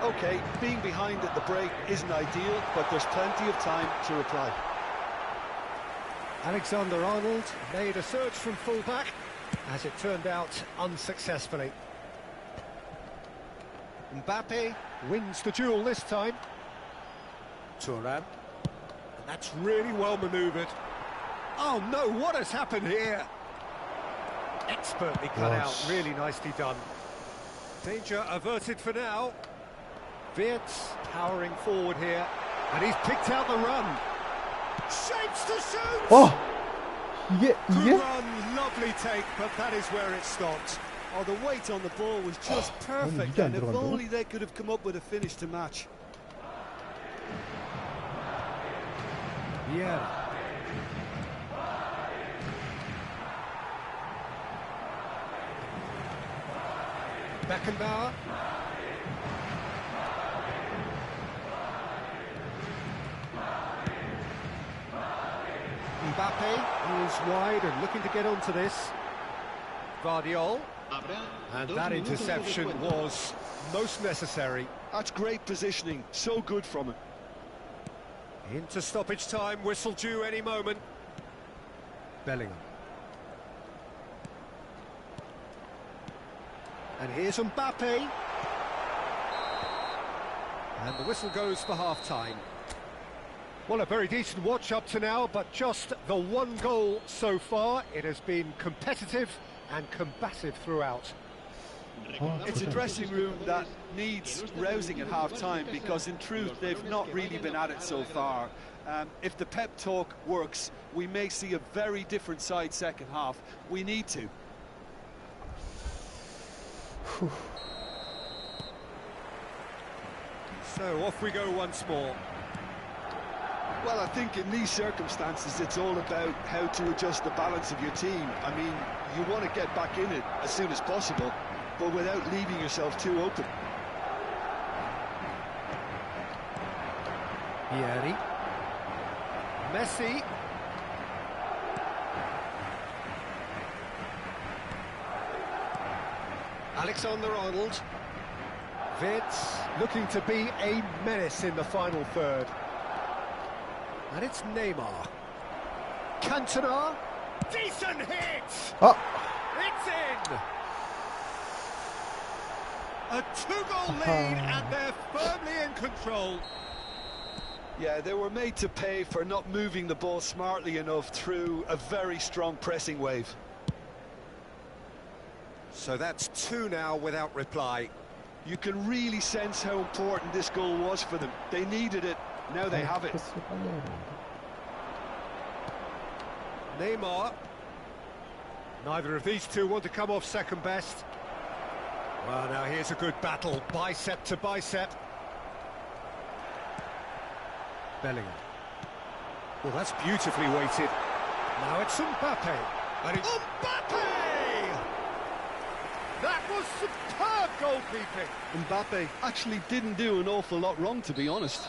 Okay, being behind at the break isn't ideal, but there's plenty of time to reply. Alexander-Arnold made a surge from fullback, as it turned out unsuccessfully. Mbappe wins the duel this time. Thuram. And that's really well manoeuvred. Oh no, what has happened here? Expertly cut out, really nicely done. Danger averted for now. Wirtz powering forward here, and he's picked out the run. Shapes to shoot! 어! Good 이게? run, lovely take, but that is where it stopped. Oh, the weight on the ball was just perfect, 이게 안 and if 들어간다고? only they could have come up with a finish to match. Yeah. Beckenbauer. Mbappe is wide and looking to get onto this. Guardiola. And that interception was most necessary. That's great positioning, so good from him. Into stoppage time, whistle due any moment. Bellingham. And here's Mbappe. And the whistle goes for half-time. Well, a very decent watch up to now, but just the one goal so far. It has been competitive and combative throughout. It's a dressing room that needs rousing at half-time, because in truth they've not really been at it so far. If the pep talk works, we may see a very different side second half. We need to. So off we go once more. Well, I think in these circumstances it's all about how to adjust the balance of your team. I mean, you want to get back in it as soon as possible, but without leaving yourself too open. Vieri. Messi. Alexander-Arnold. Wirtz looking to be a menace in the final third. And it's Neymar. Cantona. Decent hit! 아! It's in! A two-goal lead, and they're firmly in control. Yeah, they were made to pay for not moving the ball smartly enough through a very strong pressing wave. So that's two now without reply. You can really sense how important this goal was for them. They needed it, now they have it. 패스를 빨리 해야 되는데. Neymar. Neither of these two want to come off second best. Well, now here's a good battle, bicep to bicep. Bellingham. Well, that's beautifully weighted. Now it's Mbappe. And it's Mbappe! That was superb goalkeeping. Mbappe actually didn't do an awful lot wrong, to be honest.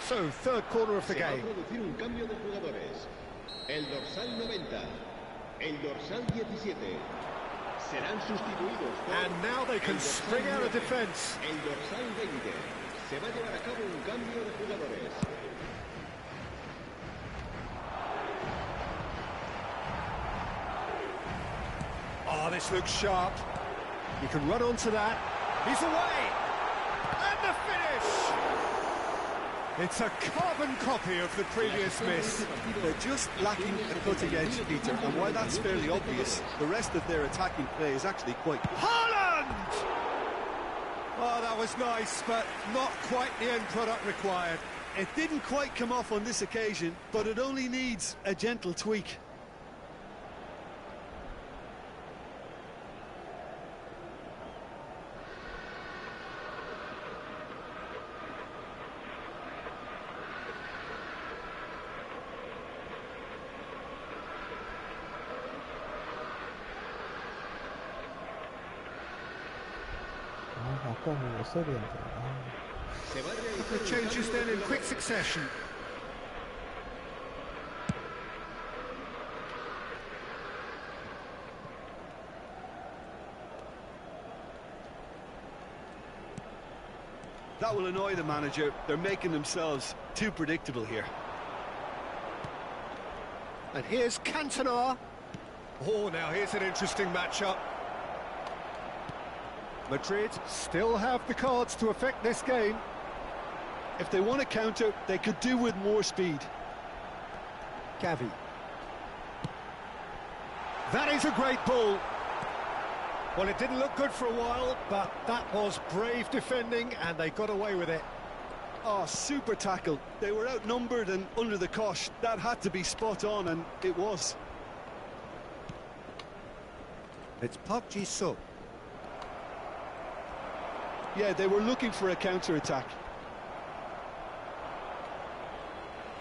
So, third corner of the Se va a game. producir un cambio de jugadores. El dorsal 90, el dorsal 17 serán sustituidos por... And now they can spring out of defence. El dorsal 20. Se va a llevar a cabo un cambio de jugadores. Oh, this looks sharp. You can run onto that. He's away. And the finish. It's a carbon copy of the previous miss. They're just lacking a cutting edge, Peter, and while that's fairly obvious, the rest of their attacking play is actually quite... Haaland! Oh, that was nice, but not quite the end product required. It didn't quite come off on this occasion, but it only needs a gentle tweak. 시간을 써야 되는데. Se va a The realizar un changes cambio then de in quick jugadores. succession. That will annoy the manager. They're making themselves too predictable here. And here's Cantona. Oh, now here's an interesting matchup. Madrid still have the cards to affect this game. If they want to counter, they could do with more speed. Gavi. That is a great ball. Well, it didn't look good for a while, but that was brave defending, and they got away with it. Oh, super tackle. They were outnumbered and under the cosh. That had to be spot on, and it was. It's Park Ji-suk. Yeah, they were looking for a counter-attack.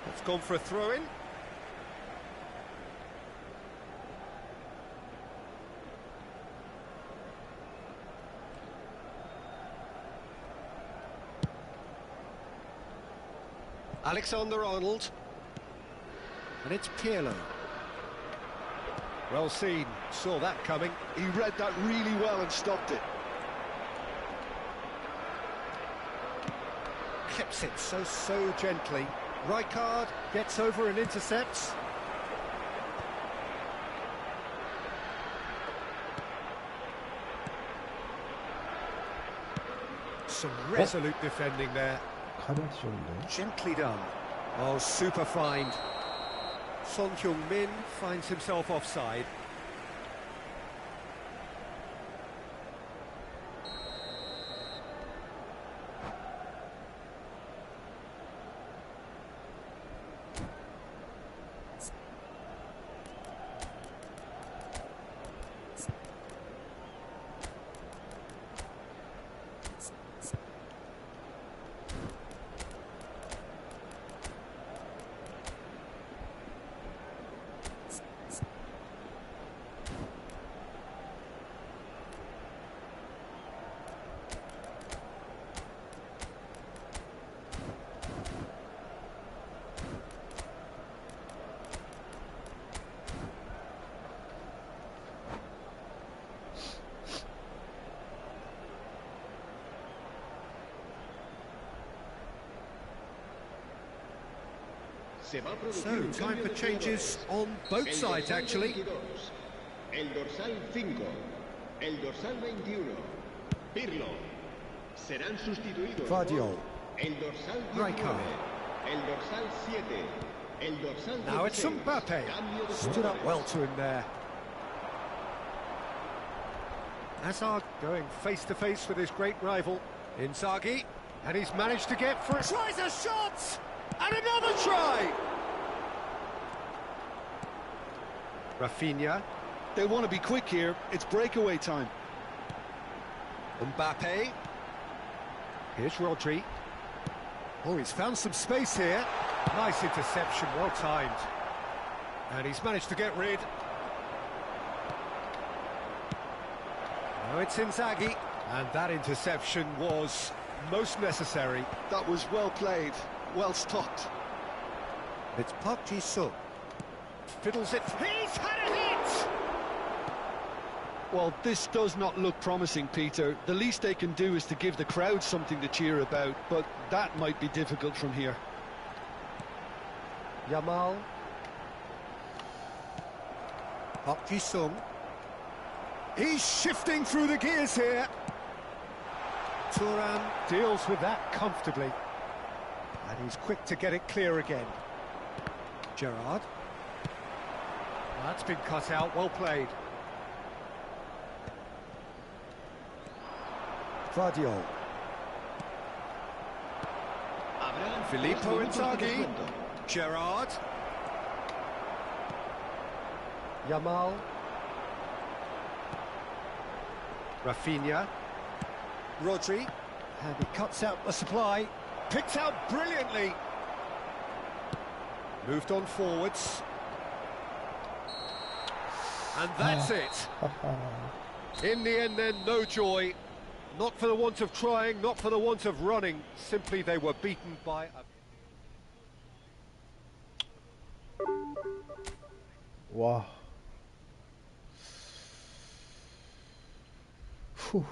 It's gone for a throw-in. Alexander-Arnold. And it's Pirlo. Well seen, saw that coming. He read that really well and stopped it. Clips it so gently. Rijkaard gets over and intercepts. Some resolute defending there. 가면티 좋은데. Gently done. Oh, super find. Son Heung-min finds himself offside. Se va a producir So, un time cambio for de changes jugadores. on both El sides, dorsal actually. 22, el dorsal 5, el dorsal 21, Pirlo. Serán sustituidos Guardiola. por el dorsal 19, Rijkaard. el dorsal 7, el dorsal 16. Now it's Mbappe. Cambio de Stood up jugadores. well to him there. Hazard going face-to-face with his great rival, Inzaghi. And he's managed to get for it. Tries a shot! And another try! Rafinha. They want to be quick here. It's breakaway time. Mbappe. Here's Rodri. Oh, he's found some space here. Nice interception, well timed. And he's managed to get rid. Now it's Inzaghi. And that interception was most necessary. That was well played, well stopped. It's Park Ji-suk. Fiddles it. He's had a hit! Well, this does not look promising, Peter. The least they can do is to give the crowd something to cheer about, but that might be difficult from here. Yamal. Park Ji-sung. He's shifting through the gears here. Thuram deals with that comfortably. And he's quick to get it clear again. Gerrard. That's been cut out, well played. Guardiola. Habrá Filippo 2 minutos de Inzaghi. descuento. Gerrard. Yamal. Rafinha. Rodri. And he cuts out the supply. Picked out brilliantly. Moved on forwards. And that's it. In the end then, no joy. Not for the want of trying, not for the want of running, simply they were beaten by a... 와. 후.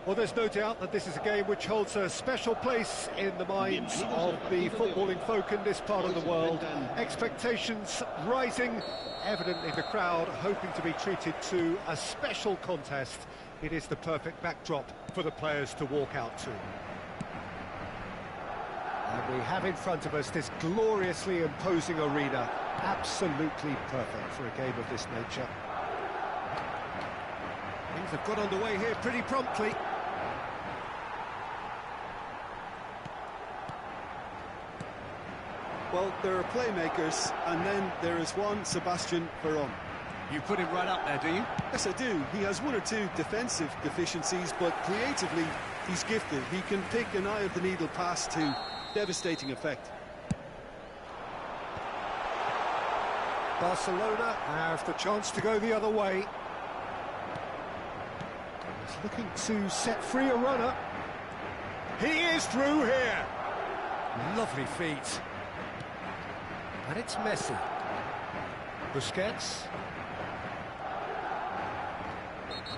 Well, there's no doubt that this is a game which holds a special place in the minds of the footballing folk in this part of the world. Expectations rising, evidently the crowd hoping to be treated to a special contest. It is the perfect backdrop for the players to walk out to. And we have in front of us this gloriously imposing arena, absolutely perfect for a game of this nature. Things have got underway here pretty promptly. Well, there are playmakers, and then there is one Sebastian Veron. You put him right up there, do you? Yes, I do. He has one or two defensive deficiencies, but creatively, he's gifted. He can pick an eye-of-the-needle pass to devastating effect. Barcelona have the chance to go the other way. He's looking to set free a runner. He is through here. Lovely feet. And it's Messi. Busquets.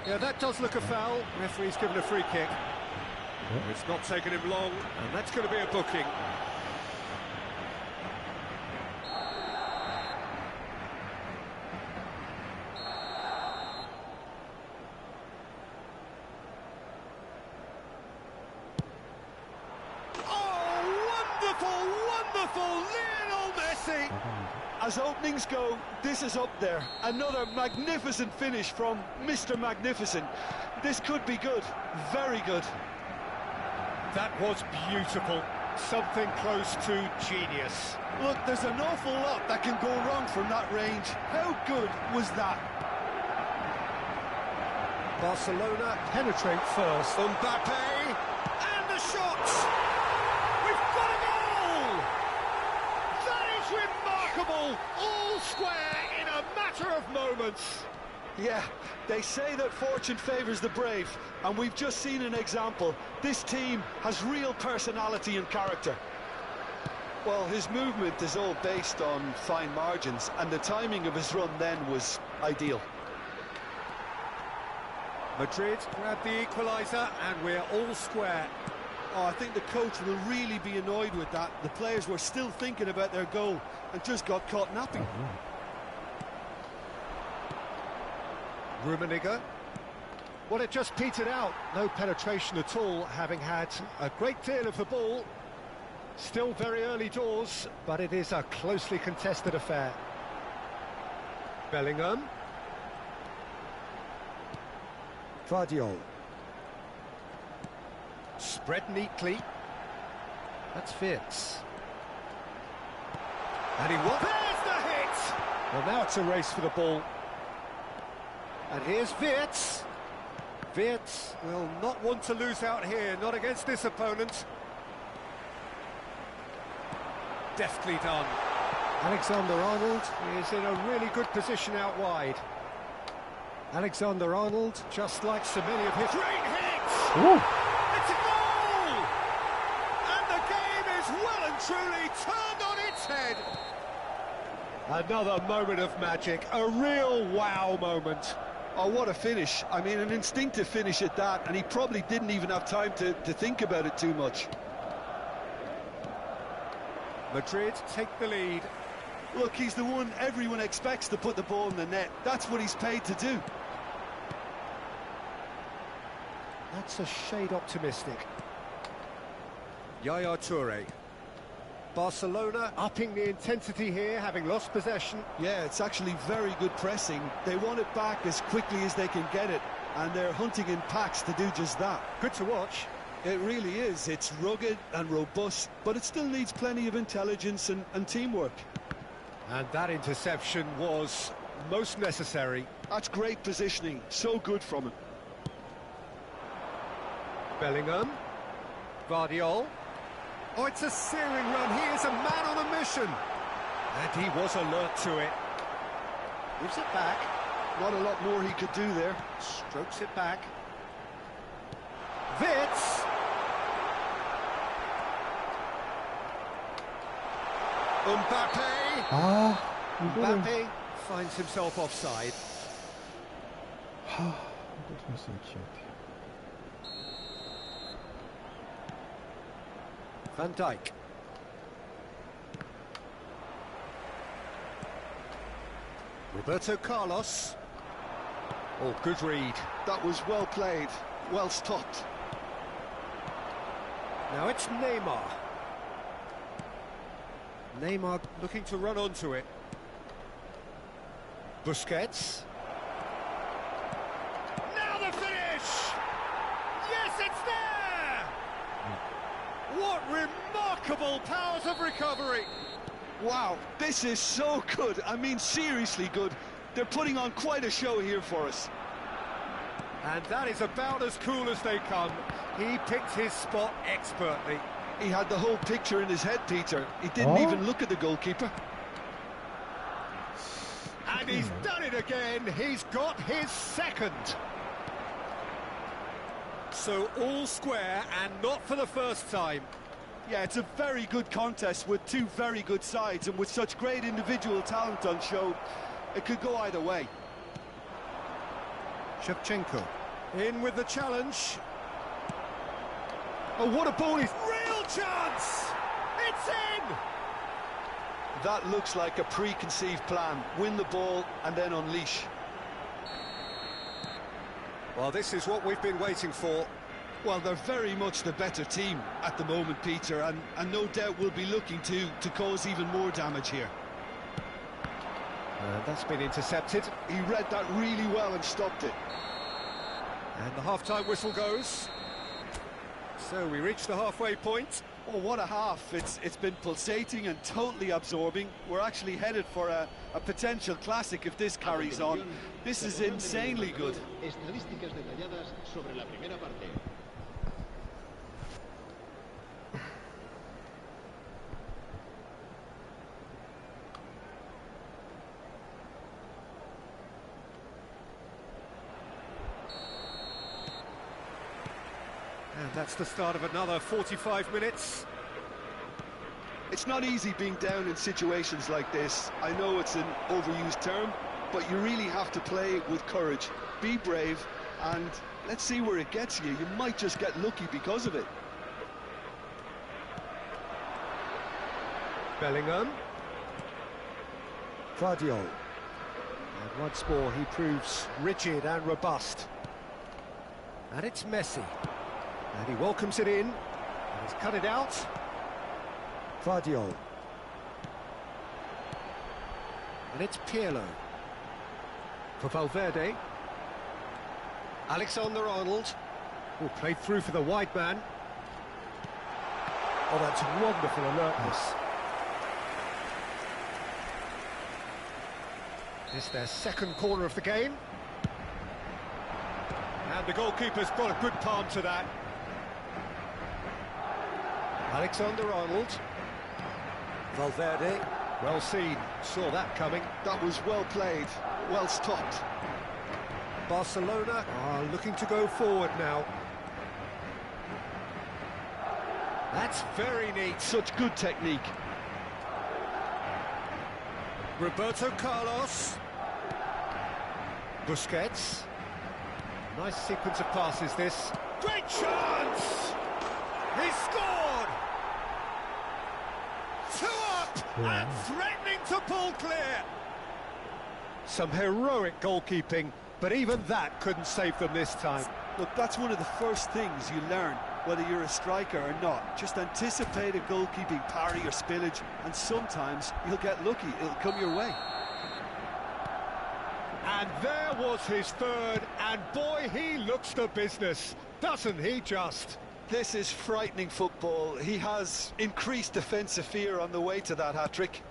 Yeah, that does look a foul. Referee's given a free kick. It's not taken him long, and that's going to be a booking. Lionel Messi! As openings go, this is up there. Another magnificent finish from Mr. Magnificent. This could be good, very good. That was beautiful. Something close to genius. Look, there's an awful lot that can go wrong from that range. How good was that? Barcelona penetrate first. Mbappe, and the shot! We've got a goal! That is remarkable! All square in a matter of moments. Yeah, they say that fortune favours the brave, and we've just seen an example. This team has real personality and character. Well, his movement is all based on fine margins, and the timing of his run then was ideal. Madrid grab the equaliser, and we're all square. Oh, I think the coach will really be annoyed with that. The players were still thinking about their goal and just got caught napping. Rummenigge. Well, it just petered out. No penetration at all, having had a great deal of the ball. Still very early doors, but it is a closely contested affair. Bellingham. Vardiol. Spread neatly. That's Fitz. And he won. There's the hit! Well, now it's a race for the ball. And here's Wirtz. Wirtz will not want to lose out here, not against this opponent. Deftly done. Alexander-Arnold is in a really good position out wide. Alexander-Arnold, just like so many of his... Great hits! Ooh. It's a goal! And the game is well and truly turned on its head. Another moment of magic, a real wow moment. Oh, what a finish. I mean, an instinctive finish at that, and he probably didn't even have time to think about it too much. Madrid take the lead. Look, he's the one everyone expects to put the ball in the net. That's what he's paid to do. That's a shade optimistic. Yaya Toure. Barcelona upping the intensity here, having lost possession. Yeah, it's actually very good pressing. They want it back as quickly as they can get it, and they're hunting in packs to do just that. Good to watch. It really is. It's rugged and robust, but it still needs plenty of intelligence and teamwork. And that interception was most necessary. That's great positioning. So good from him. Bellingham. Guardiola. Oh, it's a searing run. He is a man on a mission. And he was alert to it. Gives it back. Not a lot more he could do there. Strokes it back. Wits. Mbappe. 이거는 Mbappe finds himself offside. 이거 됐으면 기억해. Van Dijk. Roberto Carlos. Oh, good read. That was well played, well stopped. Now it's Neymar. Neymar looking to run onto it. Busquets. Now the finish! Yes, it's there! What remarkable powers of recovery! Wow, this is so good. I mean, seriously good. They're putting on quite a show here for us. And that is about as cool as they come. He picked his spot expertly. He had the whole picture in his head, Peter. He didn't even look at the goalkeeper. And he's done it again. He's got his second. So all square, and not for the first time. Yeah, it's a very good contest with two very good sides, and with such great individual talent on show, it could go either way. Shevchenko in with the challenge. Oh, what a ball! He's real chance! It's in! That looks like a preconceived plan. Win the ball and then unleash. Well, this is what we've been waiting for. Well, they're very much the better team at the moment, Peter, and no doubt will be looking to cause even more damage here. That's been intercepted. He read that really well and stopped it. And the half-time whistle goes. So we reach the halfway point. Oh, what a half. It's been pulsating and totally absorbing. We're actually headed for a potential classic if this carries on. This is insanely good. Estadísticas detalladas sobre la primera parte. And that's the start of another 45 minutes. It's not easy being down in situations like this. I know it's an overused term, but you really have to play with courage. Be brave, and let's see where it gets you. You might just get lucky because of it. Bellingham. Guardiola. And once more he proves rigid and robust. And it's Messi. And he welcomes it in. And he's cut it out. Guardiola. And it's Pirlo. For Valverde. Alexander-Arnold. Oh, played through for the wide man. Oh, that's wonderful alertness. It's their second corner of the game. And the goalkeeper's got a good palm to that. Alexander-Arnold. Valverde, well seen, saw that coming. That was well played, well stopped. Barcelona are looking to go forward now. That's very neat. Such good technique. Roberto Carlos. Busquets. Nice sequence of passes, this. Great chance! He scored! 2 up and threatening to pull clear. Some heroic goalkeeping, but even that couldn't save them this time. Look, that's one of the first things you learn, whether you're a striker or not. Just anticipate a goalkeeping parry or spillage, and sometimes you'll get lucky, it'll come your way. And there was his third, and boy, he looks the business, doesn't he just? This is frightening football. He has increased defensive fear on the way to that hat-trick.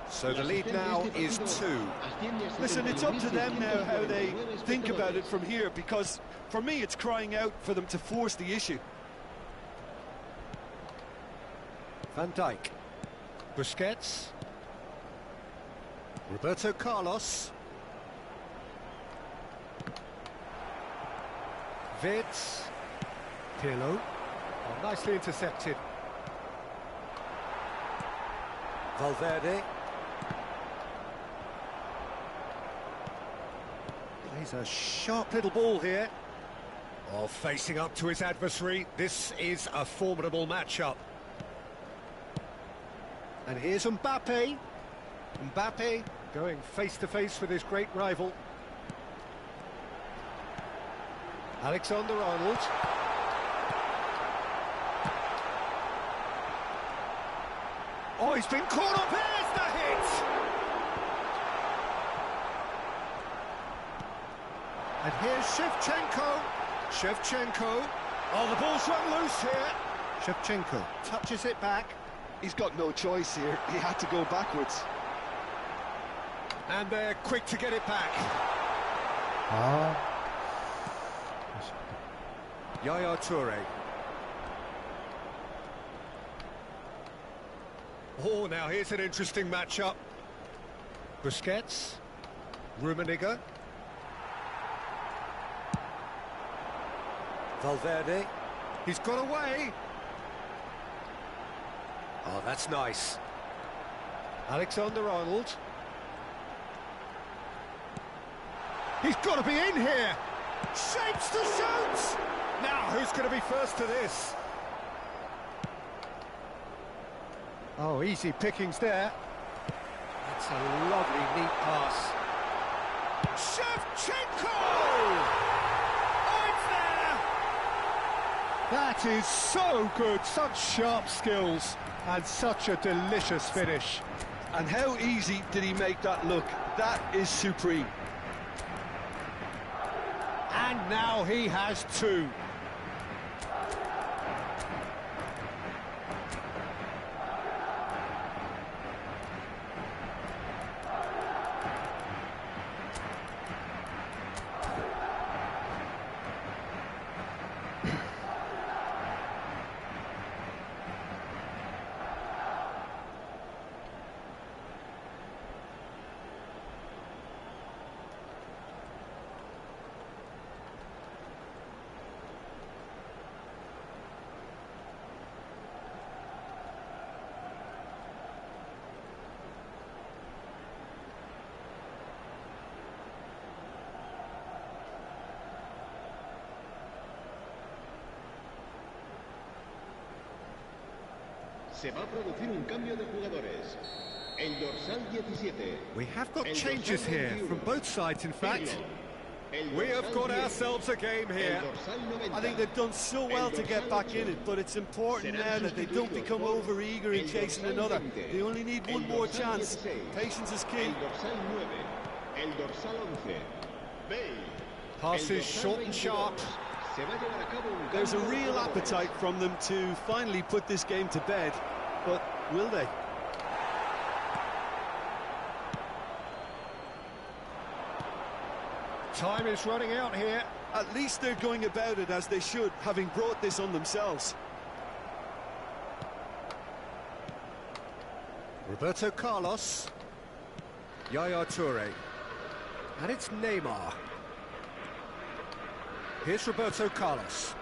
So the lead now is 2. Listen, it's up to them now how they think about it from here, because for me it's crying out for them to force the issue. Van Dijk. Busquets. Roberto Carlos. Vids. Pirlo. Oh, nicely intercepted. Valverde. Plays a sharp little ball here. Oh, facing up to his adversary. This is a formidable matchup. And here's Mbappe. Mbappe going face-to-face with his great rival. Alexander-Arnold. Oh, he's been caught up. There's the hit! And here's Shevchenko. Oh, the ball's run loose here. Shevchenko touches it back. He's got no choice here. He had to go backwards. And they're quick to get it back. 아, Yaya Toure. Oh, now here's an interesting matchup. Busquets. Rummenigge. Valverde. He's got away. Oh, that's nice. Alexander-Arnold. He's got to be in here. Shapes to shoot. Now, who's going to be first to this? Oh, easy pickings there. That's a lovely, neat pass. Shevchenko! Oh, it's there! That is so good. Such sharp skills and such a delicious finish. And how easy did he make that look? That is supreme. And now he has 2. Se va a producir un cambio de jugadores. El dorsal 17. We have got changes here from both sides, in fact. We have got ourselves a game here. I think they've done so well to get back in it, but it's important now that they don't become over-eager in chasing another. They only need one more chance. Patience is key. El dorsal 11. Passes short and sharp. There's a real appetite from them to finally put this game to bed, but will they? Time is running out here. At least they're going about it as they should, having brought this on themselves. Roberto Carlos. Yaya Toure. And it's Neymar. Here's Roberto Carlos.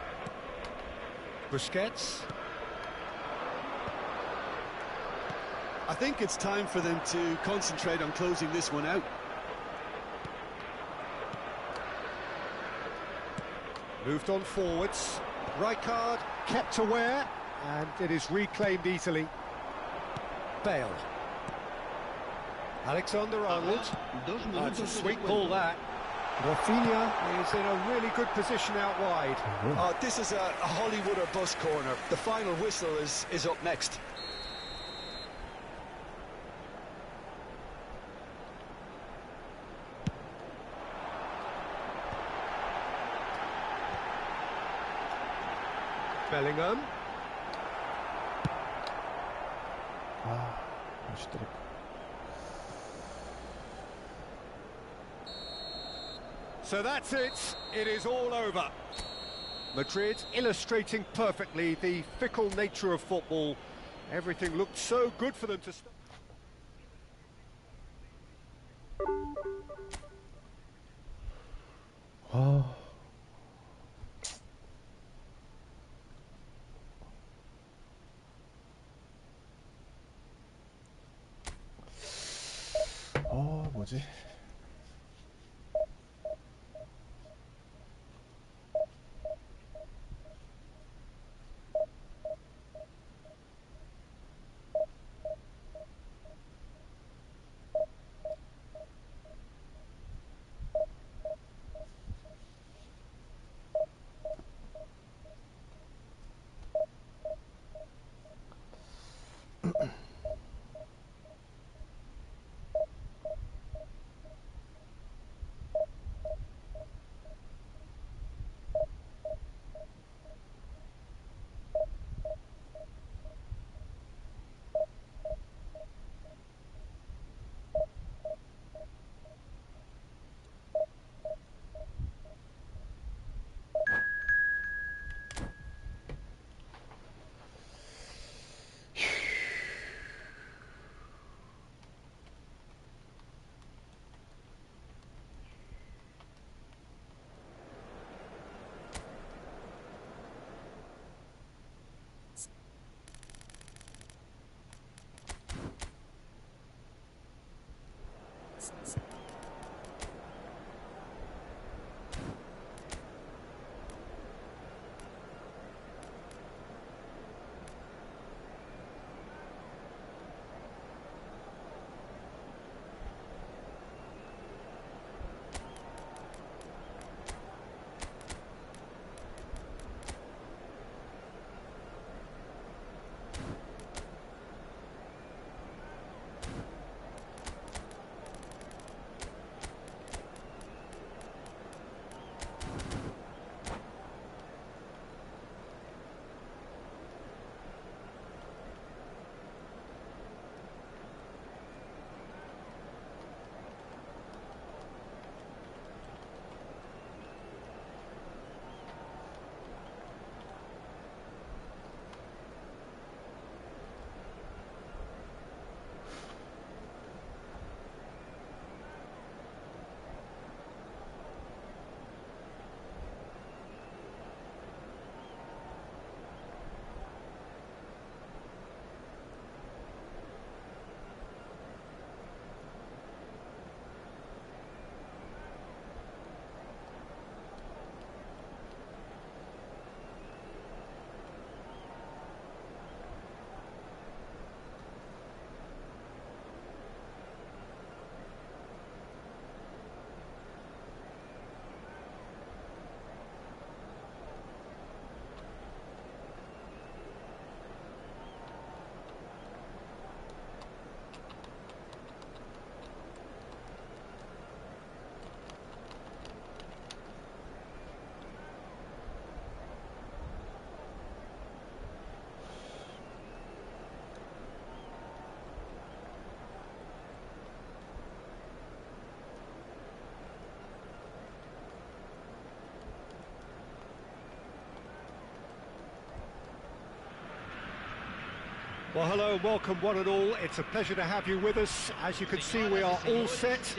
Busquets. I think it's time for them to concentrate on closing this one out. Moved on forwards. Rijkaard kept aware, and it is reclaimed easily. Bale. Alexander-Arnold. That's a sweet ball, that. Rafinha is in a really good position out wide. This is a Hollywood or bust corner. The final whistle is up next. Bellingham. 멋있더라. So that's it. It is all over. Madrid illustrating perfectly the fickle nature of football. Everything looked so good for them to start. 뭐지? Well, hello and welcome one and all. It's a pleasure to have you with us. As you can see, we are all set.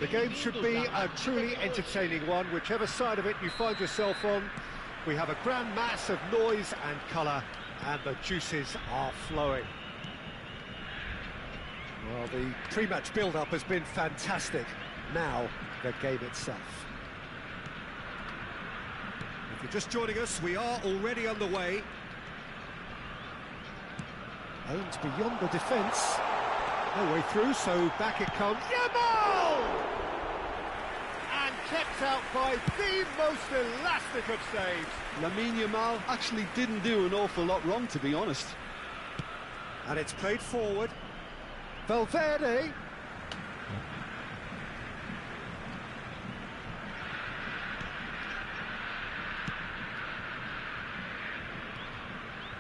The game should be a truly entertaining one, whichever side of it you find yourself on. We have a grand mass of noise and colour, and the juices are flowing. Well, the pre-match build-up has been fantastic. Now, the game itself. If you're just joining us, we are already underway. Aims beyond the defence. No way through, so back it comes. Yamal! And kept out by the most elastic of saves. Lamine Yamal actually didn't do an awful lot wrong, to be honest. And it's played forward. Valverde.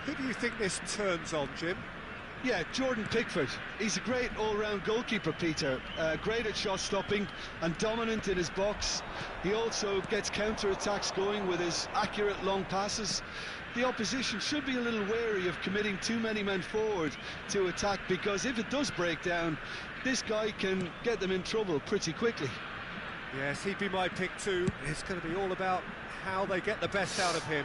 Who do you think this turns on, Jim? Yeah, Jordan Pickford. He's a great all-round goalkeeper, Peter. Great at shot stopping and dominant in his box. He also gets counter-attacks going with his accurate long passes. The opposition should be a little wary of committing too many men forward to attack, because if it does break down, this guy can get them in trouble pretty quickly. Yes, he'd be my pick too. It's going to be all about how they get the best out of him.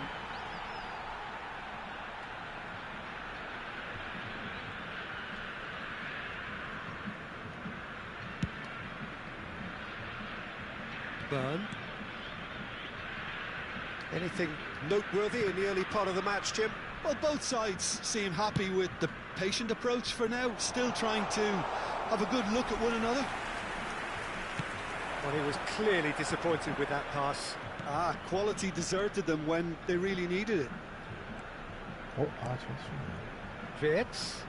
Burn. Anything noteworthy in the early part of the match, Jim? Well, both sides seem happy with the patient approach for now, still trying to have a good look at one another. Well, he was clearly disappointed with that pass. Quality deserted them when they really needed it. Wirtz.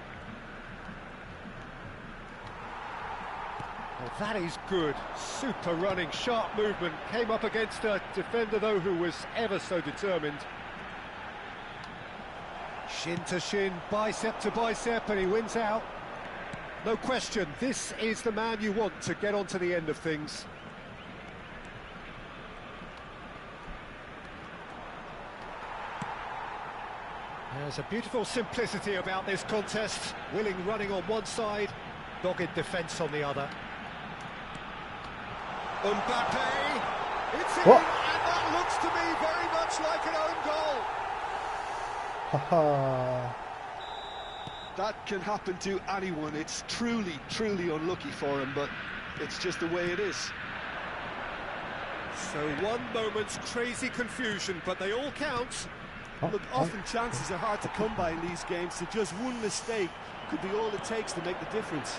Well, that is good. Super running, sharp movement. Came up against a defender, though, who was ever so determined. Shin to shin, bicep to bicep, and he wins out. No question, this is the man you want to get onto the end of things. There's a beautiful simplicity about this contest. Willing running on one side, dogged defence on the other. Mbappe, it's in, and that looks to me very much like an own goal. 하하. That can happen to anyone. It's truly, truly unlucky for him, but it's just the way it is. So one moment's crazy confusion, but they all count. Look, often chances are hard to come by in these games, so just one mistake could be all it takes to make the difference.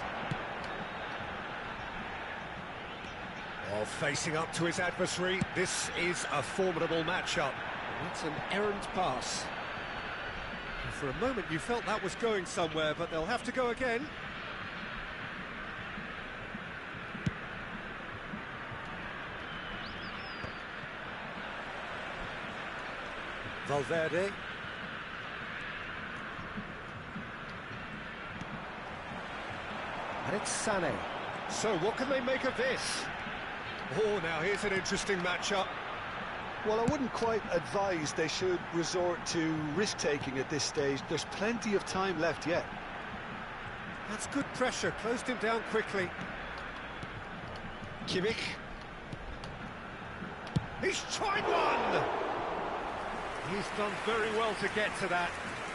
Well, facing up to his adversary, this is a formidable matchup. It's an errant pass. And for a moment you felt that was going somewhere, but they'll have to go again. Valverde. And it's Sané. So what can they make of this? Oh, now here's an interesting matchup. Well, I wouldn't quite advise they should resort to risk-taking at this stage. There's plenty of time left yet. That's good pressure, closed him down quickly. Kimmich. He's tried one! He's done very well to get to that.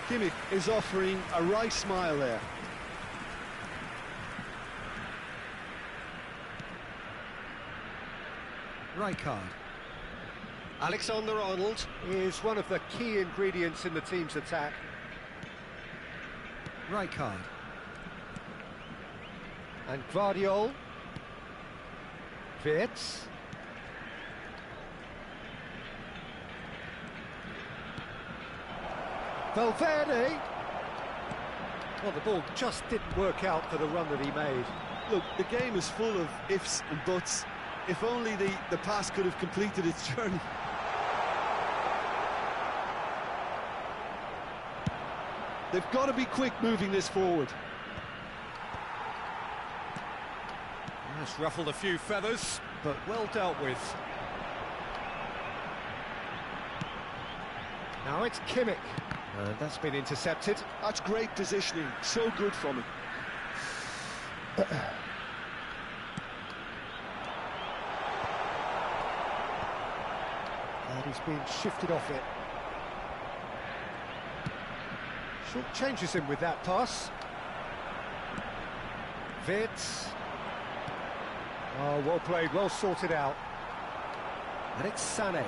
Kimmich is offering a wry smile there. Rijkaard. Alexander-Arnold is one of the key ingredients in the team's attack. Rijkaard. And Guardiol. Wirtz. Valverde. Well, the ball just didn't work out for the run that he made. Look, the game is full of ifs and buts. If only the pass could have completed its journey. They've got to be quick moving this forward. That's ruffled a few feathers, but well dealt with. Now it's Kimmich. And that's been intercepted. That's great positioning, so good from him. And he's been shifted off it. Short changes him with that pass. Wirtz. Oh, well played, well sorted out. And it's Sané.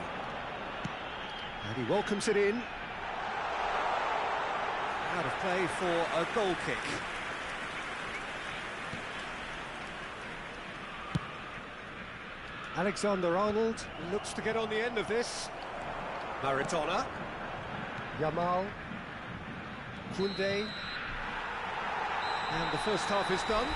And he welcomes it in. Out of play for a goal kick. Alexander-Arnold looks to get on the end of this. Maradona. Yamal. Koundé. And the first half is done.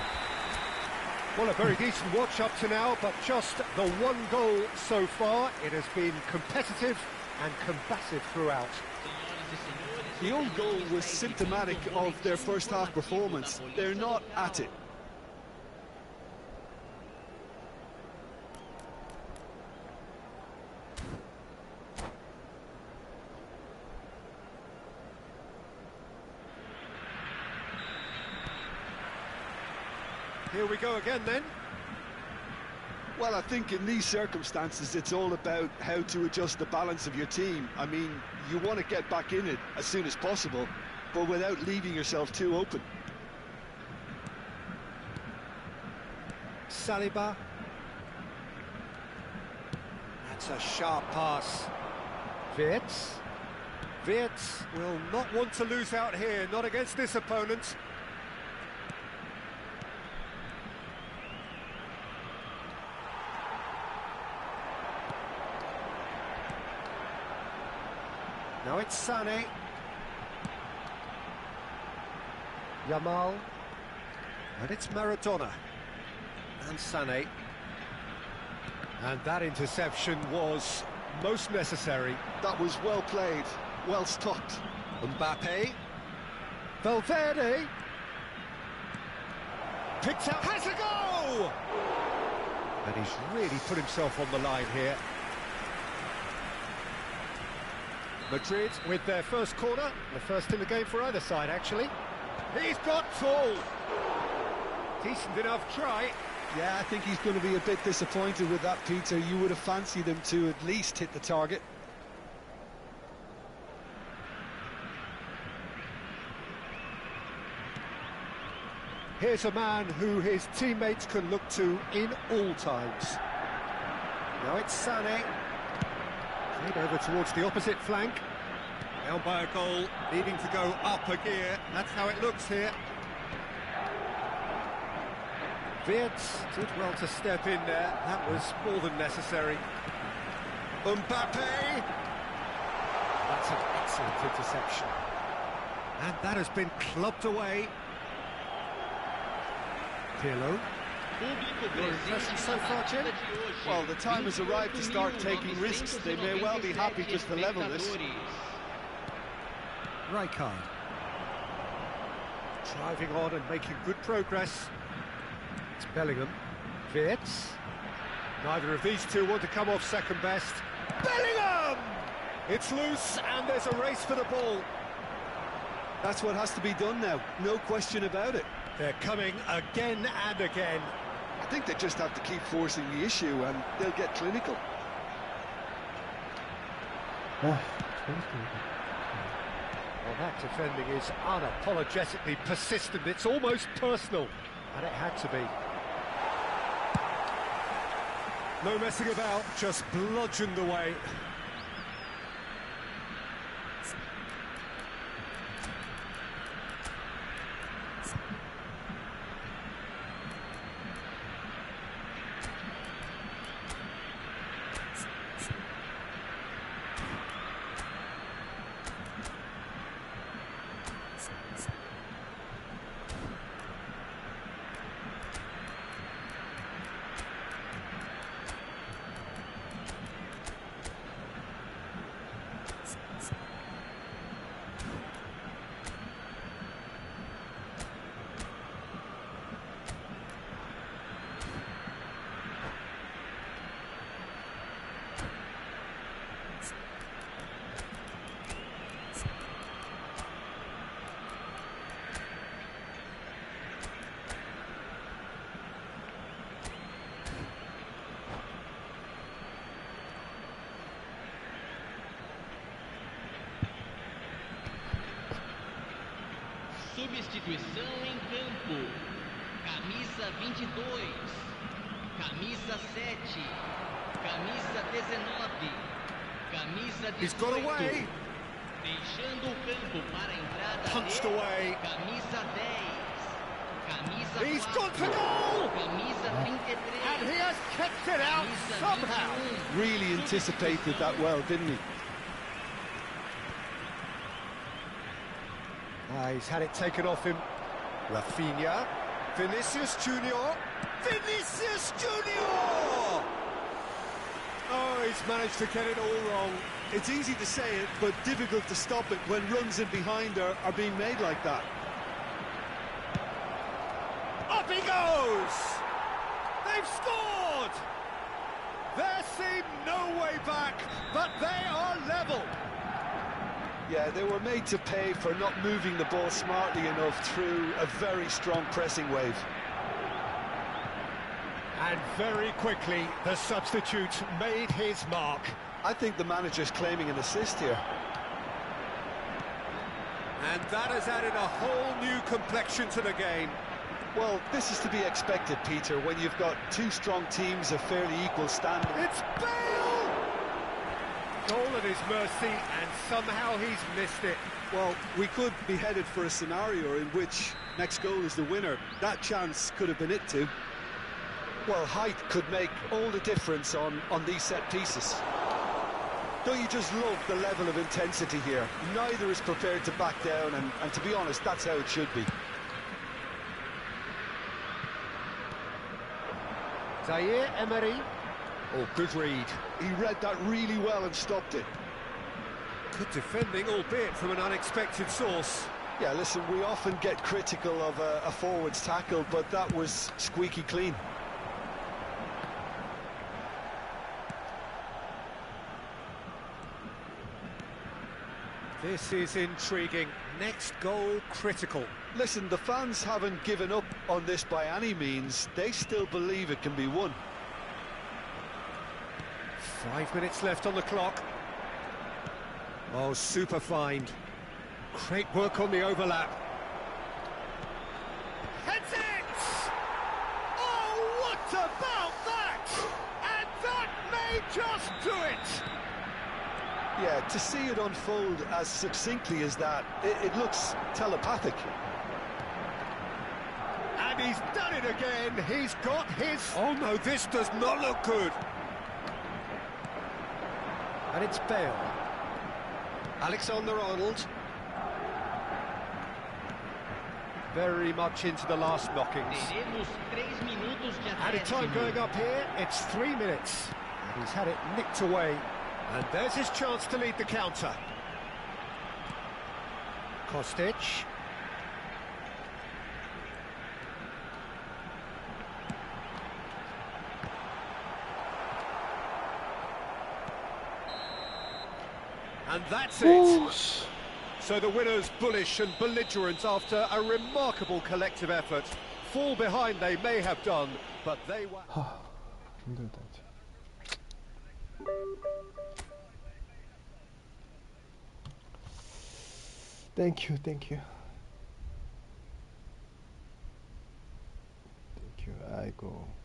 Well, a very decent watch up to now, but just the one goal so far. It has been competitive and combative throughout. The own goal was symptomatic of their first half performance. They're not at it. Here we go again then. Well, I think in these circumstances, it's all about how to adjust the balance of your team. I mean, you want to get back in it as soon as possible, but without leaving yourself too open. Saliba. That's a sharp pass. Wirtz. Wirtz will not want to lose out here, not against this opponent. Now it's Sané. Yamal. And it's Maradona. And Sané. And that interception was most necessary. That was well played, well stopped. Mbappe. Valverde. Picks out, has a go! And he's really put himself on the line here. Madrid with their first corner, the first in the game for either side, actually. He's got tall. Decent enough try. Yeah, I think he's going to be a bit disappointed with that, Peter. You would have fancied him to at least hit the target. Here's a man who his teammates can look to in all times. Now it's Sané. Played over towards the opposite flank. Down by a goal, needing to go up a gear. That's how it looks here. Wirtz did well to step in there. That was more than necessary. Mbappe! That's an excellent interception. And that has been clubbed away. Pirlo. Your impression so far, Jim? Well, the time has arrived to start taking risks. They may well be happy just to level this. Rijkaard. Driving on and making good progress. It's Bellingham. Wirtz. Neither of these two want to come off second best. Bellingham! It's loose and there's a race for the ball. That's what has to be done now, no question about it. They're coming again and again. I think they just have to keep forcing the issue and they'll get clinical. Well, that defending is unapologetically persistent. It's almost personal, and it had to be. No messing about, just bludgeoned away. Substituição em campo. Camisa 22. Camisa 7. Camisa 19. Camisa 18. He's got away. Deixando o campo para a entrada Punched de away. Camisa 10. Camisa He's 4. gone for goal. Camisa 33. And he has kept it out Camisa somehow. 21. Really anticipated that well, didn't he? He's had it taken off him. Rafinha. Vinicius Junior. Vinicius Junior! Oh, he's managed to get it all wrong. It's easy to say it, but difficult to stop it when runs in behind are being made like that. Up he goes! They've scored! There seemed no way back, but they are level. Yeah, they were made to pay for not moving the ball smartly enough through a very strong pressing wave. And very quickly, the substitute made his mark. I think the manager's claiming an assist here. And that has added a whole new complexion to the game. Well, this is to be expected, Peter, when you've got two strong teams of fairly equal standing. It's Bale! Goal at his mercy, and somehow he's missed it. Well, we could be headed for a scenario in which next goal is the winner. That chance could have been it too. Well, height could make all the difference on these set pieces. Don't you just love the level of intensity here? Neither is prepared to back down, and to be honest, that's how it should be. Zaire Emery. Oh, good read. He read that really well and stopped it. Good defending, albeit from an unexpected source. Yeah, listen, we often get critical of a forward's tackle, but that was squeaky clean. This is intriguing. Next goal critical. Listen, the fans haven't given up on this by any means. They still believe it can be won. 5 minutes left on the clock. Oh, super find. Great work on the overlap. Heads it! Oh, what about that? And that may just do it! Yeah, to see it unfold as succinctly as that, it looks telepathic. And he's done it again. He's got his... Oh, no, this does not look good. And it's Bale. Alexander-Arnold. Very much into the last knockings. Teremos 3 minutos de Added time acréscimo. going up here, it's 3 minutes. And he's had it nicked away. And there's his chance to lead the counter. Kostic. And that's it. So the winners bullish and belligerent after a remarkable collective effort. Fall behind they may have done, but they were... 힘들다 이제. Thank you, thank you. Thank you. 아이고.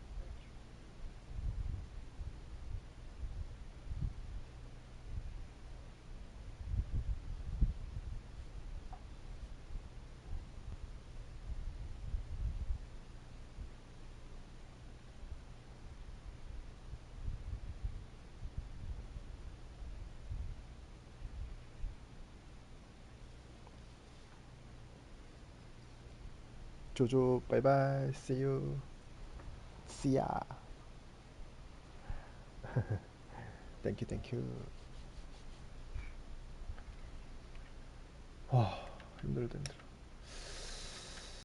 조조, 바이바이, see you, see ya. Thank you, thank you. 와, 힘들다, 힘들어.